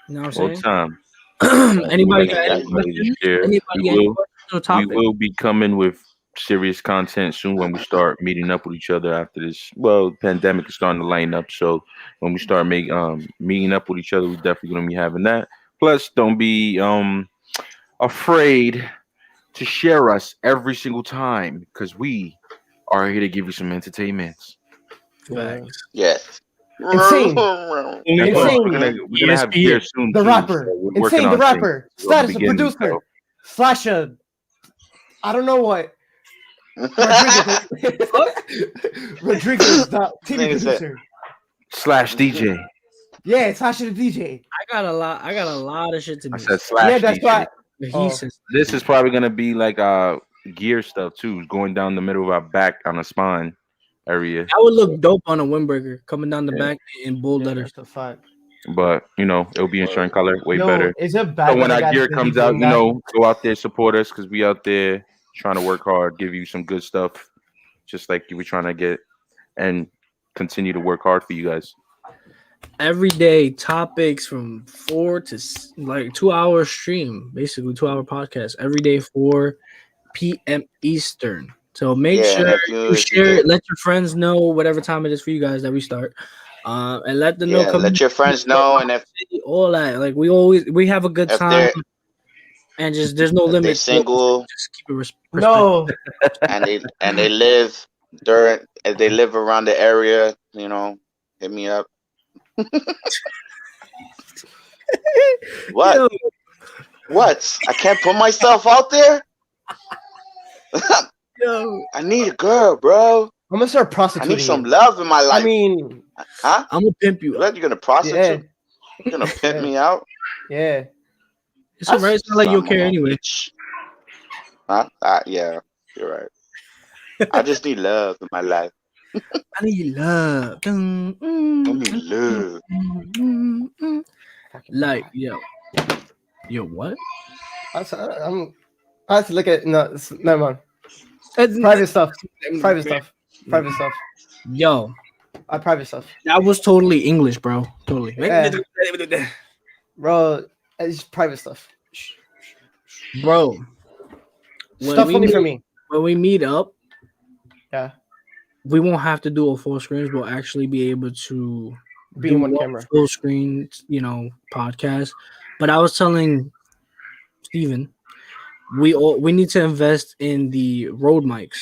You know what All I'm time. saying? Anybody Winning got any that. Everybody to questions? share. Anybody any questions or We topic? will be coming with serious content soon when we start meeting up with each other after this. Well, pandemic is starting to line up, so when we start meeting up with each other, we're definitely gonna be having that. Plus, don't be afraid to share us every single time because we are here to give you some entertainment. Facts. Yes. Insane. And plus, Insane. we're gonna have gear soon The too. rapper. So we're working Insane, the on things rapper. from the Status of beginning, producer. so- Slash a I don't know what. Rodriguez. Rodriguez, the TV Nigga said- producer. slash DJ. Yeah, Slash the DJ. I got a lot of shit to I do. said slash Yeah, that's DJ. why. He Oh. says This is probably gonna be like gear stuff too, going down the middle of our back on the spine area. that would look dope on a windbreaker coming down the Yeah. back in bold Yeah, letters. that's a fact. But it'll be in certain color, way Yo, better. is it bad So when that I our got gear busy comes doing out, that? go out there, support us because we out there trying to work hard, give you some good stuff, just like we're trying to get and continue to work hard for you guys. Every day topics from 4 to 2 hour stream, basically 2 hour podcast every day, 4 p.m. Eastern. So make Yeah, and sure if you share it, let your friends know whatever time it is for you guys that we start. And let them know. Yeah, let your friends know, and if all that, like we have a good if time, they're and just there's no if they're limit. single Just keep it respectful. No. and they live if they live around the area, hit me up. What? Yo, What? I can't put myself out there? yo, I need a girl, bro. I'm gonna start I prostituting. need some love in my life. I mean, huh? I'm gonna pimp you. What, you're gonna prostitute? yeah, You're gonna pimp Yeah. me out? yeah. It's alright. It's not like you'll Son care of a anyway. bitch. Huh? Yeah, you're right. I just need love in my life. I need love. I need love. Like, yo, what? I have to look at never mind. Private stuff. Private stuff. Private stuff. Yo, Private stuff. That was totally English, bro. Totally. Bro, it's private stuff. Bro, when Stuff we only for meet, me. when we meet up, Yeah. we won't have to do a full screens. We'll actually be able to Be do in one one camera. full screen, podcast. But I was telling Steven, we need to invest in the Rode mics,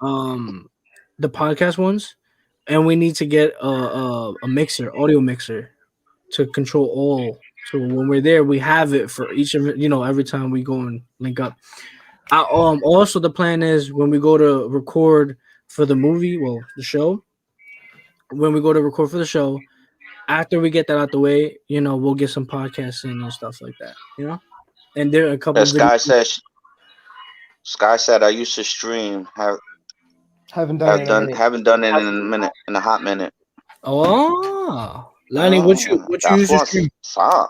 the podcast ones, and we need to get a mixer, audio mixer, to control all. So when we're there, we have it for each of every time we go and link up. Also the plan is when we go to record for the movie, well, the show. When we go to record for the show, after we get that out the way, we'll get some podcasts in and stuff like that. And there are a couple As of videos. Sky said, I used to stream. Haven't done it in a minute. Haven't done it in a minute, in a hot minute. Oh, Lonnie, what you That used to was stream? fire.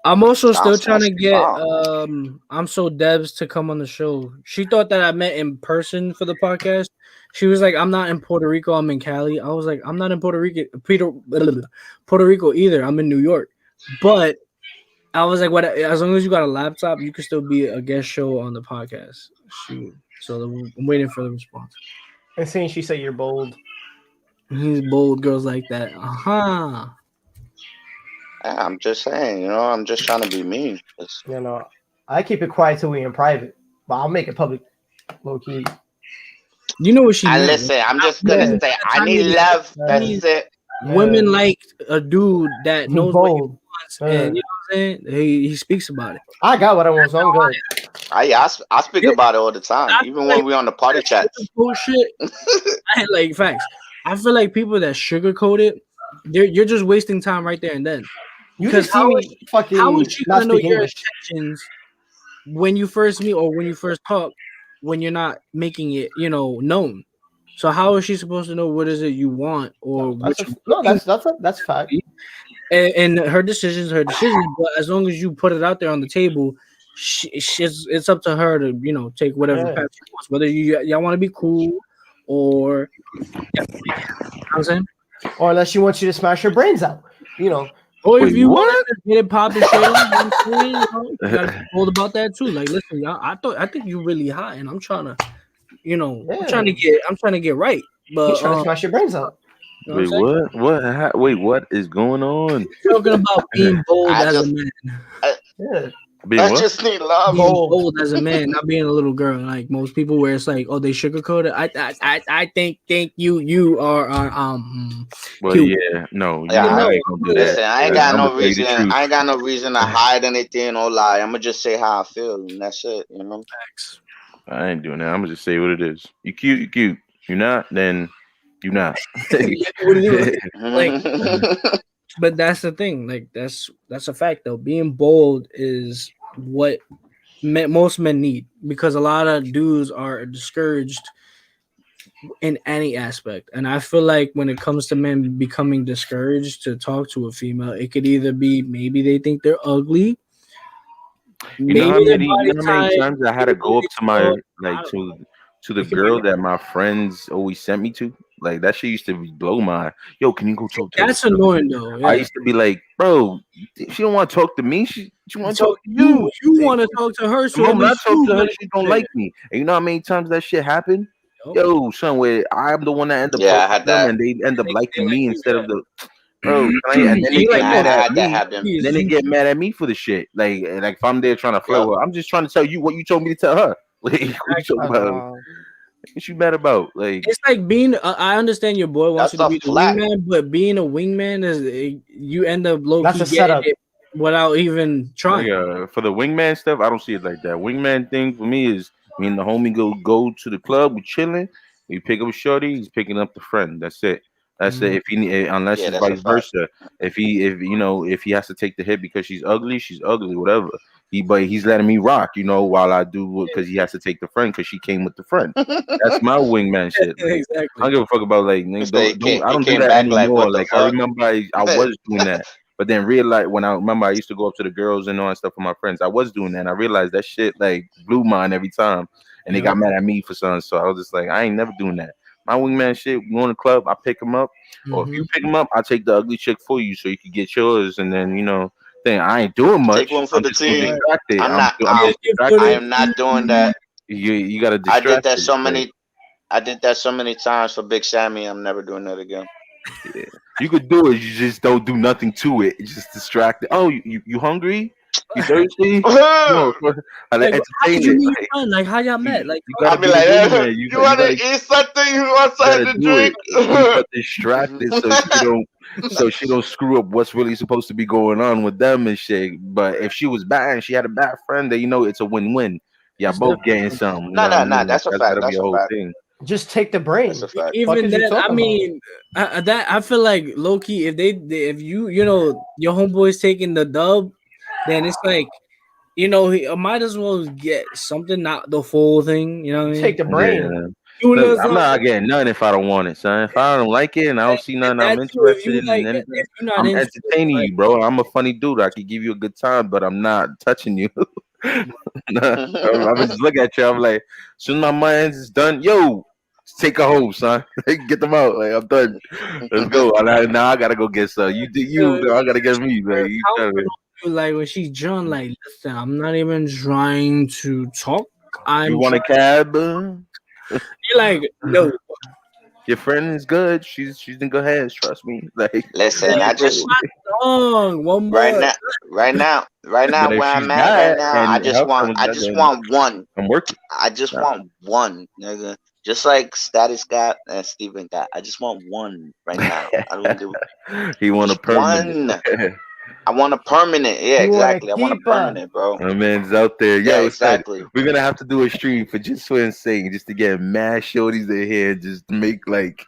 I'm also still That's trying to get fire. I'm so Debs to come on the show. She thought that I met in person for the podcast. She was like, I'm not in Puerto Rico, I'm in Cali. I was like, I'm not in Puerto Rico either. I'm in New York. But I was like, what? As long as you got a laptop, you can still be a guest show on the podcast. Shoot. So I'm waiting for the response. And saying she said you're bold. He's bold girls like that. Yeah, I'm just saying, I'm just trying to be me. I keep it quiet till we in private, but I'll make it public, low key. You know what she meant. Listen, I'm just gonna say, I need love. That's it. Women like a dude that knows what he bold. wants, and you know what I'm saying. He speaks about it. I got what I want, so I'm good. I speak about it all the time, even when we're on the party chats. Bullshit. I like facts. I feel like people that sugarcoat it, you're just wasting time right there and then. Because how is she gonna know your intentions when you first meet or when you first talk when you're not making it, known? So how is she supposed to know what is it you want or that's fact. And her decisions, but as long as you put it out there on the table, it's up to her to take whatever path she wants. Whether y'all want to be cool or you know what I'm saying, or unless she wants you to smash her brains out, Or if you want to get it popping straight up, you gotta be bold about that too. Like, listen, y'all, I think you're really hot, and I'm trying to, I'm trying to get right. But he's trying to smash your brains out. Wait, what? Wait, what is going on? Talking about being bold as a man. I just need love. Being bold as a man, not being a little girl. Like most people, where it's like, oh, they sugarcoat it. I think you are Well, cute. Yeah, no, I ain't gonna do listen, that. I ain't got I'ma no tell you the reason. truth. I ain't got no reason to hide anything or lie. I'm gonna just say how I feel, and that's it. I ain't doing that. I'm gonna just say what it is. You cute, you cute. You're not, then you're not. Like, but that's the thing. Like that's a fact though. Being bold is what most men need, because a lot of dudes are discouraged in any aspect. And I feel like when it comes to men becoming discouraged to talk to a female, it could either be maybe they think they're ugly. You know how many times I had to go up to my to the girl that my friends always sent me to? Like that shit used to blow my. Yo, can you go talk to her? That's annoying though. Yeah. I used to be like, bro, she don't want to talk to me. She want to talk to you. You want to talk to her, so I'm not talking to her. She don't like me. And you know how many times that shit happened? Yo, son, where I'm the one that end up talking to them, and they end up liking me instead of the. Bro, and then they get mad at me. Then they get mad at me for the shit. Like if I'm there trying to flirt with her, I'm just trying to tell you what you told me to tell her. Like, what you about? What you mad about? Like, it's like being. I understand your boy wants you to be the wingman, but being a wingman is you end up low key getting it without even trying. For the wingman stuff, I don't see it like that. Wingman thing for me is me and the homie go to the club, we chilling, we pick up a shorty, he's picking up the friend. That's it. That's it. If he unless it's vice versa. If he has to take the hit because she's ugly, whatever. But he's letting me rock, while I do because he has to take the friend because she came with the friend. That's my wingman shit. Like, exactly. I don't give a fuck about I don't do that anymore. Like I remember I was doing that. But then realize when I used to go up to the girls and all that stuff with my friends, I was doing that. And I realized that shit like blew mine every time. And they got mad at me for something. So I was just like, I ain't never doing that. My wingman shit. We go in the club. I pick him up, or if Mm-hmm. you pick him up, I take the ugly chick for you so you can get yours, and then then I ain't doing Take much. one for I'm the just getting team. distracted. I'm not. I'm getting I distracted. am not doing that. You gotta I did distract that it. so Like, many. I did that so many times for Big Sammy. I'm never doing that again. yeah. You could do it. You just don't do nothing to it. It's just distracted. Oh, you hungry? You thirsty? No, I like Like, how did entertain you it. meet your Like, friend? Like, how y'all met? Like, you I'll gotta be get like, it in there. you want to eat something? You want You gotta something to do it. drink? You got distracted so she don't screw up what's really supposed to be going on with them and shit. But if she was bad and she had a bad friend, then it's a win-win. Yeah, that's both definitely getting some. You No, know what I no, no. mean? That's a That's fact. gotta be That's a a whole fact. thing. Just take the That's brain. a fact. Fuck even is you then, I talking about? mean, that I feel like low key. If if you know your homeboy's taking the dub, then it's like he might as well get something, not the full thing. You know what I mean? Take the brain. Yeah. You a Look, little I'm not something. getting none if I don't want it, son. If I don't like it and I don't see And nothing I'm that too, if interested you in, like, and anything, if you're not I'm into it, entertaining like, you, bro. I'm a funny dude. I could give you a good time, but I'm not touching you. Nah, I'm just look at you. I'm like, soon as my mind is done, yo, take a home, son. Get them out. Like I'm done. Let's go. Now I gotta go get some. You do you. Now I gotta get me. Like you how trying to. like when she's drunk, like, listen, I'm not even trying to talk. You I'm want a trying. cab? You're like, no, Your friend is good. She's in good hands. Trust me. Like, Listen, I just song, one right more. now, right now, but if where she's I'm at right bad now, and health comes I out, just then want one. I'm working. I just Nah. want one, nigga. Just like Status got and Steven got. I just want one right now. I don't give He want a just permanent. one. I want a permanent. Yeah, You want to exactly. I want a keep her. permanent, bro. My man's out there. Yeah, Yo, son, exactly. we're gonna have to do a stream for just for insane, just to get mad shorties in here, just to make like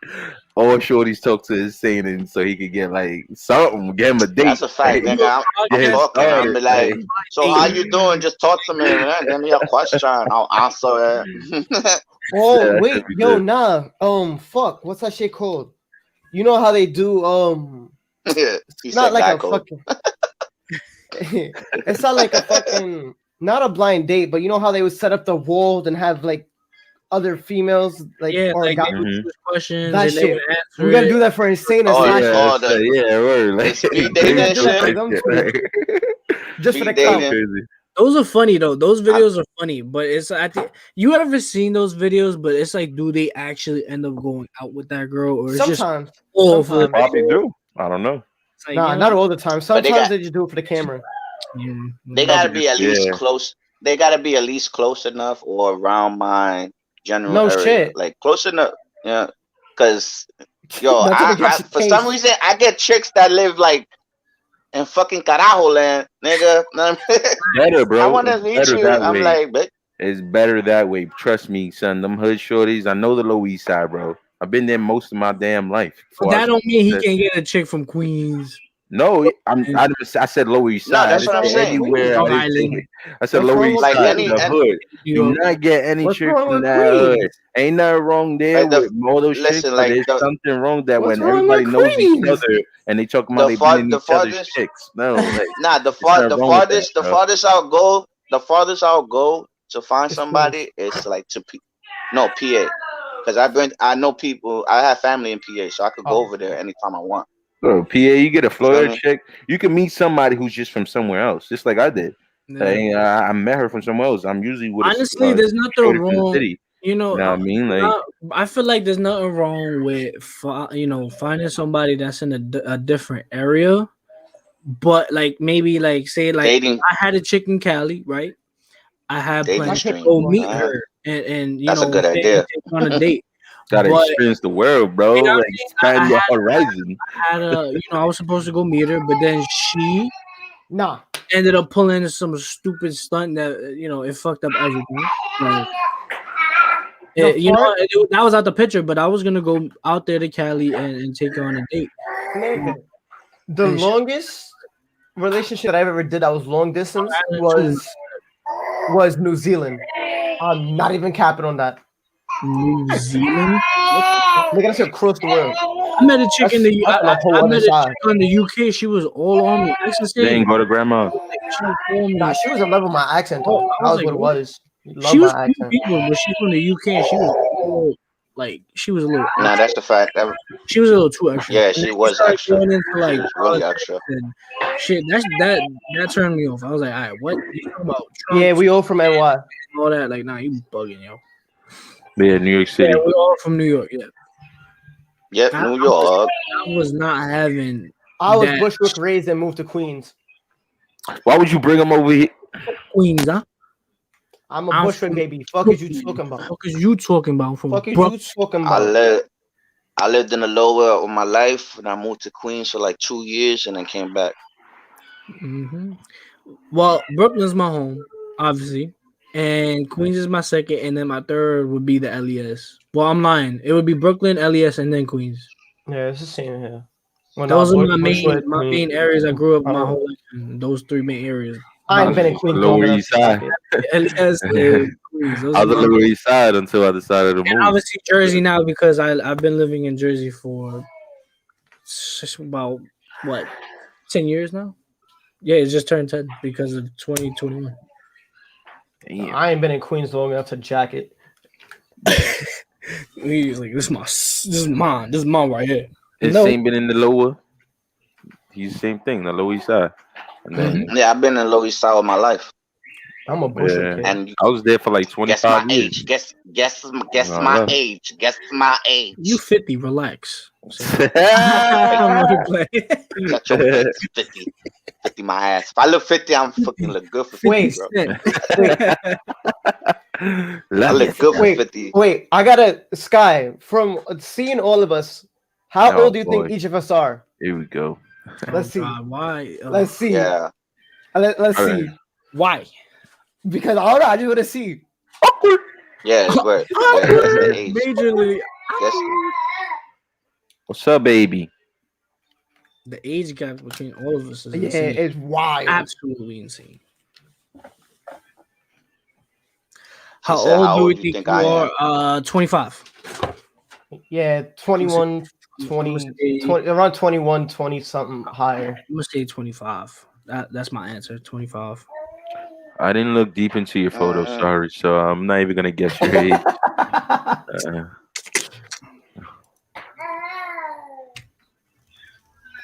all shorties talk to insane, and so he could get like something, get him a date, That's a like, fact, nigga. I'm get him talking. I'm started. be like, so how you doing? Just talk to me, man. Give me a question. I'll answer it. Oh Yeah, that wait, should be yo, good. nah. Fuck. What's that shit called? You know how they do? He Not said like guy a code. fucking. It's not like a fucking. Not a blind date, but you know how they would set up the wall and have like other females like Yeah, or like guys. they would Mhm. choose questions That and they would shit. answer We gotta it. do that for insane and Oh, slash. Yeah, oh, so, yeah, word. the Like, speed We dating gotta and do that for shit. them too, like, just for the Speed that's clout. dating. crazy. Those are funny though. Those I, videos are funny, but it's you ever seen those videos? But it's like, do they actually end up going out with that girl, or it's just Sometimes, all for the sometimes. Probably video? do. I don't know. It's like, Nah, not all the time. but Sometimes they just do it for the camera. they mm. gotta Probably be just at least close. They gotta be at least close enough or around my general No area, shit. like close enough. Yeah, because yo, That's when it gets I for some changed. reason I get chicks that live like in fucking Carajo land, nigga. better, I bro. want It's to meet better you. that I'm way. like, but It's better that way. Trust me, son. Them hood shorties. I know the Low East Side, bro. I've been there most of my damn life. But Before I that don't mean he said, can get a chick from Queens, no, I said Lower East no, Side. I that's What's what didn't I'm wrong say with saying. anywhere. I Long Queens? didn't say. Island, I said What's Lower wrong East with Like Side, any Queens? the and hood. New Do York. not get any What's chick wrong from with that hood. Queens? Ain't nothing wrong there like with all those chicks, listen, but like there's something wrong that What's when wrong with everybody knows each Queens? other and they talking about they been in the each other's farthest. chicks. No, like Nah, it's nothing wrong with that, the bro. farthest I'll go, to find It's Queens. somebody is like no PA, because I know people, I have family in PA, so I could go Oh, over there anytime I want. Bro, PA, you get a You feel Florida me? chick, you can meet somebody who's just from somewhere else, just like I did. Yeah. Like, I met her from somewhere else. I'm usually with Honestly, there's nothing shorty from the wrong. city. You know, You know what I mean? Like, I feel like there's nothing wrong with finding somebody that's in a different area, but like maybe like say like Dating I had a chick in Cali, right? I had dating I plans to can't. stream. go meet Uh, her and that's a good take idea. her on a date, gotta but experience the world, you bro. know what Like, I mean? expand your horizon. I had a I was supposed to go meet her, but then she Nah. ended up pulling some stupid stunt that it fucked up everything. So, The that was out the picture, but I was gonna go out there to Cali and take her on a date. nigga. The And she longest relationship that I've ever did that was long distance Island too. was New Zealand. I'm not even capping on that. New Zealand. Nigga, that's across the world. I met a chick in the That's on a whole I other met a side. chick on the UK. She was all on me. That's They insane. ain't go to grandma. Like, she was all on Nah, me. she was in love with my accent Oh, though. I That was was like, what it what? was. She She loved was my cool accent. people, but she's from the UK and she was all like she was a little. Nah, that's the fact. She was a little too extra. Yeah, And she then was started extra. going into She like was really politics extra. and shit. That turned me off. I was like, all right, what you talking about? Trump, Yeah, we all from NY. all that. Like, nah, you bugging, yo. Yeah, New York City. Yeah, we all from New York. Yeah, Yep, I, New York. I was not having I was that Bushwick raised and moved to Queens. Why would you bring them over here? Queens, huh? I'm a I'm Bushwick from baby. Fuck is you talking about? Fuck is you talking about? I'm from Fuck is Brooklyn. you talking I about? lived in the lower of my life, and I moved to Queens for like 2 years, and then came back. Well, Brooklyn's my home, obviously, and Queens is my second, and then my third would be the LES. Well, I'm lying. It would be Brooklyn, LES, and then Queens. Yeah, it's the same here. Well, Those are my Bushwick, main areas. I grew up I my don't- whole life in those three main areas. I ain't been in Queens long Lower enough East to Side. check LES and Queens. Those I are was on my the Lower main. East Side until I decided to And move. obviously Jersey now because I've been living in Jersey for about what 10 years now. Yeah, it just turned 10 because of 2021. Damn. I ain't been in Queens long enough to jack it. He's like, this is mine right here. His No. same been in the lower. He's the same thing, the Lower East Side. And then Yeah, I've been in Lower East Side all my life, I'm a Bushwick Yeah. kid. and I was there for like guess 25 my years. age. Guess I my know. age. Guess my age. You 50, relax. Shut That's your face, 50. 50 my ass. If I look 50, I'm fucking look good for 50, Wait, bro. I look good for Wait. 50. Wait, I gotta Sky from seeing all of us. How Oh, old do you boy. think each of us are? Here we go. Let's see. God, why? Let's see. Yeah. Let's All see. right. Why? Because all right, I just want to see. Yeah, it's weird. Yeah, that's the age. Majorly, Guess What's up, baby? the age gap between all of us is Yeah, insane. it's wild. Absolutely insane. She How said, old how do we old you think think you I are? am? 25. Yeah, 21, I'm 20, gonna say- 20 around 21, 20 something higher. I'm gonna say 25. That's my answer. 25. I didn't look deep into your photo, Mhm. sorry. So I'm not even gonna guess your age. Uh,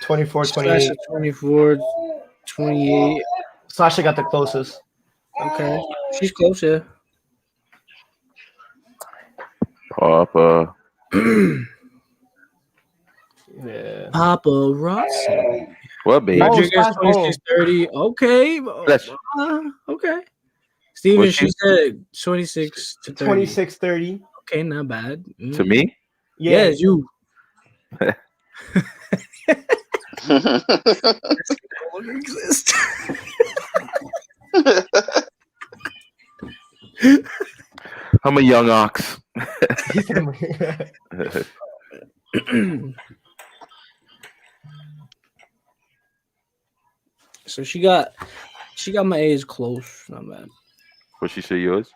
24, Sasha 28. 24, 28. Sasha got the closest. Okay. She's close, yeah. Papa. Yeah. Paparazzi. What, baby? Oh, Rodriguez Sasha- 26, 30. Okay. Bless you. Okay. Steven, What's she she- said 26 to 30. 26, 30. Okay, not bad. To me? Yeah. Yes, you. Exist. I'm a young ox. So she got my age close. Not bad. What she say yours?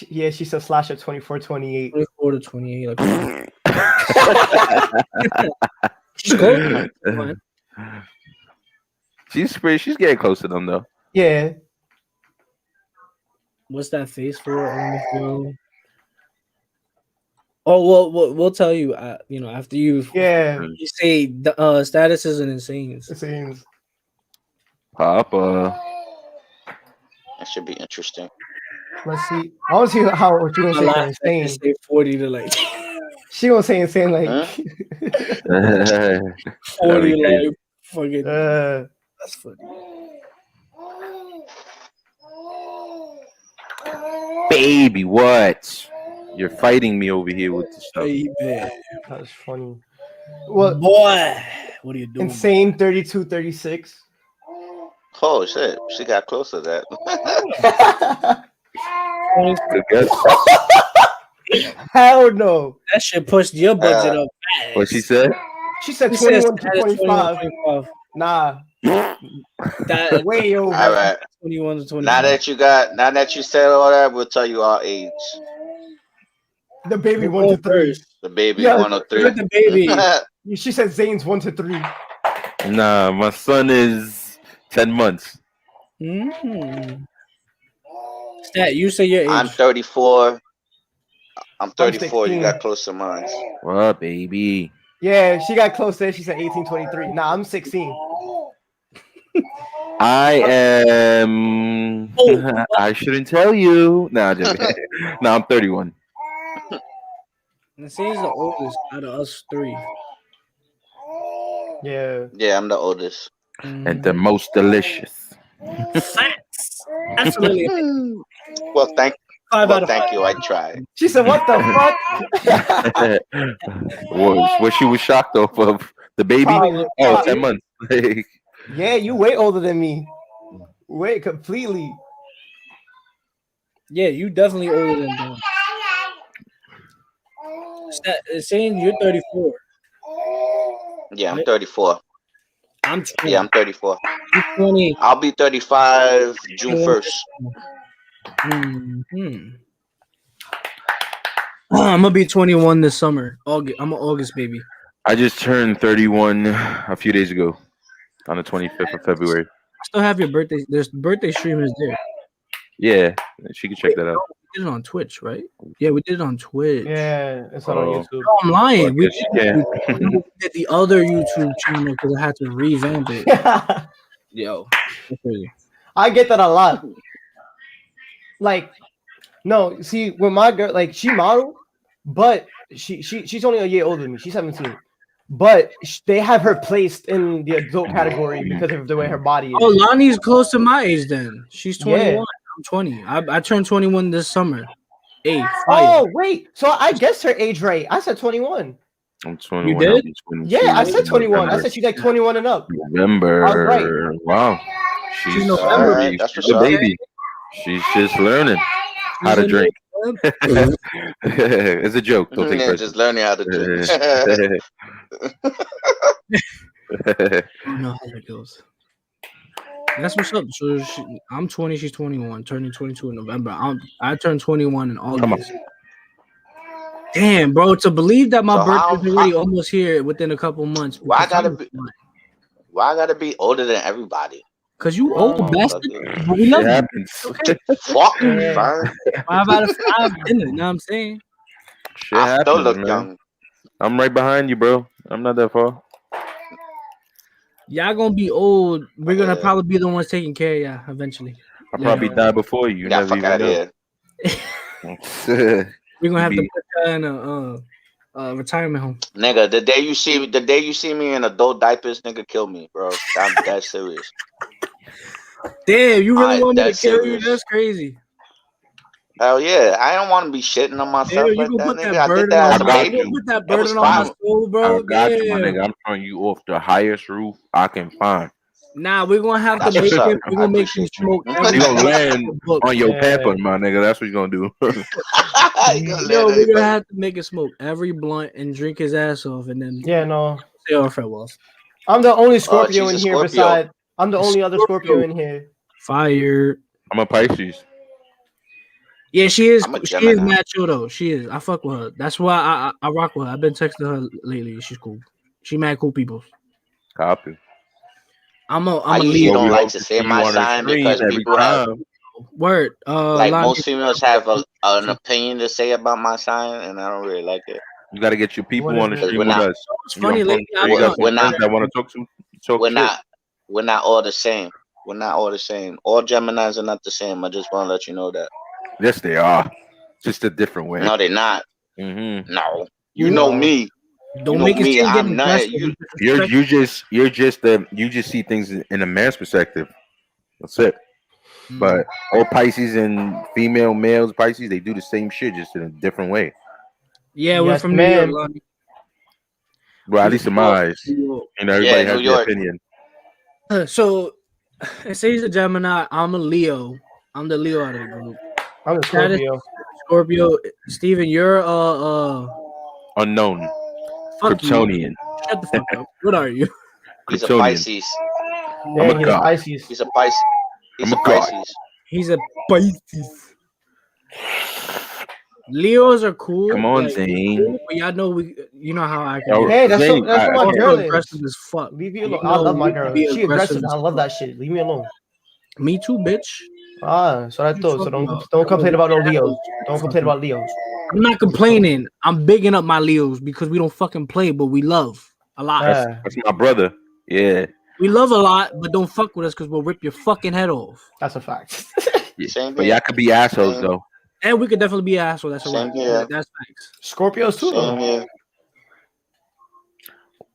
Yeah, she said slash at 24, 28. 24 to 28. Like, she's close. Fine. She's getting close to them though. Yeah. What's that face for? On the phone? Oh well, we'll tell you. After you Yeah. you say the status isn't insane. It seems. Papa. That should be interesting. Let's see. I want to see how what you gonna say for insane. Say 40 to like She gonna say insane like Huh? 40 be like fucking. That's funny. Baby, what? You're fighting me over here with the stuff. Baby. that was funny. Well, Boy, what are you doing? insane 32, 36. Oh shit, she got close to that. Good guess. Hell no. That shit pushed your budget up fast. What she said? She said She said 21 to status 25. 25. Nah, That way over. All right. 21 to 25. Now that you said all that, we'll tell you our age. The baby We'll 1 go to 3. first. The baby Yeah, 103. Look at the baby. She said Zane's 1 to 3. Nah, my son is 10 months. Mm-hmm. Stat, you say your age. I'm 34. I'm I'm 34. You 16. got close to mine. What up, baby? Yeah, she got close to it. She said 1823. Nah, I'm 16. I am. I shouldn't tell you. Nah, just no. I'm 31. And Sane's the oldest out of us three. Yeah. Yeah, I'm the oldest. And the most delicious. Facts. Absolutely. Well, thank 5 well, out of 5. thank you. I tried. She said, "What the fuck?" What she was shocked off of the baby? Probably, Oh, probably. 10 months. Yeah, you way older than me. Way completely. Yeah, you definitely older than them. Saying you're 34. Yeah, I'm Right? 34. I'm 20. Yeah, I'm 34. I'm 20. I'll be 35 June 1st. Mm-hmm. I'm gonna be 21 this summer. August. I'm an August baby. I just turned 31 a few days ago on the 25th of February. I still have your birthday. There's birthday stream is there. Yeah, she can check that out. We did it on Twitch, right? Yeah, we did it on Twitch. Yeah, it's not on Oh. YouTube. No, I'm lying. Well, I We guess you did the other YouTube channel because I had to revamp it. Yo, that's crazy. I get that a lot. Like, no, see, when my girl, like, she modeled, but she's only a year older than me. She's 17. But they have her placed in the adult category because of the way her body is. Oh, Lonnie's close to my age then. She's 21. Yeah. I'm 20. I turned 21 this summer. Hey, fire. Oh, wait. So I guessed her age right. I said 21. I'm 21. You did? I'll be 22 Yeah, I said in 21. I November. said she's like 21 and up. November. I was right. Wow. She's November. Alright, that's she's what's a up. baby. She's just learning how to She's in drink. November. It's a joke. Don't take Yeah, it just learning how to drink. personally. I don't know how that goes. That's what's up. So I'm 20, she's 21, turning 22 in November. I turned 21 in Come on. August. Damn, bro, to believe that my So birthday's already almost here within a couple months. Why I gotta be older than everybody? Because you old bastard. But we Shit love you. happens. Okay. Fuck you, Yeah. fam. 5 out of 5 in it, you know what I'm saying? Shit I still happens, look man. young. I'm right behind you, bro. I'm not that far. Y'all gonna be old. We're gonna Yeah. probably be the ones taking care of y'all eventually. I'll probably die before you. You Yeah, never fuck even out of know. here. We're gonna have to Be- put her in a retirement home. Nigga, the day you see me in adult diapers, nigga, kill me, bro. I'm that serious. Damn, you really Alright, want me to that's kill you? serious. That's crazy. Hell yeah. I don't want to be shitting on myself Damn, you like gonna that, put nigga. that I did burden that on as a I got baby. you. you. Put that It was burden on my fine. soul, bro. I got you, my Damn. nigga. I'm throwing you off the highest roof I can find. Nah, we're gonna have That's to make what's up. him. We're I gonna make you appreciate you. smoke You every You gonna book. land on your Yeah. pamper, my nigga. That's what you gonna do. gonna Yo, let we're everybody- gonna have to make him smoke every blunt and drink his ass off, and then Yeah, no. say our farewells. I'm the only Scorpio she's in a here Scorpio. beside. I'm the only other Scorpio Scorpio. in here. Fire. I'm a Pisces. Yeah, she is. I'm a She is Gemini. mad chill though. She is. I fuck with her. That's why I rock with her. I've been texting her lately. She's cool. She mad cool people. Copy. I'm a I usually lead. Well, we don't like hope to to say see my you on the sign screen because every people have, time. Word. like, Lonnie, most females have an opinion to say about my sign, and I don't really like it. You got to get your people What on the is it? stream We're with not- us. it's You funny don't lately. you got some We're not- friends that want to talk We're shit. not all the same. We're not all the same. All Geminis are not the same. I just want to let you know that. Yes, they are. Just a different way. No, they're not. Mm-hmm. No, you know me. Don't You know make it me, seem I'm getting not- aggressive. you- You just see things in a man's perspective. That's it. But all Pisces and female males Pisces, they do the same shit, just in a different way. Yeah, we're Yes, from New ma'am. York. Lonnie. Well, at least in my eyes. New You know, everybody Yeah, has New their York. opinion. York. So it says a Gemini. I'm a Leo. I'm the Leo out of the group. I'm the Scorpio. Scorpio. Steven, you're Unknown. fuck you. Kryptonian. Shut the fuck up. What are you? He's a Kryptonian. Pisces. Yeah, I'm a he's god. Pisces. He's a Pisces. He's I'm a a god. Pisces. He's a Pisces. Leos are cool. Come on, like, Zane. cool, but y'all know you know how I can Yo, be. Hey, that's Zane, what my okay. girl Also is. aggressive as fuck. Leave me You alone. know I love my we girl. can be She aggressive. as I love fuck. that shit. Leave me alone. Me too, bitch. Ah, so I You thought. So talking about? don't complain about no Yeah. Leos. Don't complain about Leos. I'm not complaining. I'm bigging up my Leos because we don't fucking play, but we love a lot. That's my brother. Yeah. We love a lot, but don't fuck with us because we'll rip your fucking head off. That's a fact. Yeah. Same But here. y'all could be assholes Same. though. And we could definitely be an asshole. That's a Same right. here. That's facts. Scorpios too, Same though. here.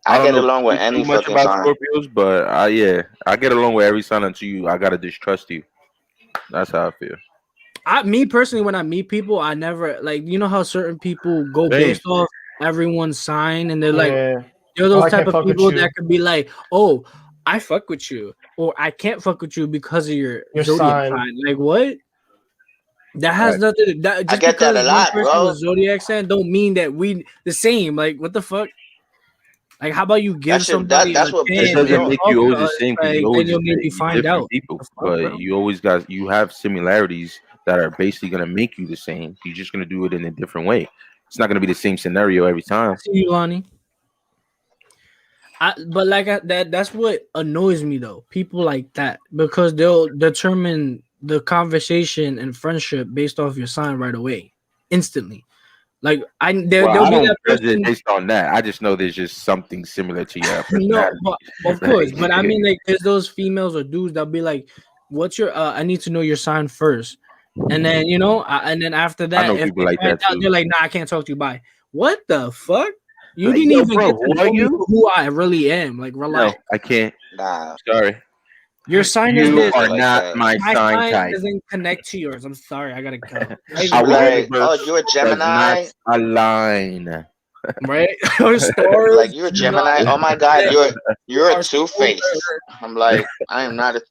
I I don't get know along with too any much fucking about sign. Scorpios, but I get along with every sign until I gotta distrust you. That's how I feel. Me personally, when I meet people, I never like how certain people go Same. based off everyone's sign, and they're like, Yeah. you're Oh, those I type can't of fuck with people you. that could be like, oh, I fuck with you, or I can't fuck with you because of your zodiac sign. Like what? That has Right. nothing. That just get that because a one lot, person bro. was zodiac sign don't mean that we the same. Like what the fuck? Like how about you give That shit. somebody That's a what It chance pisses me and doesn't off. make talk you to always the us? same because Like you then always you'll maybe you find different out. people, The fuck, but bro? you have similarities that are basically gonna make you the same. You're just gonna do it in a different way. It's not gonna be the same scenario every I time. see you, Lonnie. But that's what annoys me though. People like that because they'll determine the conversation and friendship based off your sign right away, instantly. Like Well, there'll I be don't that judge it person. based on that. I just know there's just something similar to your No, personality. but of course. But I mean, like, there's those females or dudes that'll be like, "What's your? I need to know your sign first, and then and then after I that, know if people they like find that out, too. they're like, "Nah, I can't talk to you." Bye. What the fuck? You Like, didn't yo, even bro, get to who are know me you? for who I really am. Like, No, relax. I can't. Nah, Sorry. Your sign is You this. are motherfuckers like not that. my My sign sign type. doesn't connect to yours. I'm sorry. I gotta go. Our Be like, oh, universe you're a does not Gemini. align. Right? Or Be like, stars. you're a do not Gemini. Oh my God, connect. you're a Our Two Face. solar- I'm like, I am not a.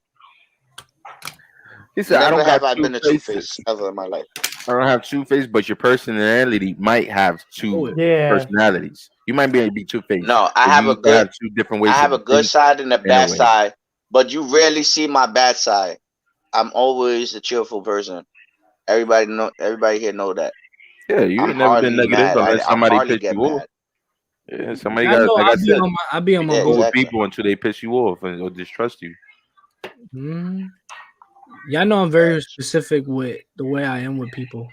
He said, I Never don't got have I two been a Two faces. Face ever in my life. I don't have two faces, but your personality might have Oh, two Yeah. personalities. You might be two faced. No, I But have you a can good, have two different I ways have of a good thinking side and a in a bad way. side, but you rarely see my bad side. I'm always a cheerful person. Everybody here know that. Yeah, you I'm ain't never been hardly negative mad. unless I somebody hardly pissed get you off. mad. Yeah, somebody I got, know. like I said, I'll be on my Yeah, go bull. with exactly. people until they piss you off or distrust you. Mm. Yeah, I know I'm very specific with the way I am with people,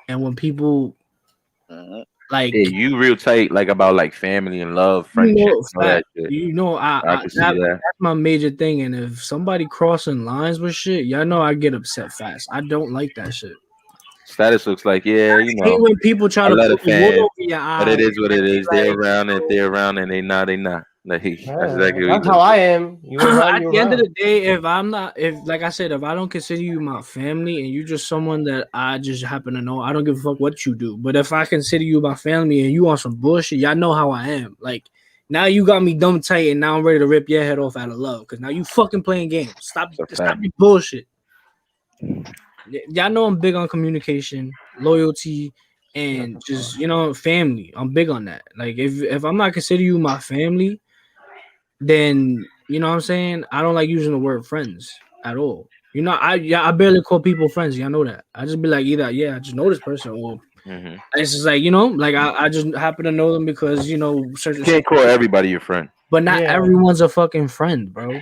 and when people Mhm. like, Yeah, you real tight, like about like family and love, friendship, and all that fact, shit. I I can see that. that's my major thing. And if somebody crossing lines with shit, y'all know I get upset fast. I don't like that shit. Status looks like, yeah, I hate when people try I to let put a wood fan, over your but eyes it is what and it be is. They're like, around, and if they're around, and they not, they not. Like, that's Yeah, exactly what he that's looks how I like. am. You around, at you the end of around. the day, if like I said, if I don't consider you my family and you just someone that I just happen to know, I don't give a fuck what you do. But if I consider you my family and you on some bullshit, y'all know how I am. Like now you got me dumb tight and now I'm ready to rip your head off out of love because now you fucking playing games. Stop It's a fact. your bullshit. Y'all know I'm big on communication, loyalty, and just family. I'm big on that. Like if I'm not consider you my family, then you know what I'm saying. I don't like using the word friends at all. I barely call people friends. Y'all know that. I just be like either I just know this person, or Hmm. it's just like like I just happen to know them because certain Can't call everybody your friend. but not Yeah. everyone's a fucking friend, bro.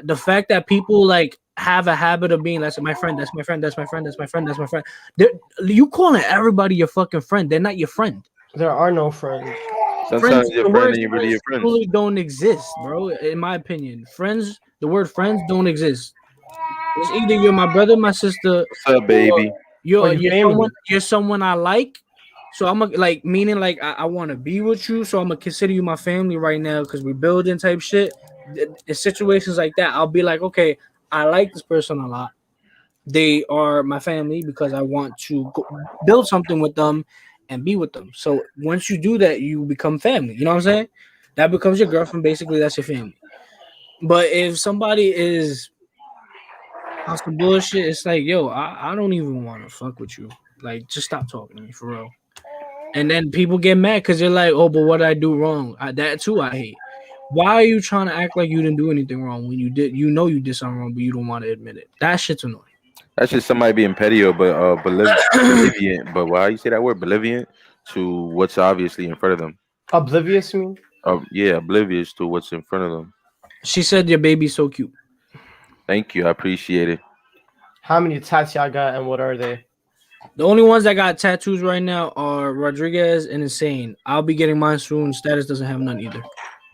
The fact that people like have a habit of being that's my friend, that's my friend, that's my friend, that's my friend, that's my friend. You calling everybody your fucking friend. They're not your friend. There are no friends. Sometimes Friends, your the friend word ain't really friends your friends. truly don't exist, bro. In my opinion, the word friends don't exist. It's either you're my brother, my sister, What's up, or baby? Or your family. you're someone I like. So I'm like meaning like I want to be with you. So I'm gonna consider you my family right now because we're building type shit. In situations like that, I'll be like, okay, I like this person a lot. They are my family because I want to build something with them and be with them. So once you do that, you become family. You know what I'm saying? That becomes your girlfriend. Basically, that's your family. But if somebody is on some bullshit, it's like, yo, I don't even want to fuck with you. Like, just stop talking to me for real. And then people get mad because they're like, oh, but what did I do wrong? That too, I hate. Why are you trying to act like you didn't do anything wrong when you did? You know you did something wrong, but you don't want to admit it. That shit's annoying. That's just somebody being petty or Bolivian. But why you say that word, Bolivian, to what's obviously in front of them? Oblivious, you mean? Yeah, oblivious to what's in front of them. She said your baby's so cute. Thank you, I appreciate it. How many tats y'all got and what are they? The only ones that got tattoos right now are Rodriguez and Insane. I'll be getting mine soon. Status doesn't have none either.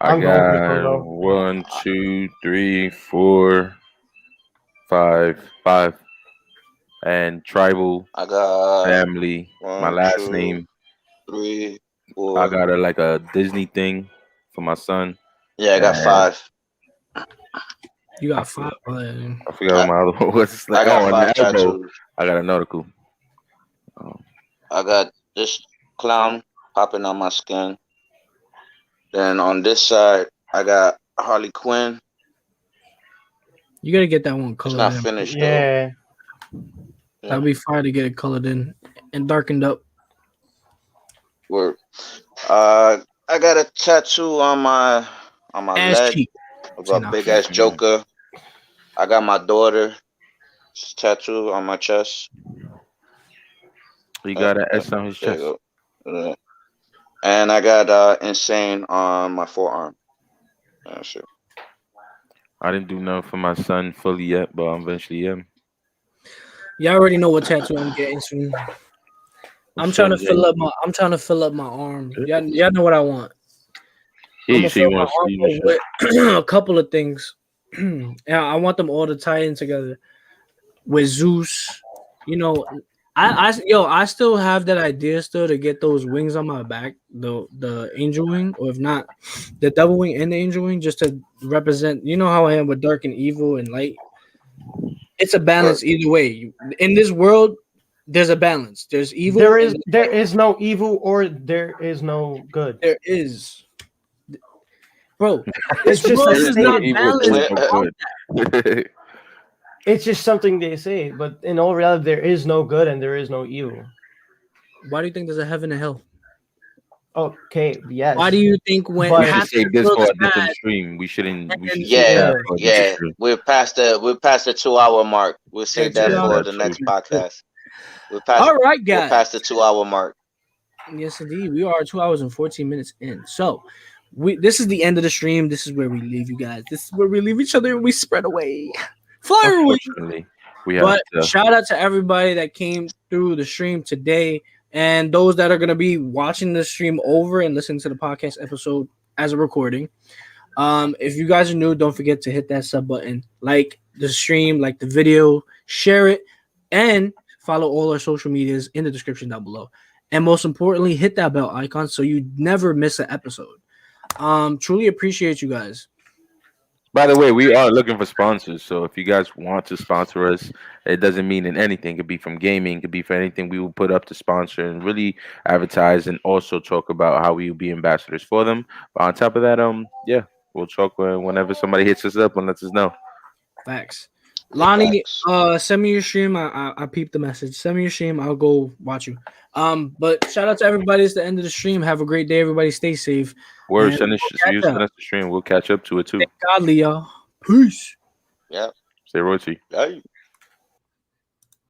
I I'm going to get those got though. one, two, three, four, five, and tribal I got family. My one, last two, name. three, I four. got like a Disney thing for my son, Yeah, I got and 5. You I got forgot, five. I forgot what I, my other one was. Like, I got oh, on 5 the elbow, tattoos. I got a nautical. Oh, I got this clown popping on my skin. Then on this side, I got Harley Quinn. You gotta get that one It's colored not in. finished though. Yeah. That'd Yeah, be fire to get it colored in and darkened up. word. Uh, I got a tattoo on my Ass leg cheek. of Say a no. big ass Joker. I got my daughter tattoo on my chest. he Yep, got an yep. S on his There you chest. go. And I got insane on my forearm. That's it. I didn't do nothing for my son fully yet, but I'm eventually am. Y'all already know what tattoo I'm getting soon. What's your name? I'm trying to fill up my arm. Y'all know what I want. Yeah, I'm you gonna say fill you my want to sleeve and arm shit. with a couple of things. And I want them all to tie in together with Zeus. You know, I still have that idea still to get those wings on my back, the angel wing, or if not, the devil wing and the angel wing, just to represent. You know how I am with dark and evil and light. It's a Word. balance either way. In this world, there's a balance. There's evil There and is there is no evil or there is no good. there is, bro. It's This just a world There is is no not statement. evil. There balanced is Wait, no without good. It's just something they say, but in all reality, there is no good and there is no evil. that. Why do you think there's a heaven and hell? Okay, Why do yes, you think when We but should half save the this world for is a different bad stream. We shouldn't. We should and save yeah, that yeah, for a different yeah. stream. We're past the 2 hour mark. We'll yeah, save two that Yeah, for hours? that's the true. next podcast. All right, We're guys. past the 2 hour mark. Yes, indeed. We are 2 hours and 14 minutes in. So, this is the end of the stream. This is where we leave you guys. This is where we leave each other and we spread away. Fire away. Unfortunately, we have But to. shout out to everybody that came through the stream today and those that are going to be watching the stream over and listening to the podcast episode as a recording. If you guys are new, don't forget to hit that sub button, like the stream, like the video, share it, and follow all our social medias in the description down below. And most importantly, hit that bell icon so you never miss an episode. Truly appreciate you guys. By the way, we are looking for sponsors. So if you guys want to sponsor us, it doesn't mean in anything. It could be from gaming, it could be for anything. We will put up to sponsor and really advertise and also talk about how we will be ambassadors for them. But on top of that, yeah, we'll talk whenever somebody hits us up and lets us know. Facts. Big Lonnie, facts. send me your stream. I peeped the message. Send me your stream. I'll go watch you. But shout out to everybody. It's the end of the stream. Have a great day, everybody. Stay safe. Word, And send us, so you catch send up. us the stream. We'll catch up to it too. Stay godly, y'all. Peace. Yep. Stay royalty. Yeah.